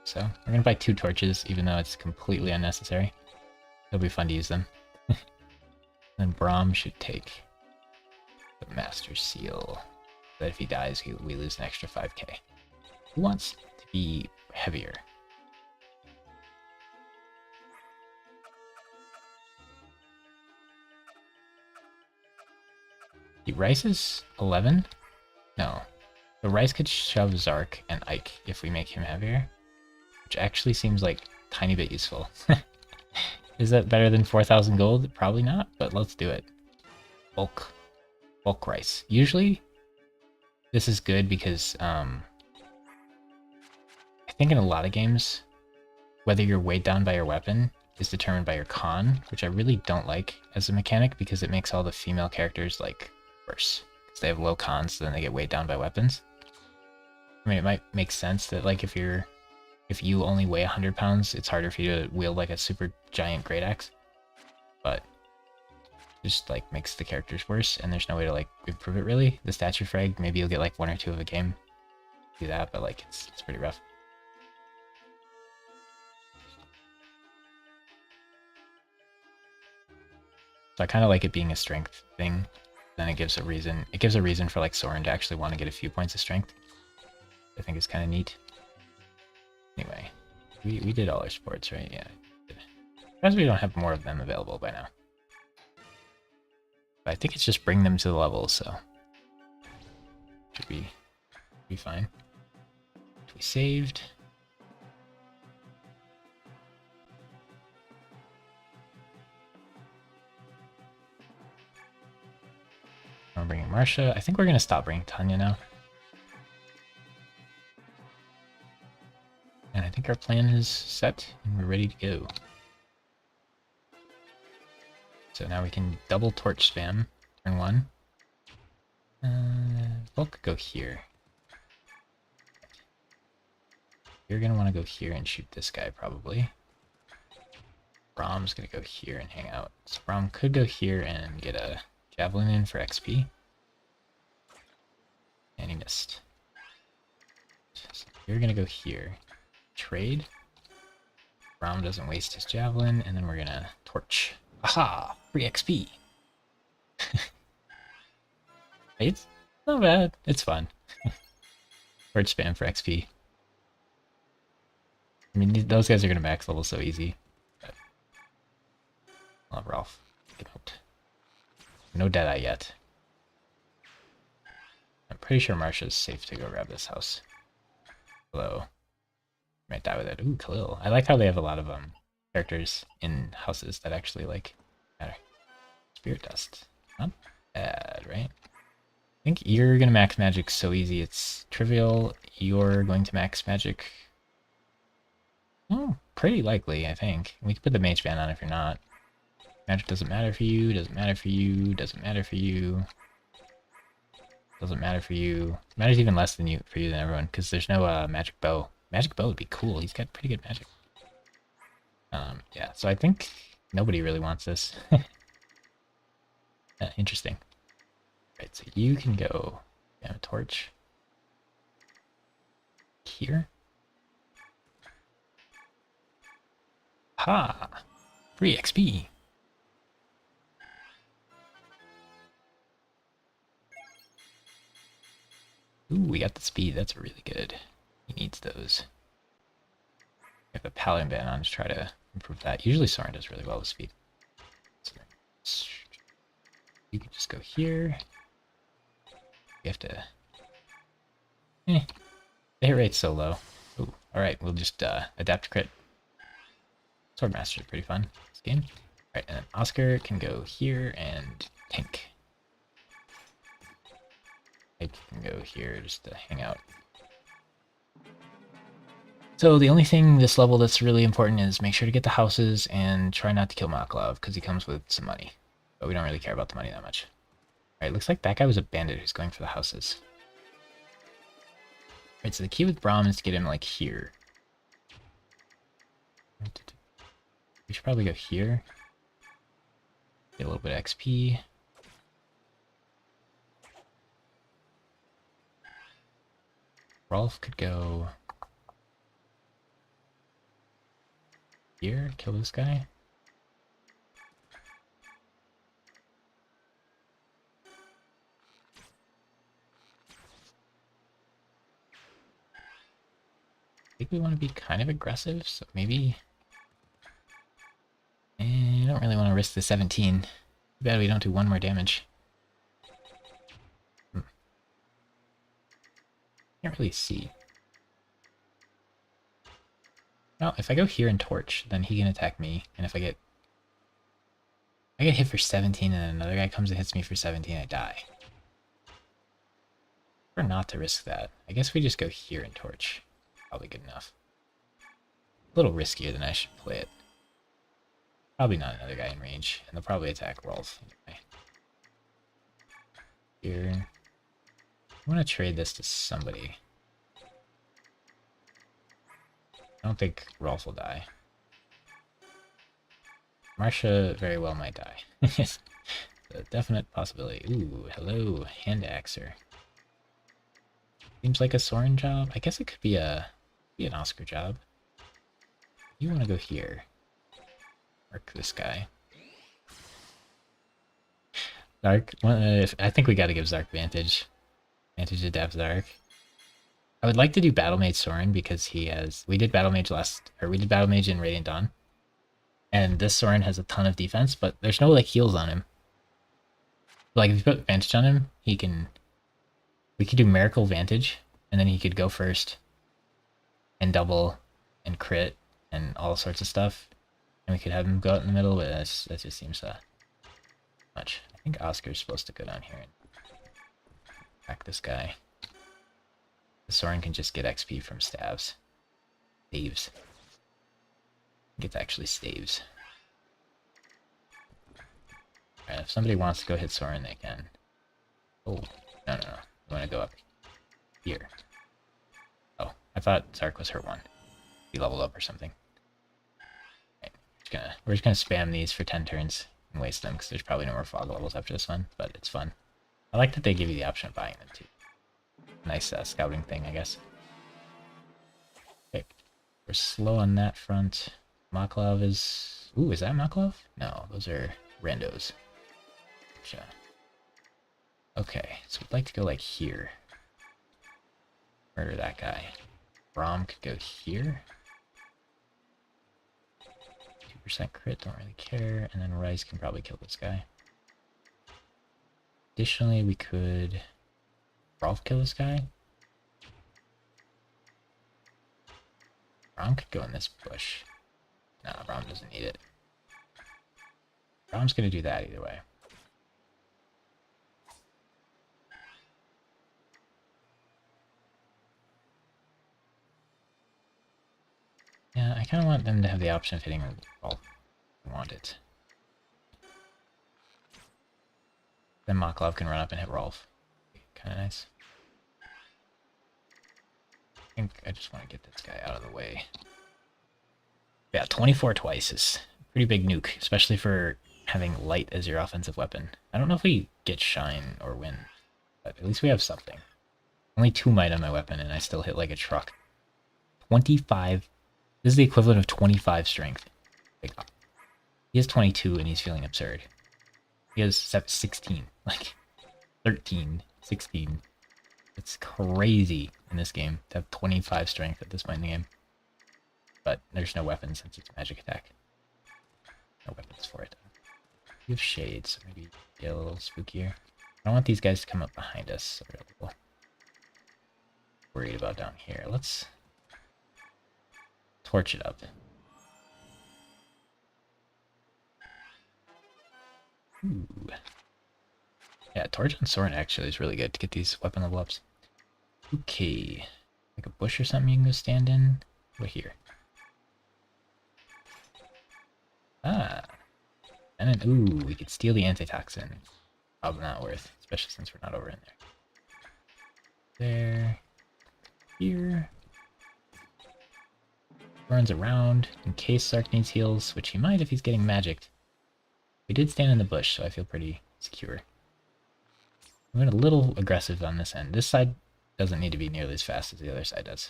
So, we're gonna buy 2 torches, even though it's completely unnecessary. It'll be fun to use them. Then Braum should take the Master Seal, so that if he dies, we lose an extra 5k. Who wants to be heavier? Rice is 11? No. The Rice could shove Zark and Ike if we make him heavier. Which actually seems like a tiny bit useful. Is that better than 4,000 gold? Probably not, but let's do it. Bulk Rice. Usually, this is good because I think in a lot of games, whether you're weighed down by your weapon is determined by your con, which I really don't like as a mechanic because it makes all the female characters like worse because they have low cons, so then they get weighed down by weapons. I mean, it might make sense that like if you only weigh 100 pounds, it's harder for you to wield like a super giant great axe, but just like makes the characters worse, and there's no way to like improve it really. The stature frag, maybe you'll get like 1 or 2 of a game, do that, but like it's pretty rough. So I kind of like it being a strength thing. Then it gives a reason. It gives a reason for like Soren to actually want to get a few points of strength. I think it's kind of neat. Anyway, we did all our sports, right? Yeah. As we don't have more of them available by now. But I think it's just bring them to the level, so should be fine. We saved. I'm bringing Marsha. I think we're gonna stop bringing Tanya now. And I think our plan is set and we're ready to go. So now we can double torch spam, turn 1. Volk could go here. You're gonna want to go here and shoot this guy probably. Brahm's gonna go here and hang out. So Brahm could go here and get a javelin in for XP. And he missed. So you're gonna go here. Trade. Brahm doesn't waste his javelin, and then we're gonna torch. Aha! Free XP! It's not bad. It's fun. Torch spam for XP. I mean, those guys are gonna max level so easy. But... love Ralph. Get out. No Deadeye yet. I'm pretty sure Marsha's safe to go grab this house. Although, might die with it. Ooh, Khalil. I like how they have a lot of characters in houses that actually like matter. Spirit Dust. Not bad, right? I think you're gonna max magic so easy it's trivial. You're going to max magic. Oh, pretty likely, I think. We could put the mage band on if you're not. Magic doesn't matter for you, doesn't matter for you, doesn't matter for you. Doesn't matter for you. It matters even less than for you than everyone, because there's no magic bow. Magic bow would be cool. He's got pretty good magic. Yeah, so I think nobody really wants this. Interesting. Right, so you can go a torch here. Ha! Free XP. Ooh, we got the speed. That's really good. He needs those. We have a paladin band on to try to improve that. Usually Soren does really well with speed. So you can just go here. You have to... the hit rate's so low. Ooh, alright, we'll just adapt to crit. Swordmaster is pretty fun this game. Alright, and then Oscar can go here and tank. I can go here just to hang out. So the only thing this level that's really important is make sure to get the houses and try not to kill Maklov because he comes with some money. But we don't really care about the money that much. Alright, looks like that guy was a bandit who's going for the houses. Alright, so the key with Brahm is to get him like here. We should probably go here. Get a little bit of XP. Rolf could go here, kill this guy. I think we want to be kind of aggressive, so maybe... I don't really want to risk the 17. Too bad we don't do one more damage. Can't really see. Well, if I go here and torch, then he can attack me, and if I get hit for 17 and another guy comes and hits me for 17, I die. Or not to risk that. I guess we just go here and torch. Probably good enough. A little riskier than I should play it. Probably not another guy in range, and they'll probably attack Rolf anyway. Here. I want to trade this to somebody. I don't think Rolf will die. Marsha very well might die. It's a definite possibility. Ooh, hello, hand axer. Seems like a Soren job. I guess it could be an Oscar job. You want to go here. Mark this guy. Zark. I think we got to give Zark Vantage. Vantage to Dev Zark. I would like to do Battle Mage Soren because he has. We did Battle Mage in Radiant Dawn. And this Soren has a ton of defense, but there's no like heals on him. Like if you put Vantage on him, he can. We could do Miracle Vantage, and then he could go first, and double, and crit, and all sorts of stuff. And we could have him go out in the middle, but that just seems much. I think Oscar's supposed to go down here and attack this guy. The Soren can just get XP from staves. Staves. It's actually staves. Alright, if somebody wants to go hit Soren, they can. Oh, no. I want to go up here. Oh, I thought Zark was her one. He leveled up or something. Right, we're just gonna spam these for 10 turns and waste them, because there's probably no more fog levels after this one, but it's fun. I like that they give you the option of buying them too. Nice scouting thing, I guess. Okay, we're slow on that front. Maklov is... Ooh, is that Maklov? No, those are randos. Gotcha. Okay, so we'd like to go like here. Murder that guy. Braum could go here. 2% crit, don't really care. And then Rice can probably kill this guy. Additionally, we could... Rolf kill this guy. Braum could go in this bush. No, Braum doesn't need it. Braum's gonna do that either way. Yeah, I kind of want them to have the option of hitting Rolf. I want it. Then Maklov can run up and hit Rolf. Kind of nice. I think I just want to get this guy out of the way. Yeah, 24 twice is a pretty big nuke, especially for having light as your offensive weapon. I don't know if we get shine or win, but at least we have something. Only 2 might on my weapon, and I still hit like a truck. 25. This is the equivalent of 25 strength. Like, he has 22, and he's feeling absurd. He has 16. Like, 13, 16. It's crazy in this game to have 25 strength at this point in the game. But there's no weapon since it's magic attack. No weapons for it. We have shades, so maybe get a little spookier. I don't want these guys to come up behind us, so we're a little worried about down here. Let's torch it up. Ooh. Yeah, torch on Soren actually is really good to get these weapon level ups. Okay. Like a bush or something you can go stand in? What here? Ah. And then, ooh, we could steal the antitoxin. Probably not worth, especially since we're not over in there. There. Here. Runs around in case Sark needs heals, which he might if he's getting magicked. We did stand in the bush, so I feel pretty secure. We went a little aggressive on this end. This side doesn't need to be nearly as fast as the other side does.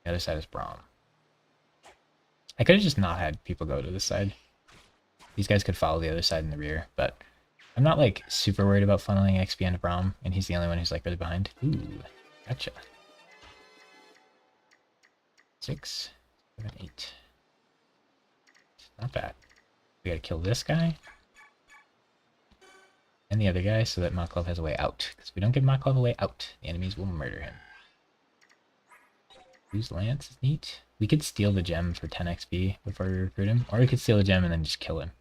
The other side is Braum. I could have just not had people go to this side. These guys could follow the other side in the rear, but I'm not like super worried about funneling XP into Braum, and he's the only one who's like really behind. Ooh, gotcha. 6, 7, 8. Not bad. We gotta kill this guy and the other guy so that Maklov has a way out. Because if we don't give Maklov a way out, the enemies will murder him. Use Lance is neat. We could steal the gem for 10 XP before we recruit him, or we could steal the gem and then just kill him.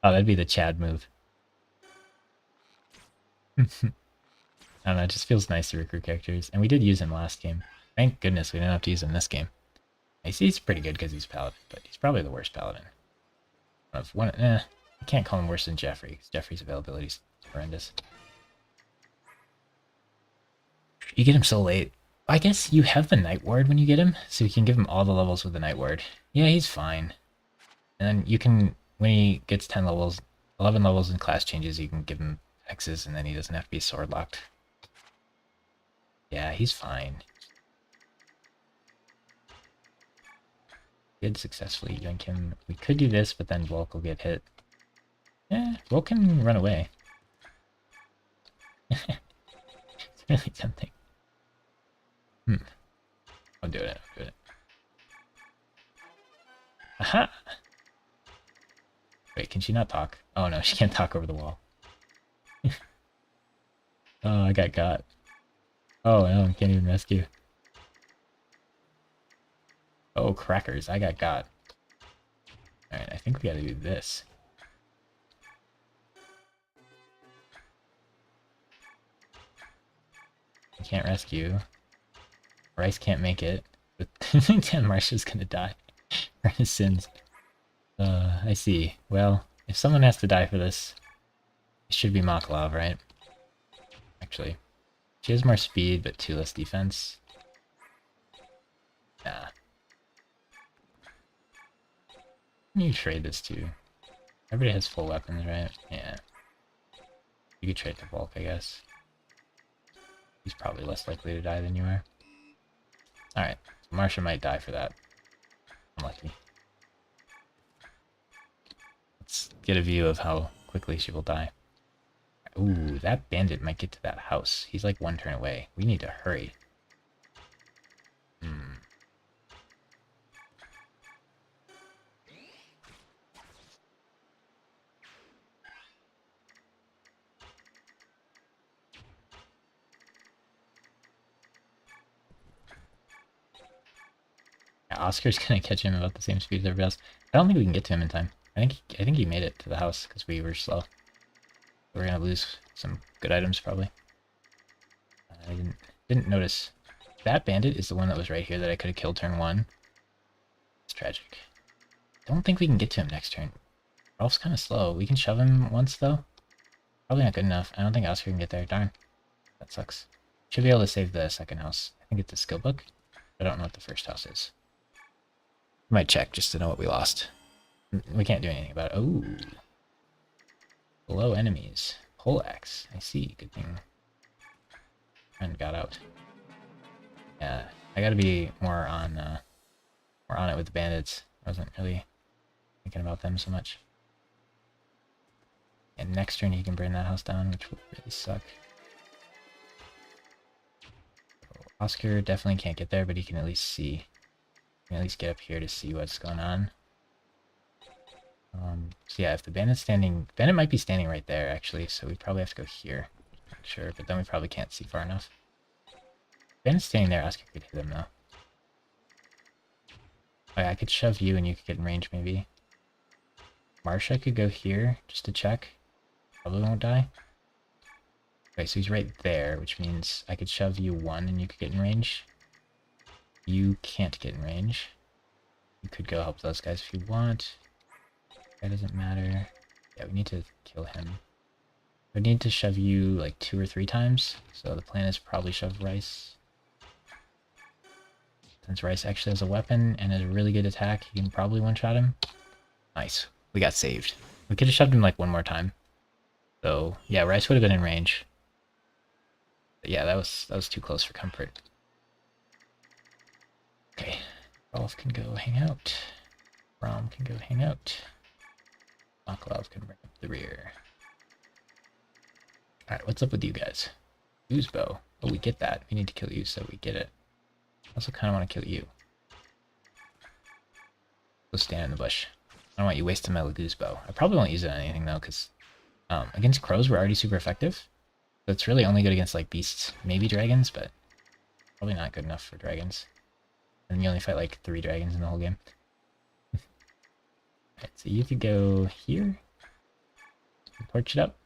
Oh, that'd be the Chad move. I don't know, it just feels nice to recruit characters. And we did use him last game. Thank goodness we didn't have to use him this game. He's pretty good because he's Paladin, but he's probably the worst Paladin. I can't call him worse than Jeffrey, because Jeffrey's availability is horrendous. You get him so late. I guess you have the Night Ward when you get him, so you can give him all the levels with the Night Ward. Yeah, he's fine. And then you can, when he gets 10 levels, 11 levels in class changes, you can give him X's, and then he doesn't have to be sword locked. Yeah, he's fine. Did successfully yank him. We could do this, but then Volk will get hit. Yeah, Volk can run away. It's really tempting. I'll do it. Aha! Wait, can she not talk? Oh no, she can't talk over the wall. Oh, I got. Oh no, I can't even rescue. Oh, crackers, I got. Alright, I think we gotta do this. I can't rescue. Rice can't make it. But damn, Marsha's gonna die for his sins. I see. Well, if someone has to die for this, it should be Maklov, right? Actually. She has more speed, but 2 less defense. Nah. You trade this too. Everybody has full weapons, right? Yeah. You could trade to Volk, I guess. He's probably less likely to die than you are. Alright, so Marsha might die for that. Unlucky. Let's get a view of how quickly she will die. Ooh, that bandit might get to that house. He's like 1 turn away. We need to hurry. Yeah, Oscar's gonna catch him about the same speed as everybody else. I don't think we can get to him in time. I think he made it to the house because we were slow. We're gonna lose some good items probably. I didn't notice. That bandit is the one that was right here that I could have killed turn 1. It's tragic. Don't think we can get to him next turn. Rolf's kind of slow. We can shove him once though. Probably not good enough. I don't think Oscar can get there. Darn. That sucks. Should be able to save the second house. I think it's a skill book. I don't know what the first house is. Might check just to know what we lost. We can't do anything about it. Oh. Below enemies. Poleaxe. I see. Good thing. Friend got out. Yeah, I gotta be more on it with the bandits. I wasn't really thinking about them so much. And next turn he can burn that house down, which would really suck. Oscar definitely can't get there, but he can at least see. He can at least get up here to see what's going on. So yeah, if the bandit's standing... Bandit might be standing right there, actually, so we probably have to go here. Not sure, but then we probably can't see far enough. Bandit's standing there, Oscar could hit him, though. Oh yeah, I could shove you and you could get in range, maybe. Marsha could go here, just to check. Probably won't die. Okay, so he's right there, which means I could shove you 1 and you could get in range. You can't get in range. You could go help those guys if you want. That doesn't matter. Yeah, we need to kill him. We need to shove you like 2 or 3 times. So the plan is probably shove Rice. Since Rice actually has a weapon and has a really good attack, you can probably one-shot him. Nice. We got saved. We could have shoved him like 1 more time. So yeah, Rice would have been in range. But yeah, that was too close for comfort. Okay. Rolf can go hang out. Rom can go hang out. Maklov can bring up the rear. Alright, what's up with you guys? Bow. Oh, we get that. We need to kill you, so we get it. I also kind of want to kill you. Go stand in the bush. I don't want you wasting my bow. I probably won't use it on anything, though, because against crows, we're already super effective. So it's really only good against, like, beasts. Maybe dragons, but probably not good enough for dragons. And you only fight, like, 3 dragons in the whole game. Alright, so you could go here. Torch it up.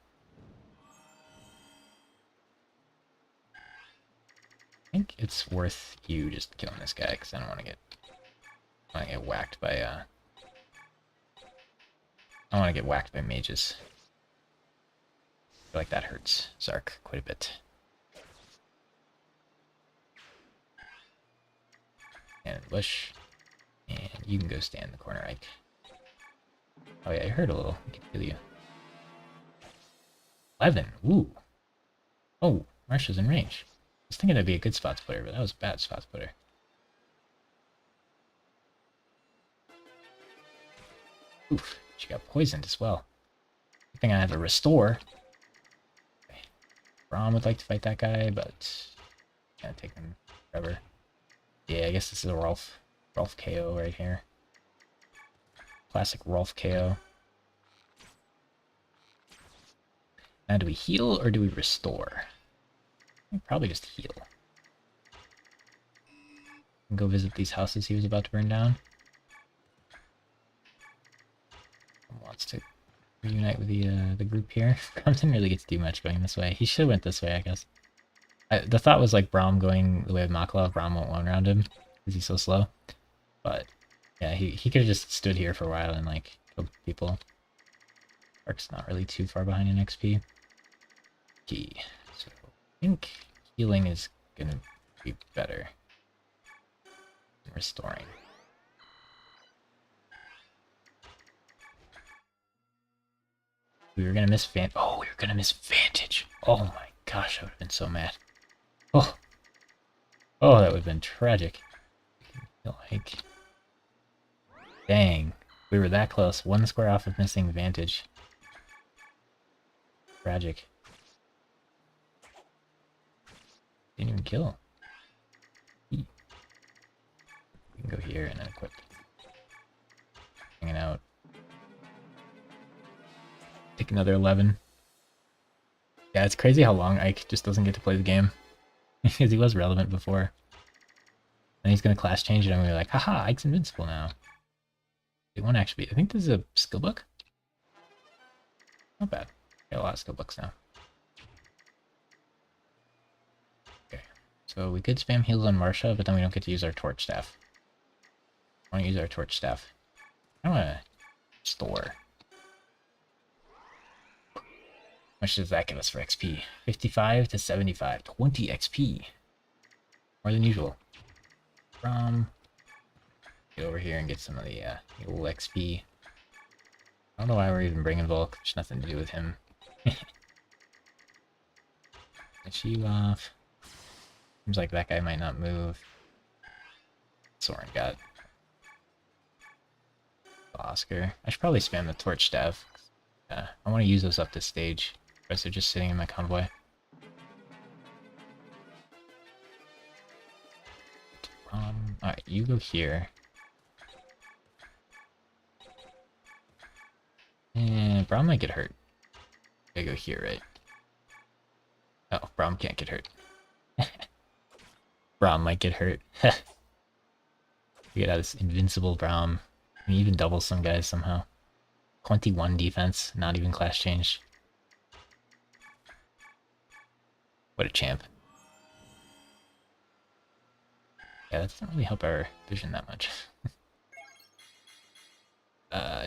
I think it's worth you just killing this guy, because I don't want to get whacked by, I don't want to get whacked by mages. I feel like that hurts Zark quite a bit. And in the bush. And you can go stand in the corner, Ike. Oh yeah, I heard a little. I can kill you. 11. Ooh. Oh, Marsha's in range. I was thinking that'd be a good spot to put her, but that was a bad spot to put her. Oof, she got poisoned as well. Good thing I have a restore. Okay. Braum would like to fight that guy, but it's gonna take him forever. Yeah, I guess this is a Rolf KO right here. Classic Rolf KO. Now, do we heal or do we restore? Probably just heal. And go visit these houses he was about to burn down. Wants to reunite with the group here. Brom didn't really get to do much going this way. He should have went this way, I guess. The thought was like Brom going the way of Maklov. Brom won't one round him because he's so slow. But yeah, he could have just stood here for a while and like killed people. Ark's not really too far behind in XP. Key. So I think healing is gonna be better than restoring. We were gonna miss Oh, we were gonna miss Vantage. Oh my gosh, I would have been so mad. Oh, oh, that would have been tragic. Like, dang, we were that close. One square off of missing Vantage. Tragic. Didn't even kill. We can go here and then equip. Hanging out. Take another 11. Yeah, it's crazy how long Ike just doesn't get to play the game. Because he was relevant before. And he's gonna class change it and we're like, haha, Ike's invincible now. It won't actually be. I think this is a skill book. Not bad. Got a lot of skill books now. Okay. So we could spam heals on Marsha, but then we don't get to use our torch staff. I want to use our torch staff. I want to store. How much does that give us for XP? 55 to 75. 20 XP. More than usual. Get over here and get some of the old XP. I don't know why we're even bringing Volk. There's nothing to do with him. Get you off. Seems like that guy might not move. Soren got Oscar. I should probably spam the torch staff. I want to use those up this stage. Otherwise they're just sitting in my convoy. Alright, you go here. And Braum might get hurt. I go here, right? Oh, Braum can't get hurt. Braum might get hurt. We get out this invincible Braum. And even double some guys somehow. 21 defense, not even class changed. What a champ. Yeah, that doesn't really help our vision that much.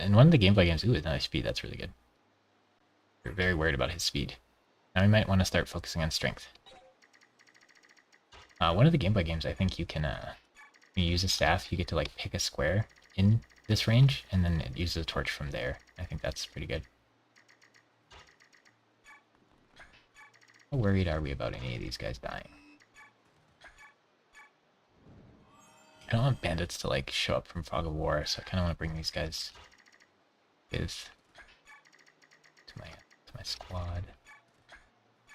In one of the gameplay games, ooh, another speed, that's really good. We're very worried about his speed. Now we might want to start focusing on strength. One of the gameplay games, I think you can, when you use a staff, you get to like pick a square in this range, and then it uses a torch from there. I think that's pretty good. How worried are we about any of these guys dying? I don't want bandits to like show up from Fog of War, so I kind of want to bring these guys with to my squad.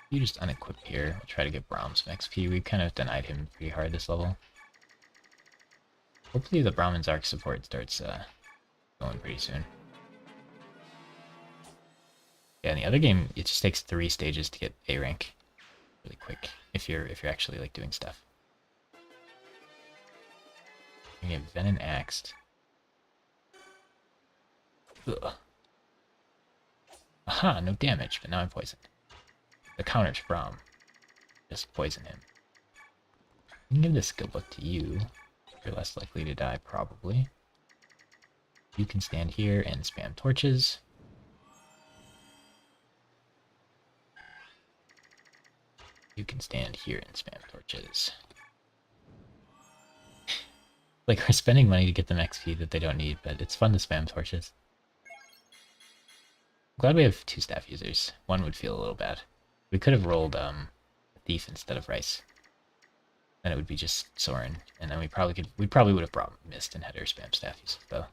You just unequip here. I'll try to get Braum some XP. We kind of denied him pretty hard this level. Hopefully the Braum and Zark support starts going pretty soon. Yeah, in the other game, it just takes 3 stages to get A rank really quick if you're actually like doing stuff. You get Venom Axed. Ugh. Aha, no damage, but now I'm poisoned. The counter to Braum. Just poison him. I can give this skill book to you. You're less likely to die, probably. You can stand here and spam torches. You can stand here and spam torches. Like, we're spending money to get them XP that they don't need, but it's fun to spam torches. I'm glad we have 2 staff users. One would feel a little bad. We could have rolled Thief instead of Rice. Then it would be just Soren, and then we probably would have brought Mist and had her spam staff uses though.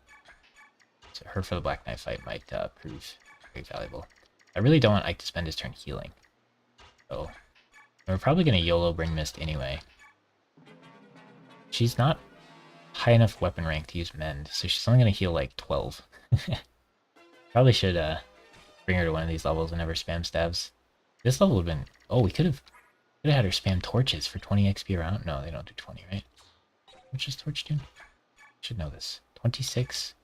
So her for the Black Knight fight might prove very valuable. I really don't want Ike to spend his turn healing. So we're probably gonna YOLO bring Mist anyway. She's not high enough weapon rank to use Mend, so she's only gonna heal like 12. Probably should bring her to one of these levels and never spam stabs. This level would have been... Oh, we could have had her spam torches for 20 XP around. No, they don't do 20, right? Which is torch do? Should know this. 26.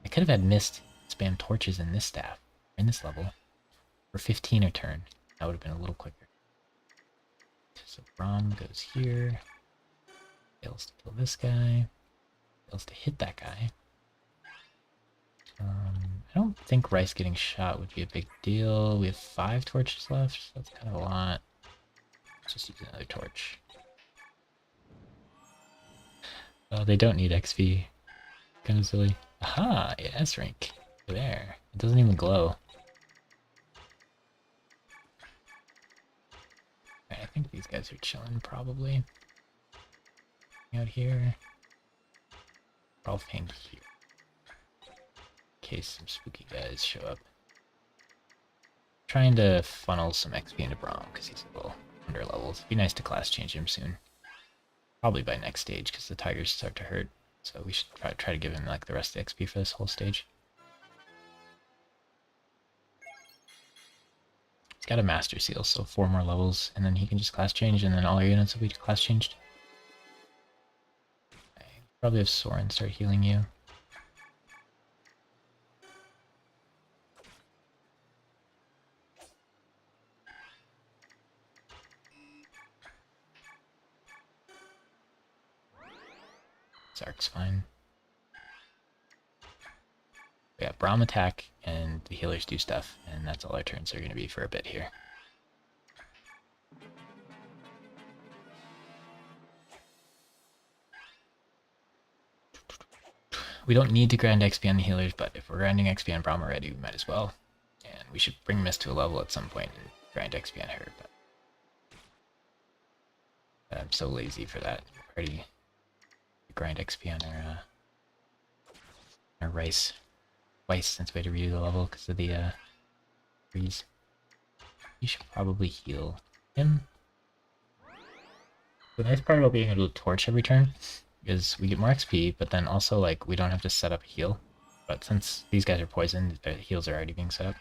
I could have had missed spam torches in this staff, in this level, for 15 a turn. That would have been a little quicker. So Braum goes here. Fails to kill this guy. Fails to hit that guy. I don't think Rice getting shot would be a big deal. We have 5 torches left, so that's kind of a lot. Let's just use another torch. Oh, they don't need XP. Kind of silly. Aha! S rank. There. It doesn't even glow. Okay, I think these guys are chilling, probably. Out here. I'll hang here. In case some spooky guys show up. Trying to funnel some XP into Braum, because he's a little under levels. It'd be nice to class change him soon. Probably by next stage, because the tigers start to hurt. So we should try to give him like the rest of the XP for this whole stage. He's got a master seal, so 4 more levels, and then he can just class change, and then all your units will be class changed. Okay, probably have Soren start healing you. Zark's fine. We got Braum attack, and the healers do stuff, and that's all our turns are going to be for a bit here. We don't need to grind XP on the healers, but if we're grinding XP on Braum already, we might as well. And we should bring Mist to a level at some point and grind XP on her, but I'm so lazy for that. Already grind XP on our Rice twice since we had to redo the level because of the freeze. You should probably heal him. The nice part about being able to torch every turn is we get more XP, but then also like we don't have to set up a heal. But since these guys are poisoned, the heals are already being set up.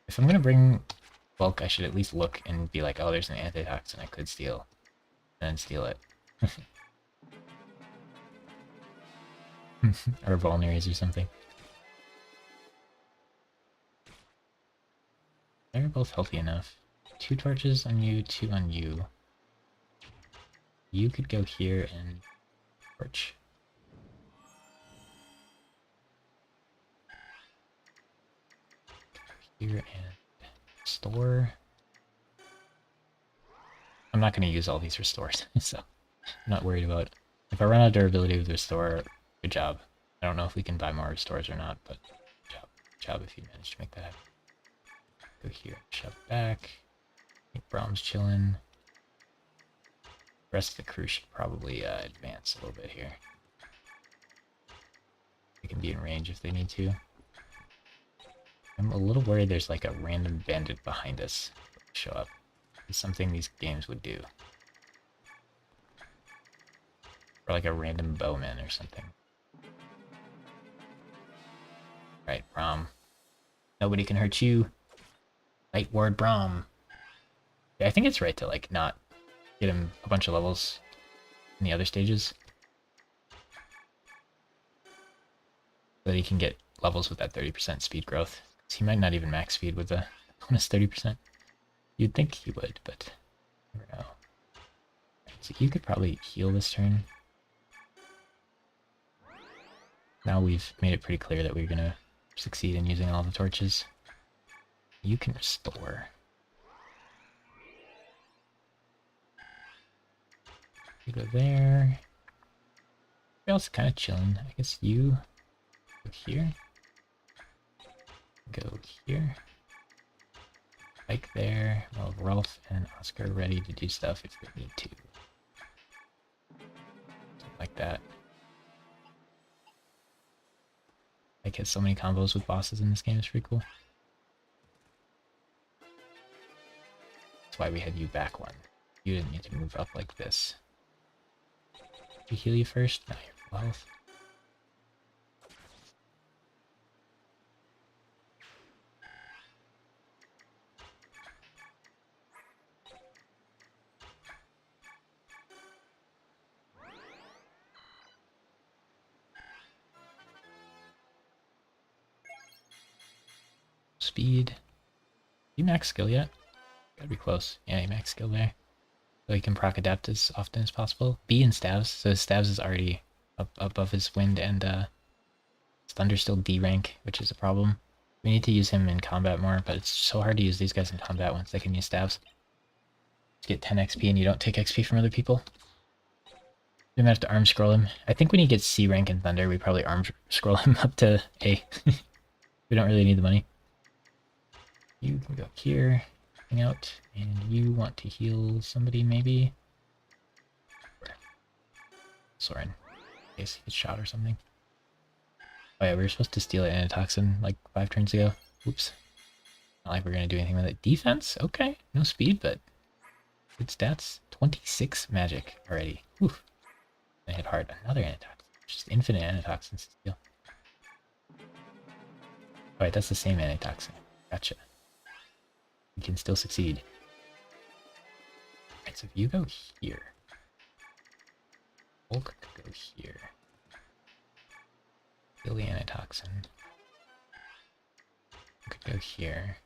If I'm gonna bring bulk, I should at least look and be like, oh, there's an antitoxin I could steal, and then steal it. Or vulneraries or something. They're both healthy enough. 2 torches on you, 2 on you. You could go here and torch. Go here and restore. I'm not going to use all these restores, so I'm not worried about it. If I run out of durability with restore, good job. I don't know if we can buy more restores or not, but good job if you manage to make that happen. Go here, shove back. I think Braum's chilling. The rest of the crew should probably advance a little bit here. They can be in range if they need to. I'm a little worried there's like a random bandit behind us show up. It's something these games would do. Or like a random bowman or something. Right, Braum. Nobody can hurt you. Light ward Braum. Yeah, I think it's right to like not get him a bunch of levels in the other stages. So that he can get levels with that 30% speed growth. So he might not even max speed with the bonus 30%. You'd think he would, but never know. So you could probably heal this turn. Now we've made it pretty clear that we're gonna succeed in using all the torches. You can restore. You go there. Everybody else is kind of chilling. I guess you go here. Go here. Like there. Well, Rolf and Oscar are ready to do stuff if they need to. Something like that. Like, has so many combos with bosses in this game, it's pretty cool. That's why we had you back one. You didn't need to move up like this. Did you heal you first? No, you're full health. Speed. You max skill yet? Gotta be close. Yeah, you max skill there. So he can proc adapt as often as possible. B and stabs. So his stabs is already up above his wind, and his thunder's still D rank, which is a problem. We need to use him in combat more, but it's so hard to use these guys in combat once they can use stabs. Just get 10 XP and you don't take XP from other people. We might have to arm scroll him. I think when he gets C rank in Thunder, we probably arm scroll him up to A. We don't really need the money. You can go here, hang out, and you want to heal somebody maybe? Soren, in case he gets shot or something. Oh yeah, we were supposed to steal an antitoxin like 5 turns ago. Oops. Not like we're gonna do anything with it. Defense? Okay. No speed, but good stats. 26 magic already. Oof. I hit hard. Another antitoxin. Just infinite antitoxins to steal. Alright, that's the same antitoxin. Gotcha. We can still succeed. Alright, so if you go here. Hulk could go here. Kill the antitoxin. We could go here.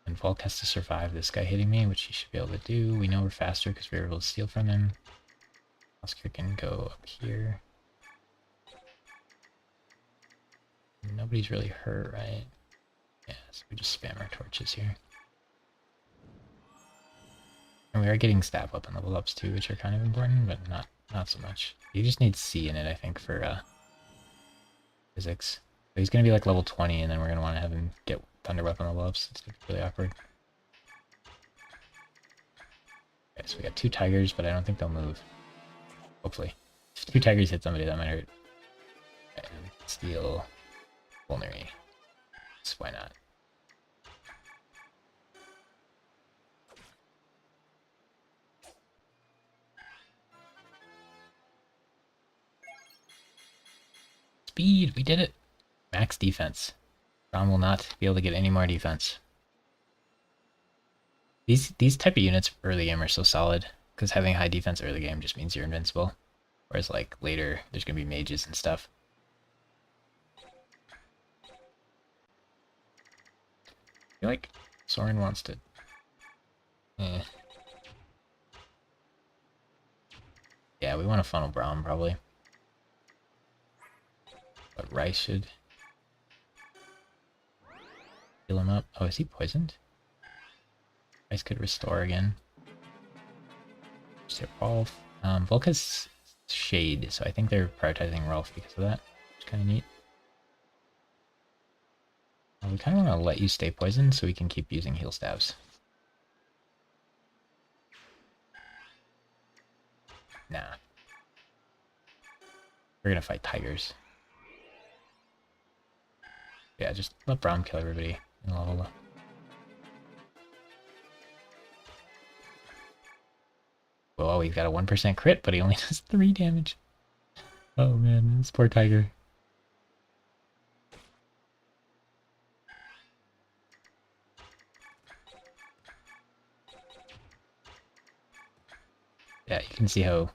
And Volk has to survive this guy hitting me, which he should be able to do. We know we're faster because we were able to steal from him. Oscar can go up here. Nobody's really hurt, right? Yeah, so we just spam our torches here. And we are getting stab weapon level ups too, which are kind of important, but not so much. You just need C in it, I think, for physics. So he's gonna be like level 20, and then we're gonna want to have him get thunder weapon level ups. It's really awkward. Okay, so we got 2 tigers, but I don't think they'll move. Hopefully. If 2 tigers hit somebody, that might hurt. Okay, steal Vulnerary. So why not? Speed! We did it! Max defense. Ron will not be able to get any more defense. These type of units early game are so solid, because having high defense early game just means you're invincible. Whereas like later, there's gonna be mages and stuff. I feel like Soren wants to... Yeah, we want to funnel Braum probably. But Rice should heal him up. Oh, is he poisoned? Rice could restore again. Just hit Rolf. Volk has Shade, so I think they're prioritizing Rolf because of that. Which is kind of neat. We kind of want to let you stay poisoned so we can keep using heal stabs. Nah. We're gonna fight tigers. Yeah, just let Braum kill everybody and level up. Well, we've got a 1% crit, but he only does 3 damage. Oh man, this poor tiger. Yeah, you can see how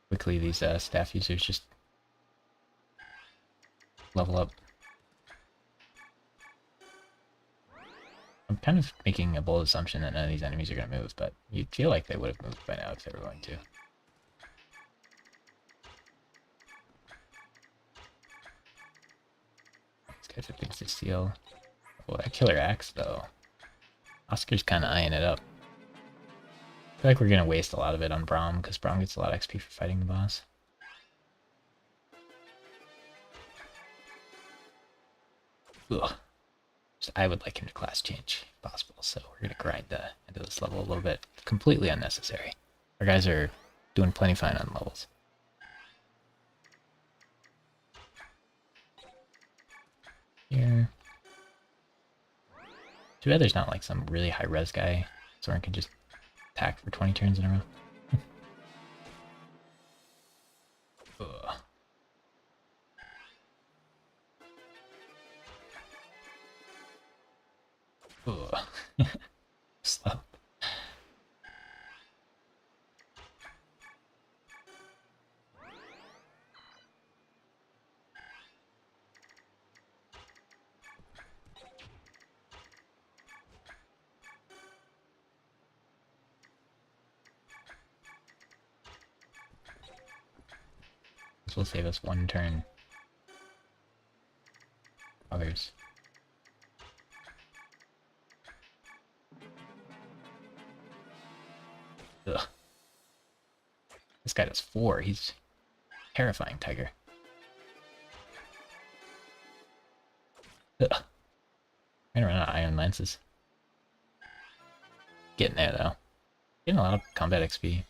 quickly these staff users just level up. I'm kind of making a bold assumption that none of these enemies are going to move, but you'd feel like they would have moved by now if they were going to. This guy's a big steal. Oh, that killer axe, though. Oscar's kind of eyeing it up. I feel like we're going to waste a lot of it on Braum, because Braum gets a lot of XP for fighting the boss. Ugh. I would like him to class change if possible, so we're going to grind into this level a little bit. Completely unnecessary. Our guys are doing plenty fine on levels. Here. Too bad there's not like some really high res guy. Soren can just attack for 20 turns in a row. Ugh. Ugh. Slow. This will save us 1 turn. Others. Ugh. This guy does 4. He's terrifying, Tiger. Ugh. I'm gonna run out of iron lances. Getting there though. Getting a lot of combat XP.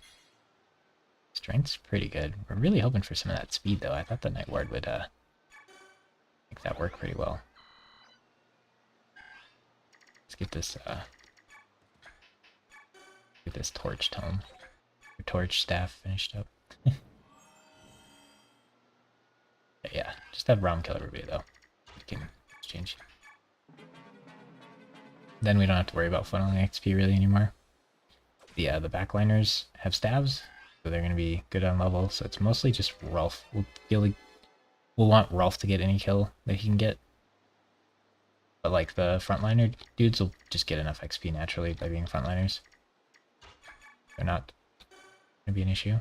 Strength's pretty good. We're really hoping for some of that speed though. I thought the Night Ward would make that work pretty well. Let's get this torch tome. Or torch staff finished up. Yeah, just have Rom kill everybody though. We can exchange. Then we don't have to worry about funneling XP really anymore. The backliners have stabs, so they're gonna be good on level. So it's mostly just Rolf. We'll want Rolf to get any kill that he can get. But like the frontliner dudes will just get enough XP naturally by being frontliners. They're not gonna be an issue.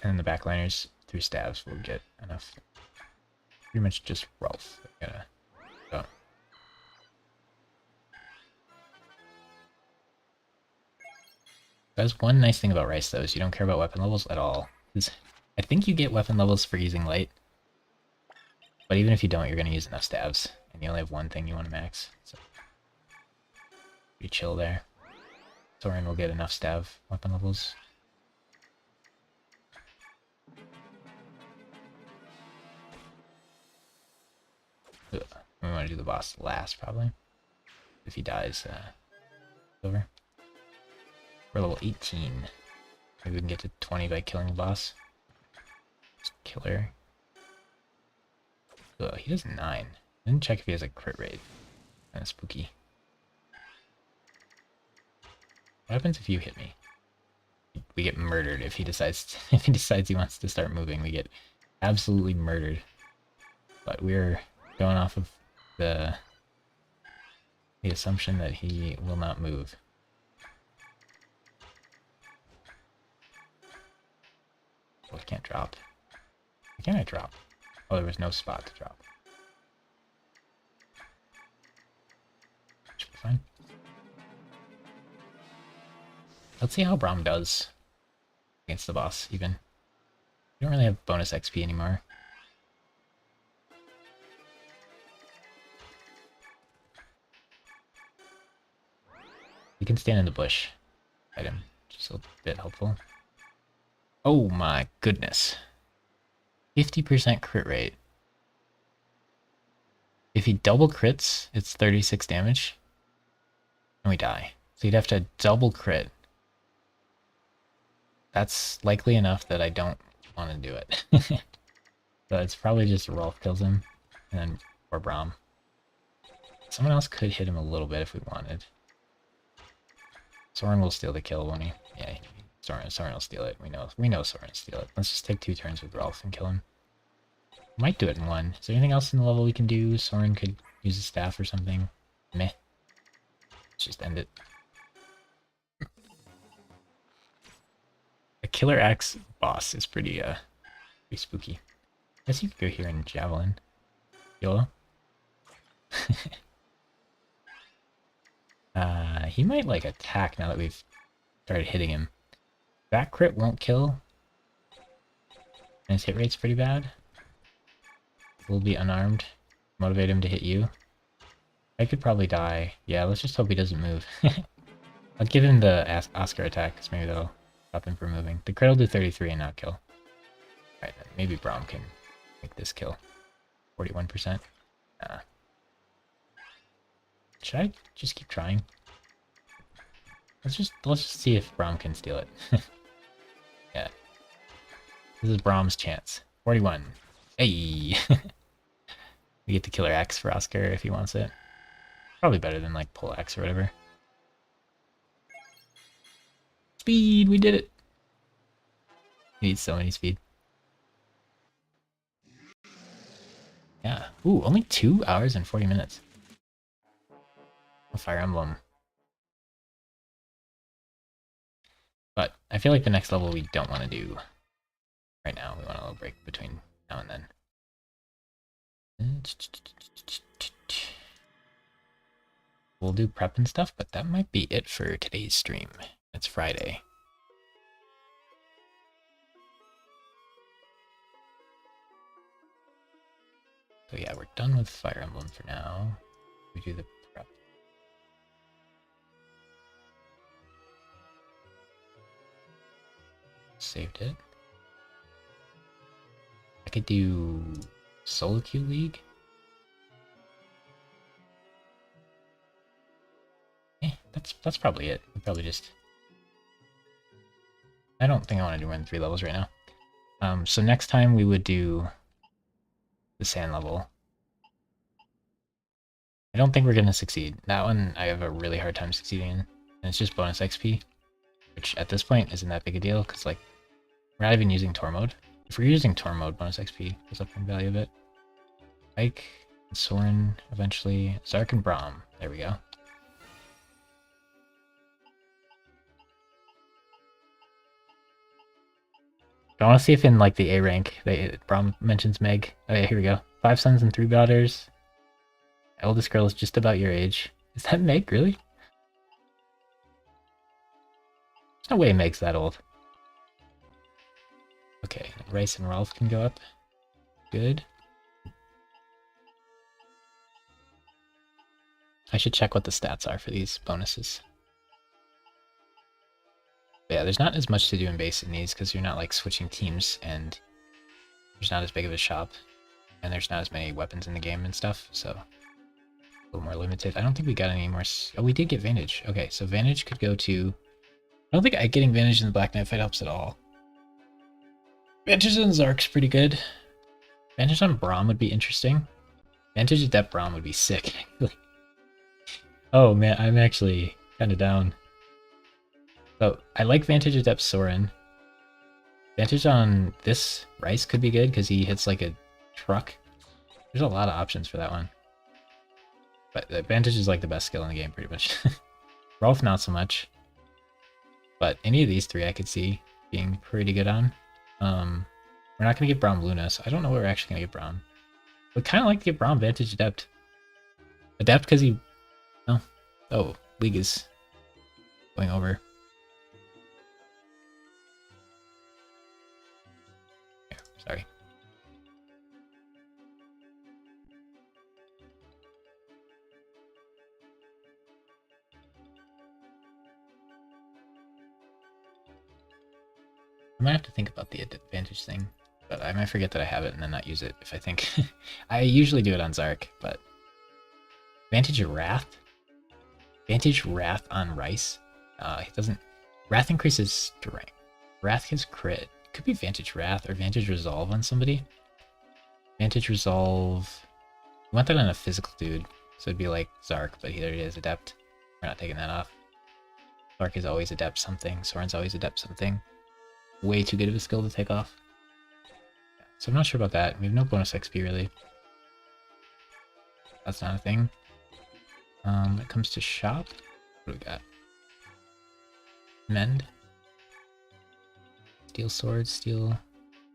And the backliners through stabs will get enough. Pretty much just Rolf. Gotta go. That's one nice thing about Rice though, is you don't care about weapon levels at all. I think you get weapon levels for using light. But even if you don't, you're gonna use enough stabs. And you only have one thing you want to max. So pretty chill there. Soren will get enough stab weapon levels. Ugh. We want to do the boss last, probably. If he dies, it's over. We're level 18. Maybe we can get to 20 by killing the boss. Just killer. Ugh, he does 9. I didn't check if he has a crit rate. Kinda spooky. What happens if you hit me? We get murdered if he decides he wants to start moving. We get absolutely murdered. But we're going off of the assumption that he will not move. Oh, I can't drop. Why can't I drop? Oh, there was no spot to drop. Should be fine. Let's see how Braum does against the boss, even. We don't really have bonus XP anymore. You can stand in the bush. Item, just a bit helpful. Oh my goodness. 50% crit rate. If he double crits, it's 36 damage. And we die. So you'd have to double crit. That's likely enough that I don't want to do it. So it's probably just Rolf kills him, and then or Braum. Someone else could hit him a little bit if we wanted. Soren will steal the kill, won't he? Yeah, Soren will steal it. We know Soren will steal it. Let's just take 2 turns with Rolf and kill him. Might do it in 1. Is there anything else in the level we can do? Soren could use a staff or something. Meh. Let's just end it. A Killer Axe boss is pretty spooky. I guess you could go here and Javelin. YOLO. He might like attack now that we've started hitting him. That crit won't kill. And his hit rate's pretty bad. We'll be unarmed. Motivate him to hit you. I could probably die. Yeah, let's just hope he doesn't move. I'll give him the Oscar attack, because maybe that'll stop him from moving. The crit will do 33 and not kill. Alright, then maybe Braum can make this kill. 41%. Should I just keep trying? Let's just see if Braum can steal it. Yeah. This is Braum's chance. 41. Hey! We get the Killer Axe for Oscar if he wants it. Probably better than like Pole Axe or whatever. Speed! We did it! We need so many speed. Yeah. Ooh, only 2 hours and 40 minutes. A Fire Emblem. But I feel like the next level we don't want to do. Right now, we want a little break between now and then. We'll do prep and stuff, but that might be it for today's stream. It's Friday. So yeah, we're done with Fire Emblem for now. We do the prep. Saved it. I could do Solo Queue League. That's probably it. We'll probably just... I don't think I want to do more than 3 levels right now. So next time we would do the sand level. I don't think we're going to succeed. That one I have a really hard time succeeding in. And it's just bonus XP, which at this point isn't that big a deal, because like, we're not even using Tor mode. If we're using Tor mode, bonus XP goes up in value a bit. Ike, Soren, eventually. Zark and Braum. There we go. I want to see if in like the A rank, Braum mentions Meg. Oh yeah, here we go. 5 sons and 3 daughters. Eldest girl is just about your age. Is that Meg, really? There's no way Meg's that old. Okay, Rice and Rolf can go up. Good. I should check what the stats are for these bonuses. But yeah, there's not as much to do in base in these because you're not like switching teams and there's not as big of a shop and there's not as many weapons in the game and stuff, so a little more limited. I don't think we got any more. Oh, we did get Vantage. Okay, so Vantage could go to... I don't think getting Vantage in the Black Knight fight helps at all. Vantage on Zark's pretty good. Vantage on Braum would be interesting. Vantage Adept Braum would be sick. Oh man, I'm actually kind of down. So I like Vantage Adept Soren. Vantage on this Rice could be good because he hits like a truck. There's a lot of options for that one. But the Vantage is like the best skill in the game pretty much. Rolf not so much. But any of these 3 I could see being pretty good on. We're not going to get Braum Luna, so I don't know what we're actually going to get Braum. We'd kind of like to get Braum Vantage Adept. Adept because he... Oh, League is going over. Here, sorry. I might have to think about the advantage thing, but I might forget that I have it and then not use it if I think. I usually do it on Zark, but Vantage Wrath? Vantage Wrath on Rice? He doesn't... Wrath increases strength. Wrath gives crit. Could be Vantage Wrath or Vantage Resolve on somebody. Vantage Resolve... We want that on a physical dude, so it'd be like Zark, but here it is, Adept. We're not taking that off. Zark is always Adept something, Soren's always Adept something. Way too good of a skill to take off. So I'm not sure about that. We have no bonus XP really. That's not a thing. When it comes to shop, what do we got? Mend. Steel sword, steel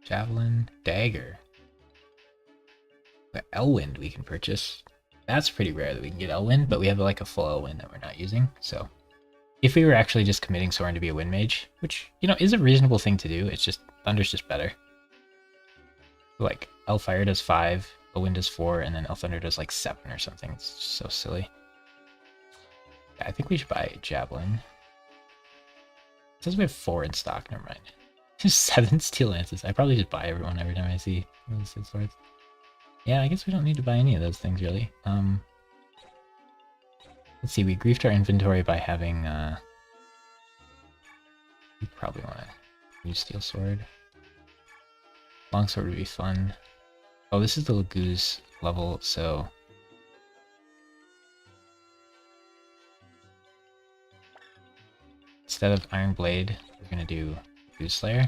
javelin, dagger. The Elwind we can purchase. That's pretty rare that we can get Elwind, but we have like a full Elwind that we're not using, so... If we were actually just committing Soren to be a Wind Mage, which, you know, is a reasonable thing to do, it's just, Thunder's just better. Like, Elfire does 5, Elwind does 4, and then Elthunder does like 7 or something. It's just so silly. Yeah, I think we should buy Javelin. It says we have 4 in stock, never mind. Just 7 Steel Lances. I probably just buy everyone every time I see those swords. Yeah, I guess we don't need to buy any of those things, really. Let's see, we griefed our inventory by having, we probably want to use Steel Sword. Longsword would be fun. Oh, this is the Laguz level, so... Instead of Iron Blade, we're going to do Laguz Slayer.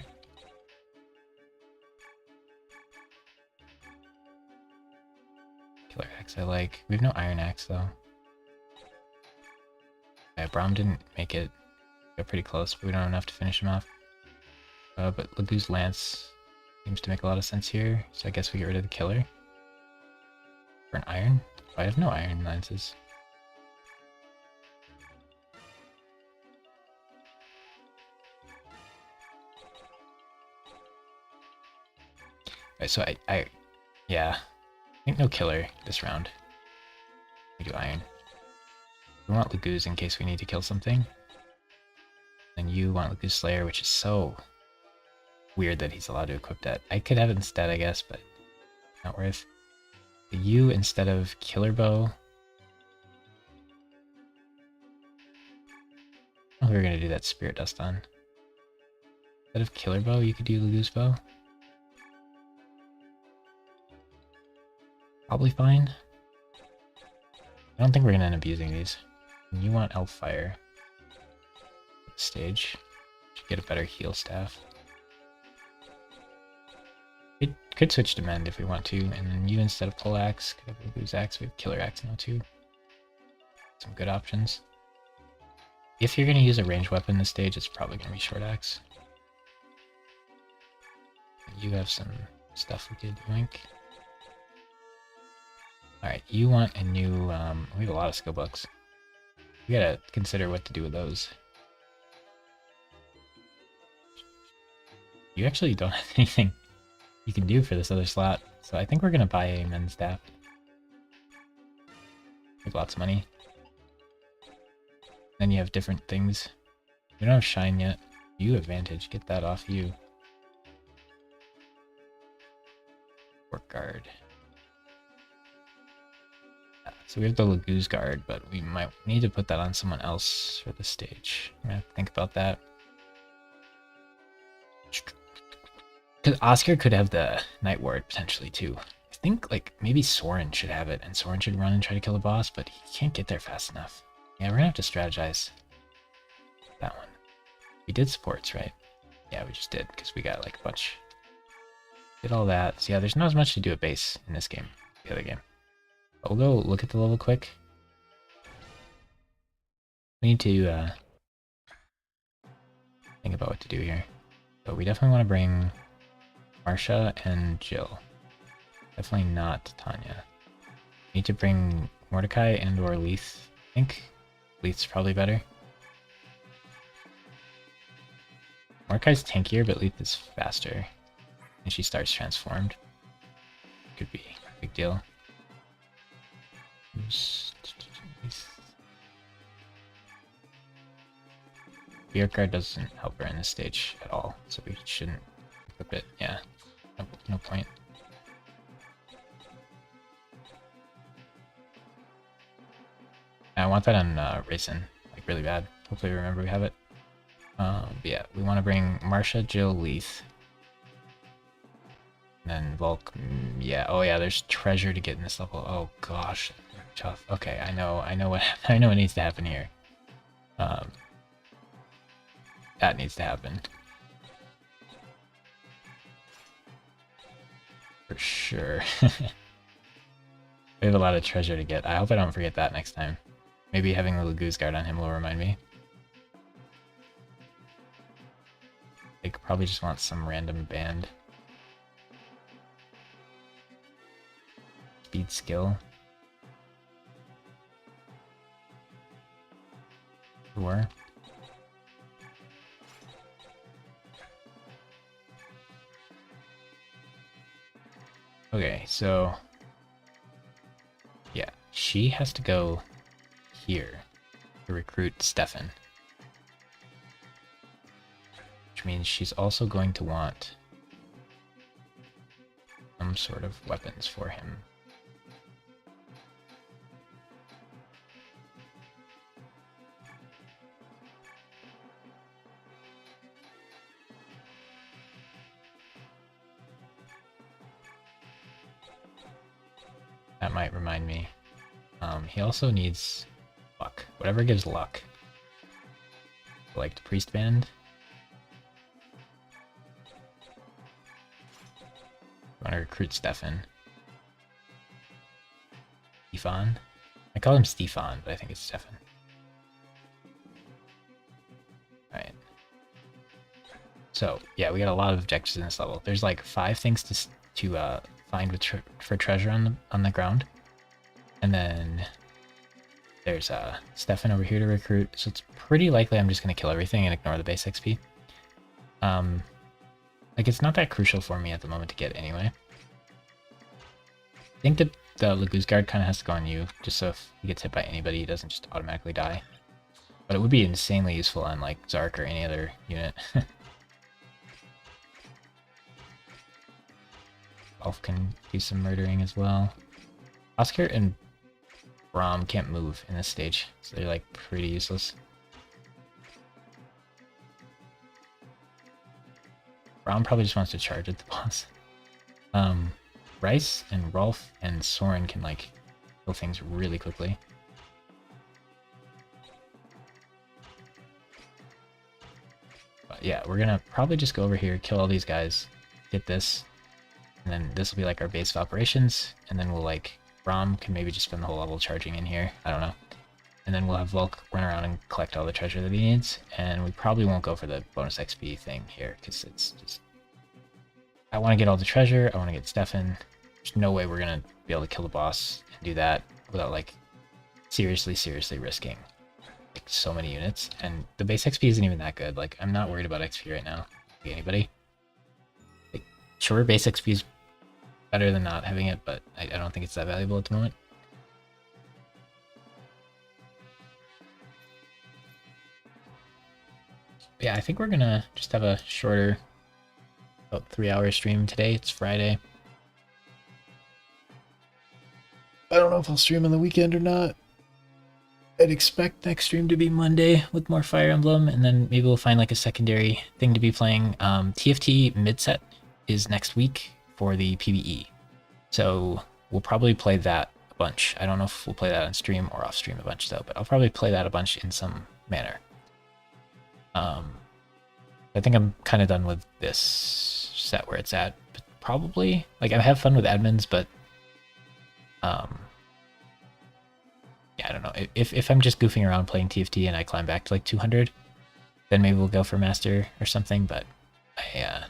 Killer Axe I like. We have no Iron Axe, though. Yeah, Braum didn't make it. Got pretty close, but we don't have enough to finish him off. But Laguz Lance Seems to make a lot of sense here. So I guess we get rid of the killer. For an iron? Oh, I have no iron lances. Alright, so yeah. I think no killer this round. We do iron. We want Laguz in case we need to kill something. And you want Laguz Slayer, which is so weird that he's allowed to equip that. I could have it instead, I guess, but not worth. You instead of Killer Bow. Oh, we were gonna do that Spirit Dust on. Instead of Killer Bow, you could do Laguz Bow. Probably fine. I don't think we're gonna end up using these. You want Elf Fire. Stage. Should get a better heal staff. We could switch to Mend if we want to, and then you instead of Pole Axe, could have Laguz Axe, we have Killer Axe now too. Some good options. If you're gonna use a ranged weapon this stage, it's probably gonna be Short Axe. You have some stuff we could yoink. Alright, you want a new, we have a lot of skill books. We gotta consider what to do with those. You actually don't have anything you can do for this other slot, so I think we're gonna buy a Men's Staff. We have lots of money. Then you have different things. We don't have Shine yet. You have Vantage, get that off you. Work Guard. So we have the Laguz Guard, but we might need to put that on someone else for this stage. I'm gonna have to think about that. Because Oscar could have the Night Ward potentially too. I think like maybe Soren should have it, and Soren should run and try to kill the boss, but he can't get there fast enough. Yeah, we're gonna have to strategize that one. We did supports, right? Yeah, we just did, because we got like a bunch. Did all that. So yeah, there's not as much to do at base in this game, the other game. But we'll go look at the level quick. We need to think about what to do here. So we definitely want to bring Marsha and Jill. Definitely not Tanya. We need to bring Mordecai and or Leith. I think Leith's probably better. Mordecai's tankier, but Leith is faster. And she starts transformed. Could be a big deal. Beard Guard doesn't help her in this stage at all, so we shouldn't equip it. Yeah, no point. I want that on Racing, like really bad. Hopefully remember we have it. But yeah, we want to bring Marsha, Jill, Leith. And then Volk, yeah, oh yeah, there's treasure to get in this level. Oh gosh, tough. Okay, I know what needs to happen here. That needs to happen. For sure. We have a lot of treasure to get. I hope I don't forget that next time. Maybe having the Laguz Guard on him will remind me. I probably just want some random band. Speed skill. Sure. Okay, so yeah, she has to go here to recruit Stefan. Which means she's also going to want some sort of weapons for him. That might remind me. He also needs luck. Whatever gives luck. Like the priest band. I want to recruit Stefan. Stefan? I call him Stefan, but I think it's Stefan. Alright. So yeah, we got a lot of objectives in this level. There's like 5 things to find with for treasure on the ground, and then there's Stefan over here to recruit. So it's pretty likely I'm just gonna kill everything and ignore the base XP. Like it's not that crucial for me at the moment to get anyway. I think that the Laguz guard kind of has to go on you, just so if he gets hit by anybody, he doesn't just automatically die. But it would be insanely useful on like Zark or any other unit. Elf can do some murdering as well. Oscar and Braum can't move in this stage, so they're like pretty useless. Braum probably just wants to charge at the boss. Rice and Rolf and Soren can like kill things really quickly. But yeah, we're gonna probably just go over here, kill all these guys, get this, and then this will be like our base of operations, and then we'll like, Braum can maybe just spend the whole level charging in here, I don't know. And then we'll have Volk run around and collect all the treasure that he needs, and we probably won't go for the bonus XP thing here, because it's just... I want to get all the treasure, I want to get Stefan. There's no way we're gonna be able to kill the boss and do that without like seriously risking like so many units. And the base XP isn't even that good. Like I'm not worried about XP right now. Like, anybody? Like, sure, base XP is better than not having it, but I don't think it's that valuable at the moment. But yeah, I think we're gonna just have a shorter, about 3-hour stream today. It's Friday. I don't know if I'll stream on the weekend or not. I'd expect next stream to be Monday with more Fire Emblem, and then maybe we'll find like a secondary thing to be playing. TFT mid-set is next week for the PvE. So we'll probably play that a bunch. I don't know if we'll play that on stream or off stream a bunch though, but I'll probably play that a bunch in some manner. I think I'm kind of done with this set where it's at. But probably, like I have fun with admins, but yeah, I don't know. If I'm just goofing around playing TFT and I climb back to like 200, then maybe we'll go for master or something. But I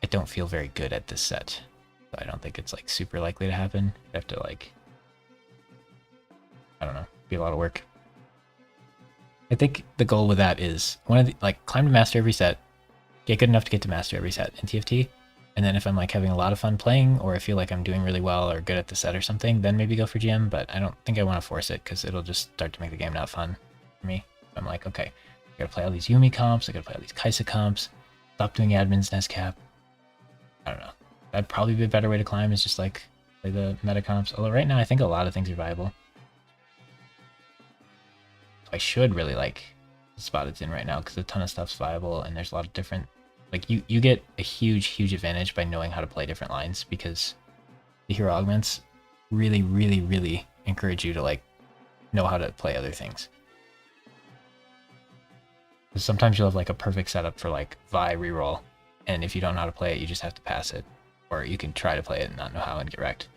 don't feel very good at this set, so I don't think it's like super likely to happen. I have to like, I don't know, be a lot of work. I think the goal with that is like climb to master every set, get good enough to get to master every set in TFT, and then if I'm like having a lot of fun playing, or I feel like I'm doing really well or good at the set or something, then maybe go for GM. But I don't think I want to force it because it'll just start to make the game not fun for me. I'm like, okay, I gotta play all these Yumi comps, I gotta play all these Kaisa comps, stop doing admins nest cap. I don't know. That'd probably be a better way to climb, is just like play the meta comps. Although right now I think a lot of things are viable. So I should really like the spot it's in right now because a ton of stuff's viable and there's a lot of different, like you get a huge advantage by knowing how to play different lines, because the hero augments really encourage you to like know how to play other things. Because sometimes you'll have like a perfect setup for like Vi reroll, and if you don't know how to play it, you just have to pass it, or you can try to play it and not know how and get wrecked.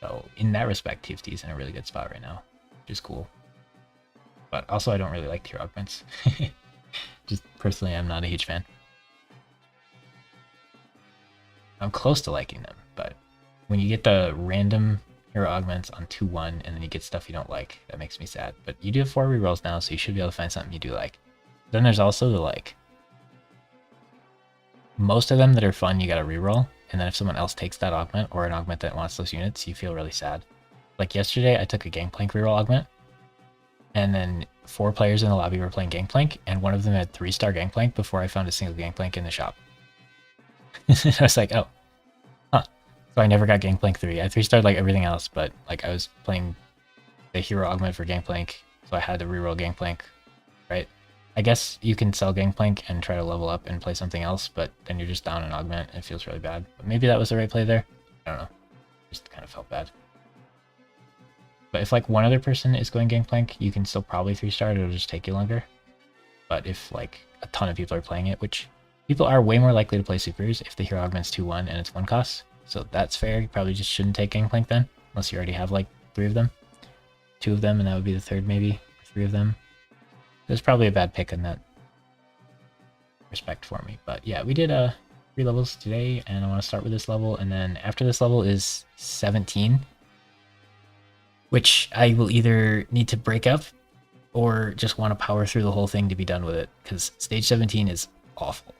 So in that respect, TFT is in a really good spot right now, which is cool. But also I don't really like tier augments. Just personally, I'm not a huge fan. I'm close to liking them, but when you get the random hero augments on 2-1 and then you get stuff you don't like, that makes me sad. But you do have 4 rerolls now, so you should be able to find something you do like. Then there's also the like, most of them that are fun you gotta reroll, and then if someone else takes that augment or an augment that wants those units, you feel really sad. Like yesterday, I took a Gangplank reroll augment, and then 4 players in the lobby were playing Gangplank, and one of them had 3-star Gangplank before I found a single Gangplank in the shop. I was like, oh, huh. So I never got Gangplank 3. I 3-starred like everything else, but like I was playing the hero augment for Gangplank, so I had to reroll Gangplank, right? I guess you can sell Gangplank and try to level up and play something else, but then you're just down an augment and it feels really bad. But maybe that was the right play there. I don't know. Just kind of felt bad. But if like one other person is going Gangplank, you can still probably 3-star it, it'll just take you longer. But if like a ton of people are playing it, which people are way more likely to play supers if the hero augment's 2-1 and it's 1 cost. So that's fair. You probably just shouldn't take Gangplank then, unless you already have like 3 of them. 2 of them, and that would be the third maybe, or 3 of them. was probably a bad pick in that respect for me. But yeah, we did 3 levels today, and I want to start with this level, and then after this level is 17, which I will either need to break up or just want to power through the whole thing to be done with it, because stage 17 is awful.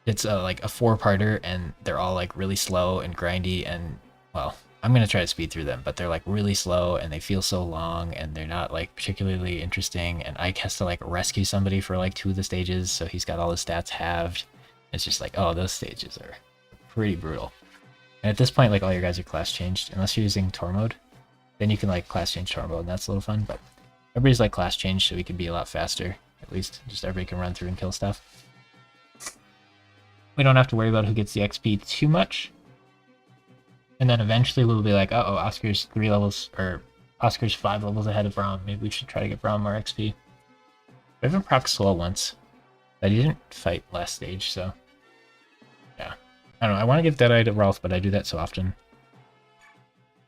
It's like a 4-parter, and they're all like really slow and grindy, and well, I'm gonna try to speed through them, but they're like really slow and they feel so long, and they're not like particularly interesting. And Ike has to like rescue somebody for like 2 of the stages, so he's got all his stats halved. It's just like, oh, those stages are pretty brutal. And at this point, like all your guys are class changed, unless you're using Tor mode. Then you can like class change Tor mode, and that's a little fun. But everybody's like class changed, so we can be a lot faster. At least, just everybody can run through and kill stuff. We don't have to worry about who gets the XP too much. And then eventually we'll be like, uh-oh, Oscar's 3 levels, or Oscar's 5 levels ahead of Braum. Maybe we should try to get Braum more XP. I haven't proc Swell once, but he didn't fight last stage, so yeah. I don't know, I want to give Deadeye to Rolf, but I do that so often.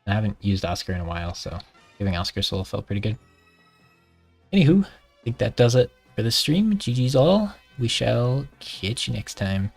I haven't used Oscar in a while, so giving Oscar Soul felt pretty good. Anywho, I think that does it for the stream. GG's all. We shall catch you next time.